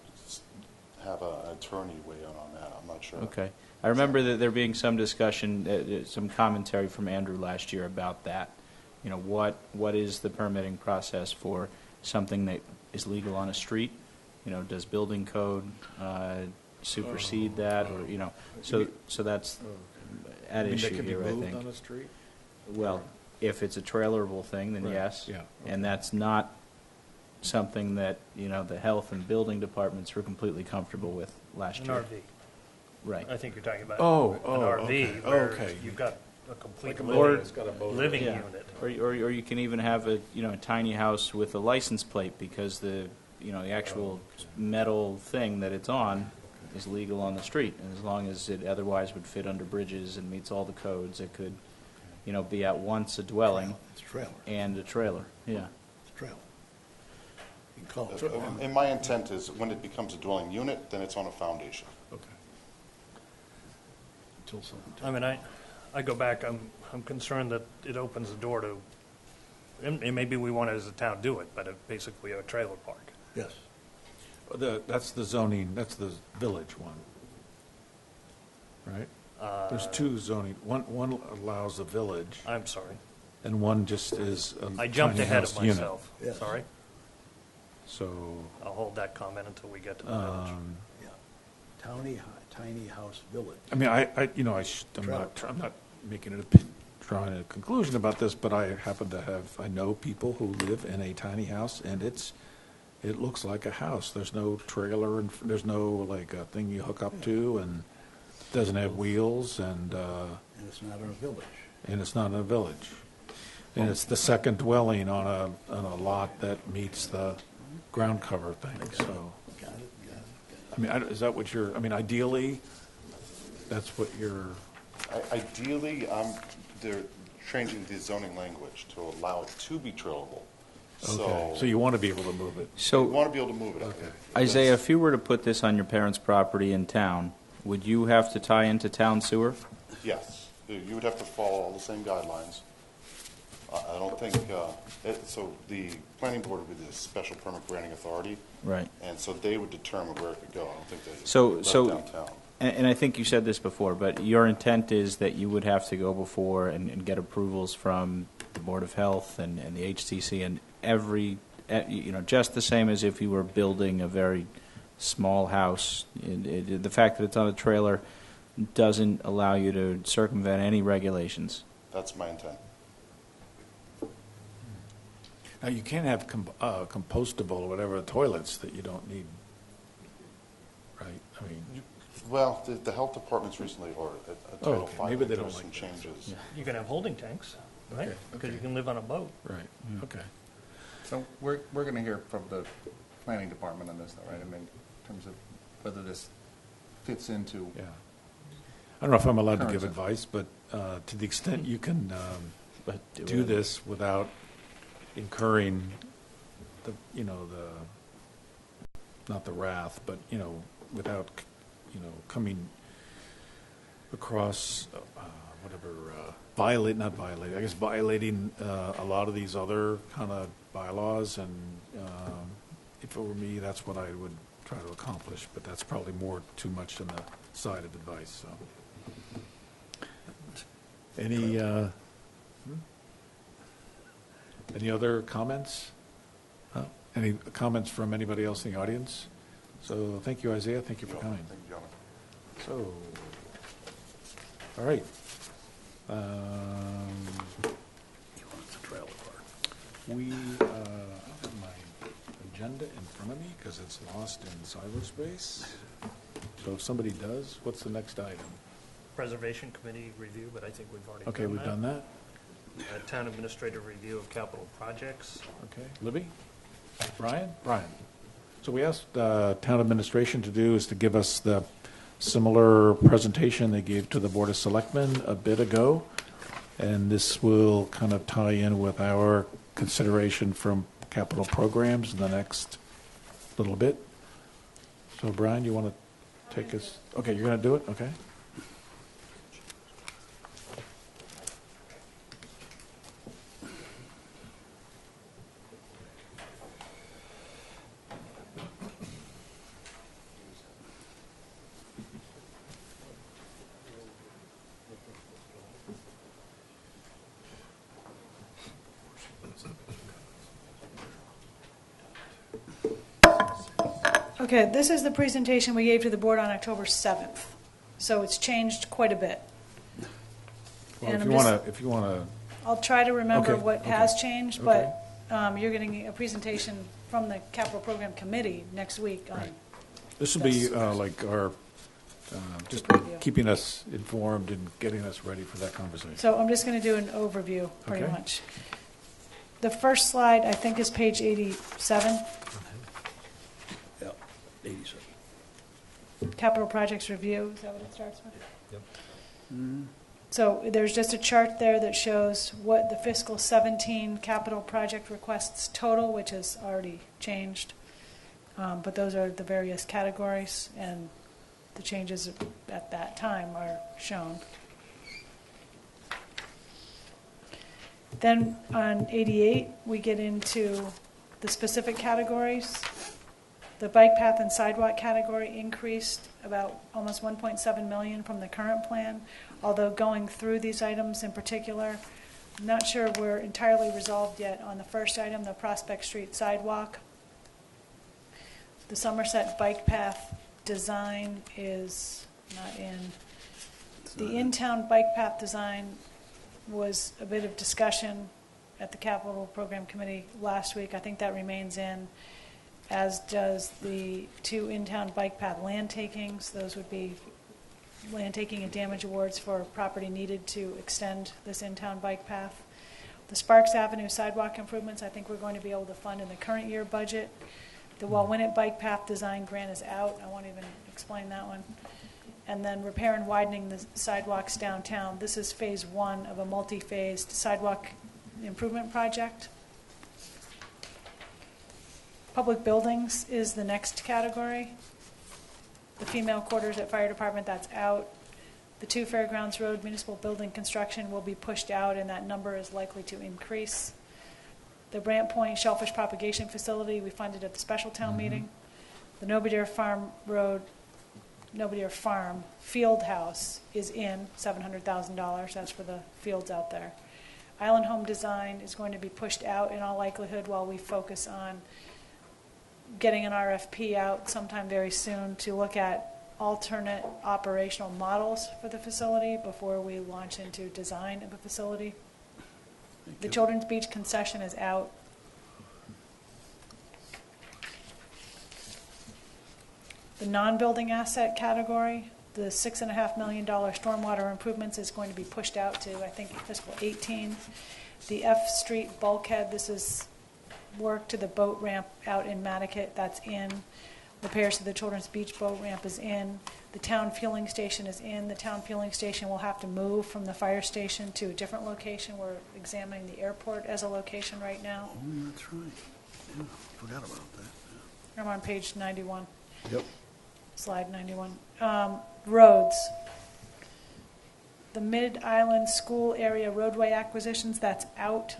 Speaker 18: have an attorney weigh in on that. I'm not sure.
Speaker 2: Okay. I remember that there being some discussion, some commentary from Andrew last year about that. You know, what is the permitting process for something that is legal on a street? You know, does building code supersede that, or so that's at issue here, I think.
Speaker 8: Moved on a street?
Speaker 2: Well, if it's a trailerable thing, then yes.
Speaker 8: Yeah.
Speaker 2: And that's not something that the health and building departments were completely comfortable with last year.
Speaker 4: An RV.
Speaker 2: Right.
Speaker 4: I think you're talking about
Speaker 8: an
Speaker 4: RV where you've got a complete living unit.
Speaker 2: Or you can even have a tiny house with a license plate, because the actual metal thing that it's on is legal on the street, and as long as it otherwise would fit under bridges and meets all the codes, it could be at once a dwelling and a trailer. Yeah.
Speaker 1: It's a trailer. You can call it a trailer.
Speaker 18: And my intent is when it becomes a dwelling unit, then it's on a foundation.
Speaker 8: Okay.
Speaker 4: I mean, I go back, I'm concerned that it opens the door to, and maybe we want to as a town do it, but basically a trailer park.
Speaker 1: Yes.
Speaker 8: That's the zoning, that's the village one, right? There's two zoning, one allows the village,
Speaker 4: I'm sorry.
Speaker 8: and one just is a
Speaker 4: I jumped
Speaker 8: tiny
Speaker 4: ahead
Speaker 8: house
Speaker 4: of
Speaker 8: unit.
Speaker 4: myself.
Speaker 1: Yes.
Speaker 4: Sorry.
Speaker 8: So,
Speaker 4: I'll hold that comment until we get to the village.
Speaker 1: Yeah. Tiny house village.
Speaker 8: I mean, I'm not making drawing a conclusion about this, but I happen to I know people who live in a tiny house, and it looks like a house. There's no trailer, and there's no like a thing you hook up to, and it doesn't have wheels, and
Speaker 1: it's not in a village.
Speaker 8: And it's not in a village. And it's the second dwelling on a lot that meets the ground cover thing, so.
Speaker 1: Got it.
Speaker 8: I mean, is that what ideally, that's what you're,
Speaker 18: Ideally, they're changing the zoning language to allow it to be trailable.
Speaker 8: okay, so you want to be able to move it.
Speaker 18: You want to be able to move it. Okay.
Speaker 2: Isaiah, if you were to put this on your parents' property in town, would you have to tie into town sewer?
Speaker 18: Yes, you would have to follow all the same guidelines. I don't think, so the planning board would be the special permit granting authority.
Speaker 2: Right.
Speaker 18: And so they would determine where it could go. I don't think they
Speaker 2: So,
Speaker 18: let downtown.
Speaker 2: and I think you said this before, but your intent is that you would have to go before and get approvals from the Board of Health and the HTC and every, just the same as if you were building a very small house. The fact that it's on a trailer doesn't allow you to circumvent any regulations.
Speaker 18: That's my intent.
Speaker 8: Now, you can't have compostable or whatever toilets that you don't need, right? I mean,
Speaker 18: Well, the health department's recently, or a Title
Speaker 8: okay.
Speaker 18: V,
Speaker 8: Maybe they
Speaker 18: there
Speaker 8: don't
Speaker 18: some
Speaker 8: like that.
Speaker 18: changes.
Speaker 4: You can have holding tanks, right? Because you can live on a boat.
Speaker 8: right, okay.
Speaker 12: So we're going to hear from the planning department on this, though, right? I mean, in terms of whether this fits into.
Speaker 8: Yeah. I don't know if I'm allowed to
Speaker 12: Current
Speaker 8: give
Speaker 12: zone.
Speaker 8: advice, but to the extent you can
Speaker 2: But
Speaker 8: do this without incurring not the wrath, but, without, coming across, violating a lot of these other kind of bylaws, and if it were me, that's what I would try to accomplish, but that's probably too much on the side of advice, so. Any other comments? Any comments from anybody else in the audience? So thank you, Isaiah. Thank you for coming.
Speaker 18: Thank you, John.
Speaker 8: So, all right. We have my agenda in front of me because it's lost in cyberspace. So if somebody does, what's the next item?
Speaker 4: Preservation Committee review, but I think we've already
Speaker 8: Okay, we've done that.
Speaker 4: Town Administrator review of capital projects.
Speaker 8: Okay, Libby? Brian? Brian. So we asked town administration to do is to give us the similar presentation they gave to the Board of Selectmen a bit ago. And this will kind of tie in with our consideration from capital programs in the next little bit. So Brian, you want to take us? Okay, you're going to do it? Okay.
Speaker 7: Okay, this is the presentation we gave to the board on October 7th. So it's changed quite a bit.
Speaker 8: Well,
Speaker 7: And
Speaker 8: if you want to,
Speaker 7: I'll try to remember
Speaker 8: Okay,
Speaker 7: what
Speaker 8: okay.
Speaker 7: has changed,
Speaker 8: Okay.
Speaker 7: but you're getting a presentation from the capital program committee next week on
Speaker 8: Right. This will be
Speaker 7: this.
Speaker 8: like our, just
Speaker 7: Review.
Speaker 8: keeping us informed and getting us ready for that conversation.
Speaker 7: So I'm just going to do an overview, pretty
Speaker 8: Okay.
Speaker 7: much. The first slide, I think, is page 87,
Speaker 1: Yeah, 87.
Speaker 7: capital projects review. Is that what it starts with?
Speaker 3: Yep.
Speaker 7: So there's just a chart there that shows what the fiscal 17 capital project requests total, which has already changed. But those are the various categories, and the changes at that time are shown. Then on 88, we get into the specific categories. The bike path and sidewalk category increased about almost 1.7 million from the current plan, although going through these items in particular, I'm not sure we're entirely resolved yet on the first item, the Prospect Street sidewalk. The Somerset bike path design is not in. The in-town bike path design was a bit of discussion at the Capital Program Committee last week. I think that remains in, as does the 2 in-town bike path land takings. Those would be land taking and damage awards for property needed to extend this in-town bike path. The Sparks Avenue sidewalk improvements, I think we're going to be able to fund in the current year budget. The Walwinet bike path design grant is out. I won't even explain that one. And then repair and widening the sidewalks downtown. This is phase 1 of a multi-phased sidewalk improvement project. Public buildings is the next category. The female quarters at fire department, that's out. The 2 Fairgrounds Road municipal building construction will be pushed out, and that number is likely to increase. The Brant Point Shellfish Propagation Facility, we funded at the special town meeting. The Nobodere Farm Road, Nobodere Farm Field House is in $700,000. That's for the fields out there. Island Home Design is going to be pushed out in all likelihood while we focus on getting an RFP out sometime very soon to look at alternate operational models for the facility before we launch into design of a facility. The Children's Beach concession is out. The non-building asset category, the $6.5 million stormwater improvements is going to be pushed out to, I think, fiscal 18. The F Street bulkhead, this is work to the boat ramp out in Nantucket, that's in. Repairs to the Children's Beach boat ramp is in. The town fueling station is in. The town fueling station will have to move from the fire station to a different location. We're examining the airport as a location right now.
Speaker 1: Oh, that's right. Yeah, forgot about that.
Speaker 7: I'm on page 91.
Speaker 1: Yep.
Speaker 7: Slide 91. Roads. The Mid-Island School Area roadway acquisitions, that's out.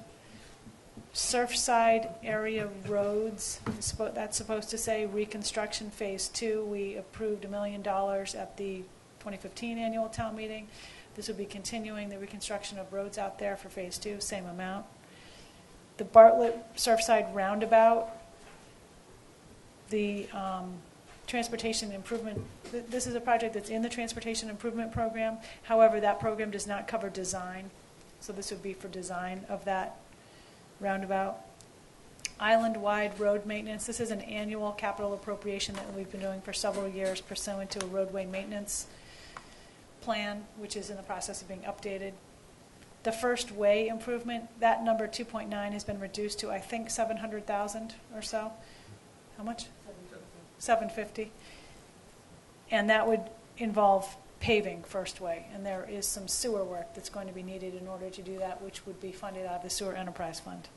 Speaker 7: Surfside area roads, that's supposed to say reconstruction phase 2. We approved $1 million at the 2015 annual town meeting. This would be continuing the reconstruction of roads out there for phase 2, same amount. The Bartlett Surfside roundabout, the transportation improvement, this is a project that's in the transportation improvement program. However, that program does not cover design. So this would be for design of that roundabout. Island-wide road maintenance. This is an annual capital appropriation that we've been doing for several years pursuant to a roadway maintenance plan, which is in the process of being updated. The first way improvement, that number 2.9 has been reduced to, I think, 700,000 or so. How much? 750. And that would involve paving first way, and there is some sewer work that's going to be needed in order to do that, which would be funded out of the Sewer Enterprise Fund.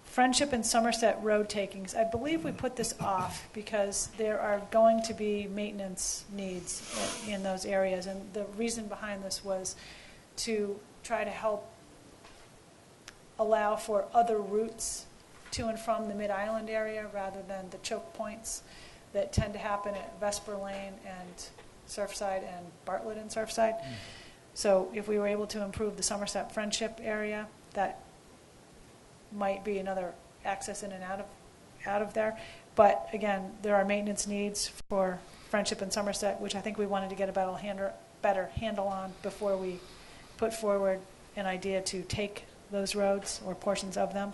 Speaker 7: Friendship and Somerset road takings. I believe we put this off because there are going to be maintenance needs in those areas, and the reason behind this was to try to help allow for other routes to and from the Mid-Island area rather than the choke points that tend to happen at Vesper Lane and Surfside and Bartlett and Surfside. So if we were able to improve the Somerset Friendship area, that might be another access in and out of there. But again, there are maintenance needs for Friendship and Somerset, which I think we wanted to get a better handle on before we put forward an idea to take those roads or portions of them.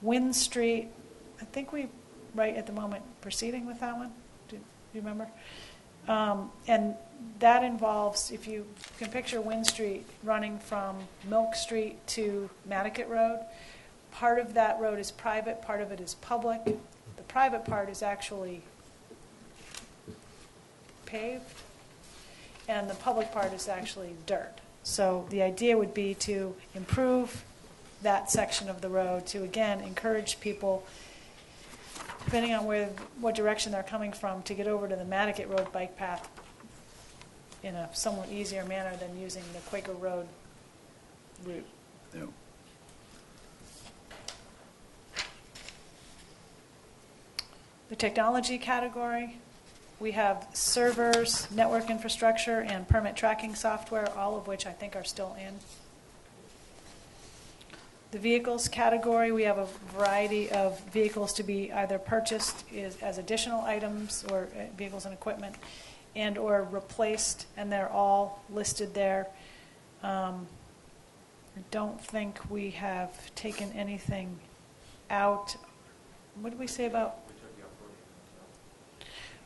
Speaker 7: Wynn Street, I think we right at the moment proceeding with that one. Do you remember? And that involves, if you can picture Wynn Street running from Milk Street to Nantucket Road, part of that road is private, part of it is public. The private part is actually paved, and the public part is actually dirt. So the idea would be to improve that section of the road to, again, encourage people, depending on what direction they're coming from, to get over to the Nantucket Road bike path in a somewhat easier manner than using the Quaker Road route.
Speaker 1: Yeah.
Speaker 7: The technology category, we have servers, network infrastructure, and permit tracking software, all of which I think are still in. The vehicles category, we have a variety of vehicles to be either purchased as additional items or vehicles and equipment and or replaced, and they're all listed there. I don't think we have taken anything out. What did we say about?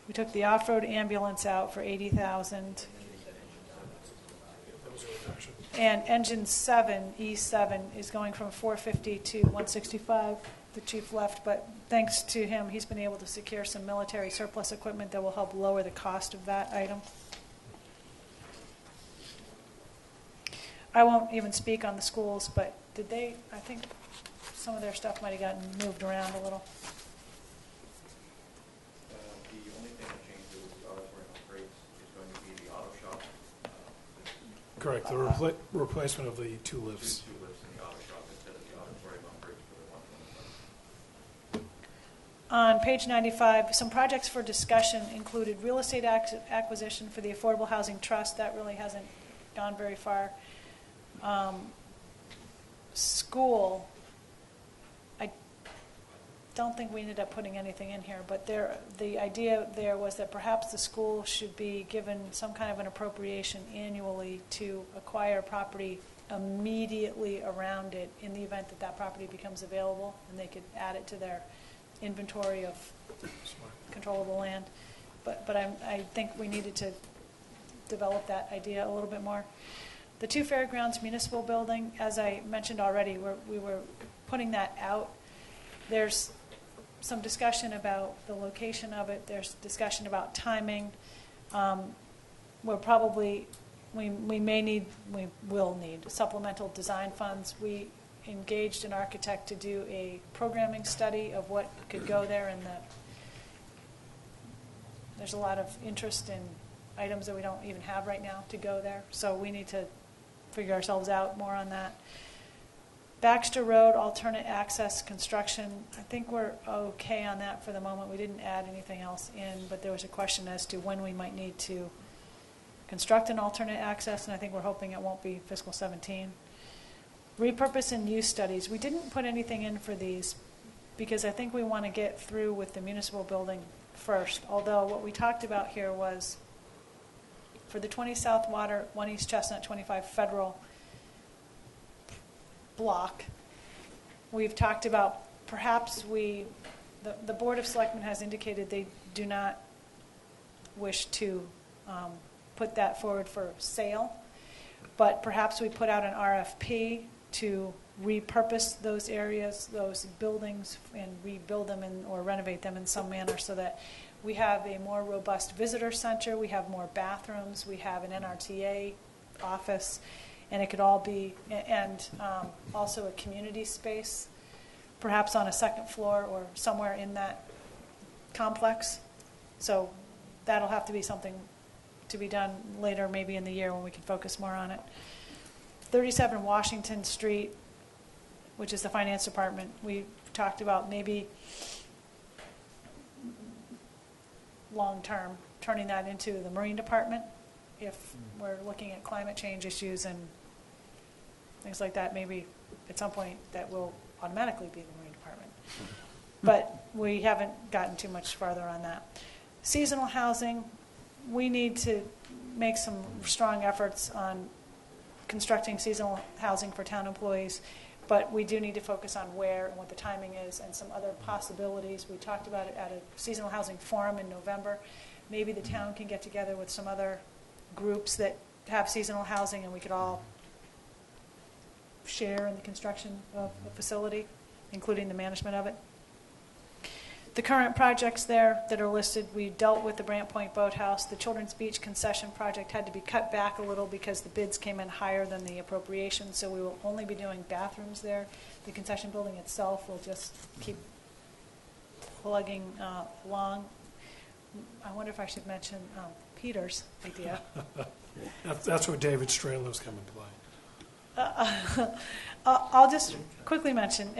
Speaker 7: We took the off-road ambulance out for $80,000. And engine 7, E7, is going from 450 to 165. The chief left, but thanks to him, he's been able to secure some military surplus equipment that will help lower the cost of that item. I won't even speak on the schools, but did they, I think some of their stuff might have gotten moved around a little.
Speaker 19: The only thing that changes is the auditorium upgrades is going to be the auto shop.
Speaker 20: Correct, the replacement of the two lifts.
Speaker 19: Two lifts in the auto shop instead of the auditorium upgrades for the 125.
Speaker 7: On page 95, some projects for discussion included real estate acquisition for the Affordable Housing Trust. That really hasn't gone very far. School, I don't think we ended up putting anything in here, but the idea there was that perhaps the school should be given some kind of an appropriation annually to acquire property immediately around it in the event that that property becomes available, and they could add it to their inventory of controllable land. But I think we needed to develop that idea a little bit more. The 2 Fairgrounds Municipal Building, as I mentioned already, we were putting that out. There's some discussion about the location of it. There's discussion about timing. We will need supplemental design funds. We engaged an architect to do a programming study of what could go there, and there's a lot of interest in items that we don't even have right now to go there. So we need to figure ourselves out more on that. Baxter Road, alternate access construction. I think we're okay on that for the moment. We didn't add anything else in, but there was a question as to when we might need to construct an alternate access, and I think we're hoping it won't be fiscal 17. Repurpose and use studies. We didn't put anything in for these because I think we want to get through with the municipal building first, although what we talked about here was for the 20 South Water, 1 East Chestnut, 25 Federal block, we've talked about perhaps the Board of Selectmen has indicated they do not wish to put that forward for sale, but perhaps we put out an RFP to repurpose those areas, those buildings, and rebuild them or renovate them in some manner so that we have a more robust visitor center, we have more bathrooms, we have an NRTA office, and it could all be, and also a community space, perhaps on a second floor or somewhere in that complex. So that'll have to be something to be done later, maybe in the year when we can focus more on it. 37 Washington Street, which is the finance department, we talked about maybe long-term turning that into the marine department if we're looking at climate change issues and things like that. Maybe at some point that will automatically be the marine department. But we haven't gotten too much farther on that. Seasonal housing, we need to make some strong efforts on constructing seasonal housing for town employees, but we do need to focus on where and what the timing is and some other possibilities. We talked about it at a seasonal housing forum in November. Maybe the town can get together with some other groups that have seasonal housing and we could all share in the construction of the facility, including the management of it. The current projects there that are listed, we dealt with the Brant Point Boathouse. The Children's Beach concession project had to be cut back a little because the bids came in higher than the appropriation, so we will only be doing bathrooms there. The concession building itself will just keep plugging along. I wonder if I should mention Peter's idea.
Speaker 20: That's where David Strelow's come into play.
Speaker 7: I'll just quickly mention,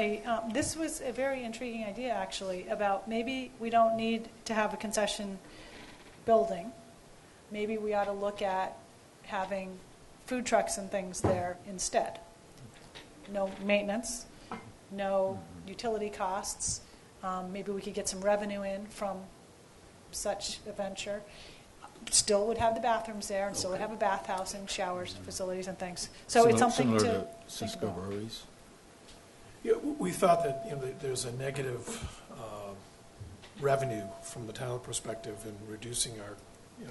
Speaker 7: this was a very intriguing idea, actually, about maybe we don't need to have a concession building. Maybe we ought to look at having food trucks and things there instead. No maintenance, no utility costs. Maybe we could get some revenue in from such a venture. Still would have the bathrooms there, and still would have a bathhouse and showers, facilities and things. So it's something to
Speaker 8: Similar to
Speaker 7: think
Speaker 8: Cisco
Speaker 7: about.
Speaker 8: Breweries?
Speaker 20: Yeah, we thought that, there's a negative revenue from the town perspective in reducing our,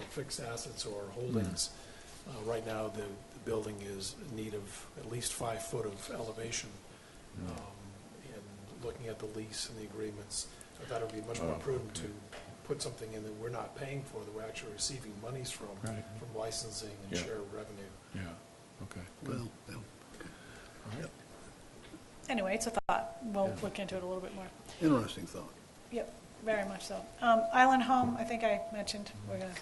Speaker 20: fixed assets or holdings. Right now, the building is in need of at least 5 foot of elevation. And looking at the lease and the agreements, I thought it would be much more prudent to put something in that we're not paying for, that we're actually receiving monies from licensing and share revenue.
Speaker 8: Yeah, okay.
Speaker 1: Well, yeah.
Speaker 8: All right.
Speaker 7: Anyway, it's a thought. We'll look into it a little bit more.
Speaker 1: Interesting thought.
Speaker 7: Yep, very much so. Island Home, I think I mentioned, we're going to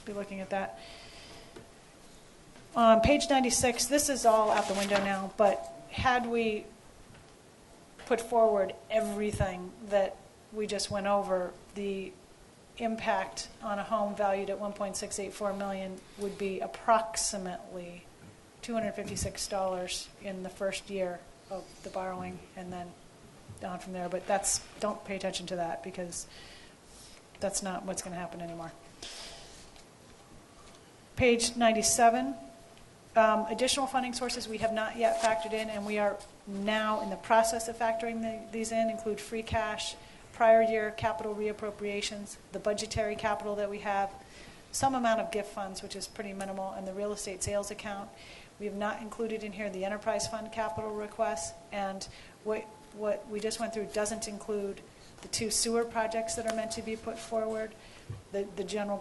Speaker 7: be looking at that. Page 96, this is all out the window now, but had we put forward everything that we just went over, the impact on a home valued at $1.684 million would be approximately $256 in the first year of the borrowing, and then down from there. But don't pay attention to that, because that's not what's going to happen anymore. Page 97, additional funding sources we have not yet factored in, and we are now in the process of factoring these in, include free cash, prior year capital reappropriations, the budgetary capital that we have, some amount of gift funds, which is pretty minimal, and the real estate sales account. We have not included in here the enterprise fund capital requests, and what we just went through doesn't include the 2 sewer projects that are meant to be put forward, the general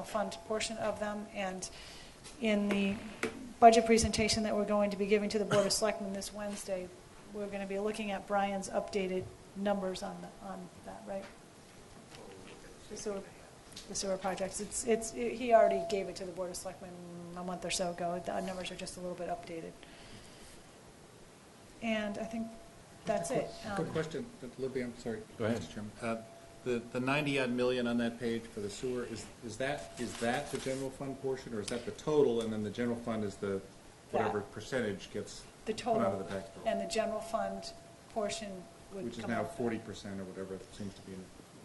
Speaker 7: fund portion of them. And in the budget presentation that we're going to be giving to the Board of Selectmen this Wednesday, we're going to be looking at Brian's updated numbers on that, right? The sewer projects. He already gave it to the Board of Selectmen a month or so ago. The numbers are just a little bit updated. And I think that's it.
Speaker 12: Quick question, Libby, I'm sorry.
Speaker 8: Go ahead.
Speaker 12: Mr. Chairman. The 90-odd million on that page for the sewer, is that the general fund portion, or is that the total, and then the general fund is the whatever percentage gets
Speaker 7: the
Speaker 12: put out
Speaker 7: total
Speaker 12: of the tax bill?
Speaker 7: and the general fund portion would
Speaker 12: Which is
Speaker 7: come
Speaker 12: now
Speaker 7: out.
Speaker 12: 40% or whatever it seems to be,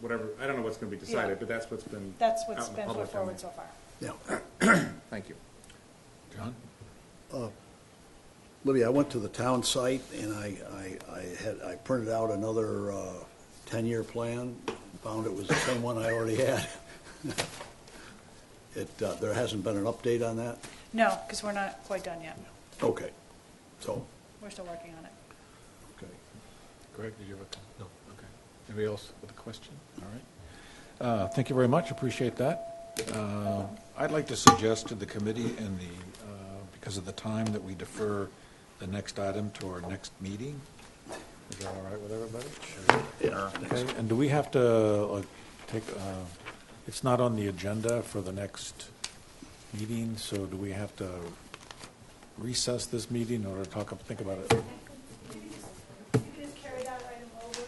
Speaker 12: whatever, I don't know what's going to be decided, but that's what's been
Speaker 7: That's
Speaker 12: out
Speaker 7: what's
Speaker 12: in the
Speaker 7: been put
Speaker 12: public
Speaker 7: forward
Speaker 12: domain.
Speaker 7: so far.
Speaker 1: Yeah.
Speaker 12: Thank you.
Speaker 8: John?
Speaker 1: Libby, I went to the town site and I printed out another 10-year plan, found it was the same one I already had. There hasn't been an update on that?
Speaker 7: No, because we're not quite done yet.
Speaker 1: Okay, so,
Speaker 7: We're still working on it.
Speaker 8: Okay. Greg, did you have a? No. Okay. Anybody else with a question? All right. Thank you very much. Appreciate that. I'd like to suggest to the committee and because of the time, that we defer the next item to our next meeting. Is that all right with everybody? Sure.
Speaker 1: yeah.
Speaker 8: Okay. And do we have to take? It's not on the agenda for the next meeting, so do we have to recess this meeting or think about it?
Speaker 7: You can just carry that item over.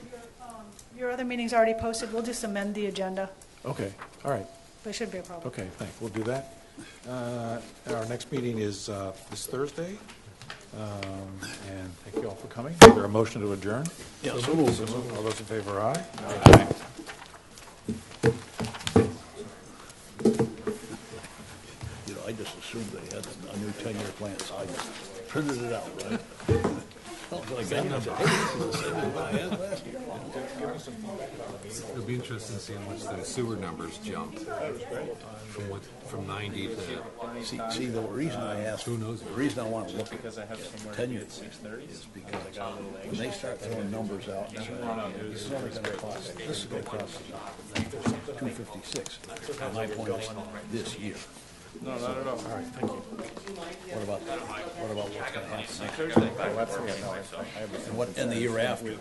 Speaker 7: Your other meeting's already posted. We'll just amend the agenda.
Speaker 8: Okay. All right.
Speaker 7: There shouldn't be a problem.
Speaker 8: Okay, thanks. We'll do that. Our next meeting is this Thursday. And thank you all for coming. Is there a motion to adjourn?
Speaker 1: Yeah, so moved.
Speaker 8: All those in favor, aye?
Speaker 1: Aye. I just assumed they had a new 10-year plan, so I just printed it out, right? So I got it, I said, hey, this is the same one I had last year.
Speaker 3: It'll be interesting to see how much the sewer numbers jumped from 90 to.
Speaker 1: See, the reason I asked,
Speaker 3: Who knows?
Speaker 1: the reason I want to look at
Speaker 2: Because I have somewhere
Speaker 1: 10 years
Speaker 2: at 6:30.
Speaker 1: is because when they start throwing numbers out, this is only going to cost, this is going to cost $256. And my point is this year.
Speaker 2: No, not at all.
Speaker 8: All right, thank you.
Speaker 1: What about what's going to happen next year?
Speaker 2: Thursday. Oh, that's, yeah, no, I have
Speaker 1: And the year after?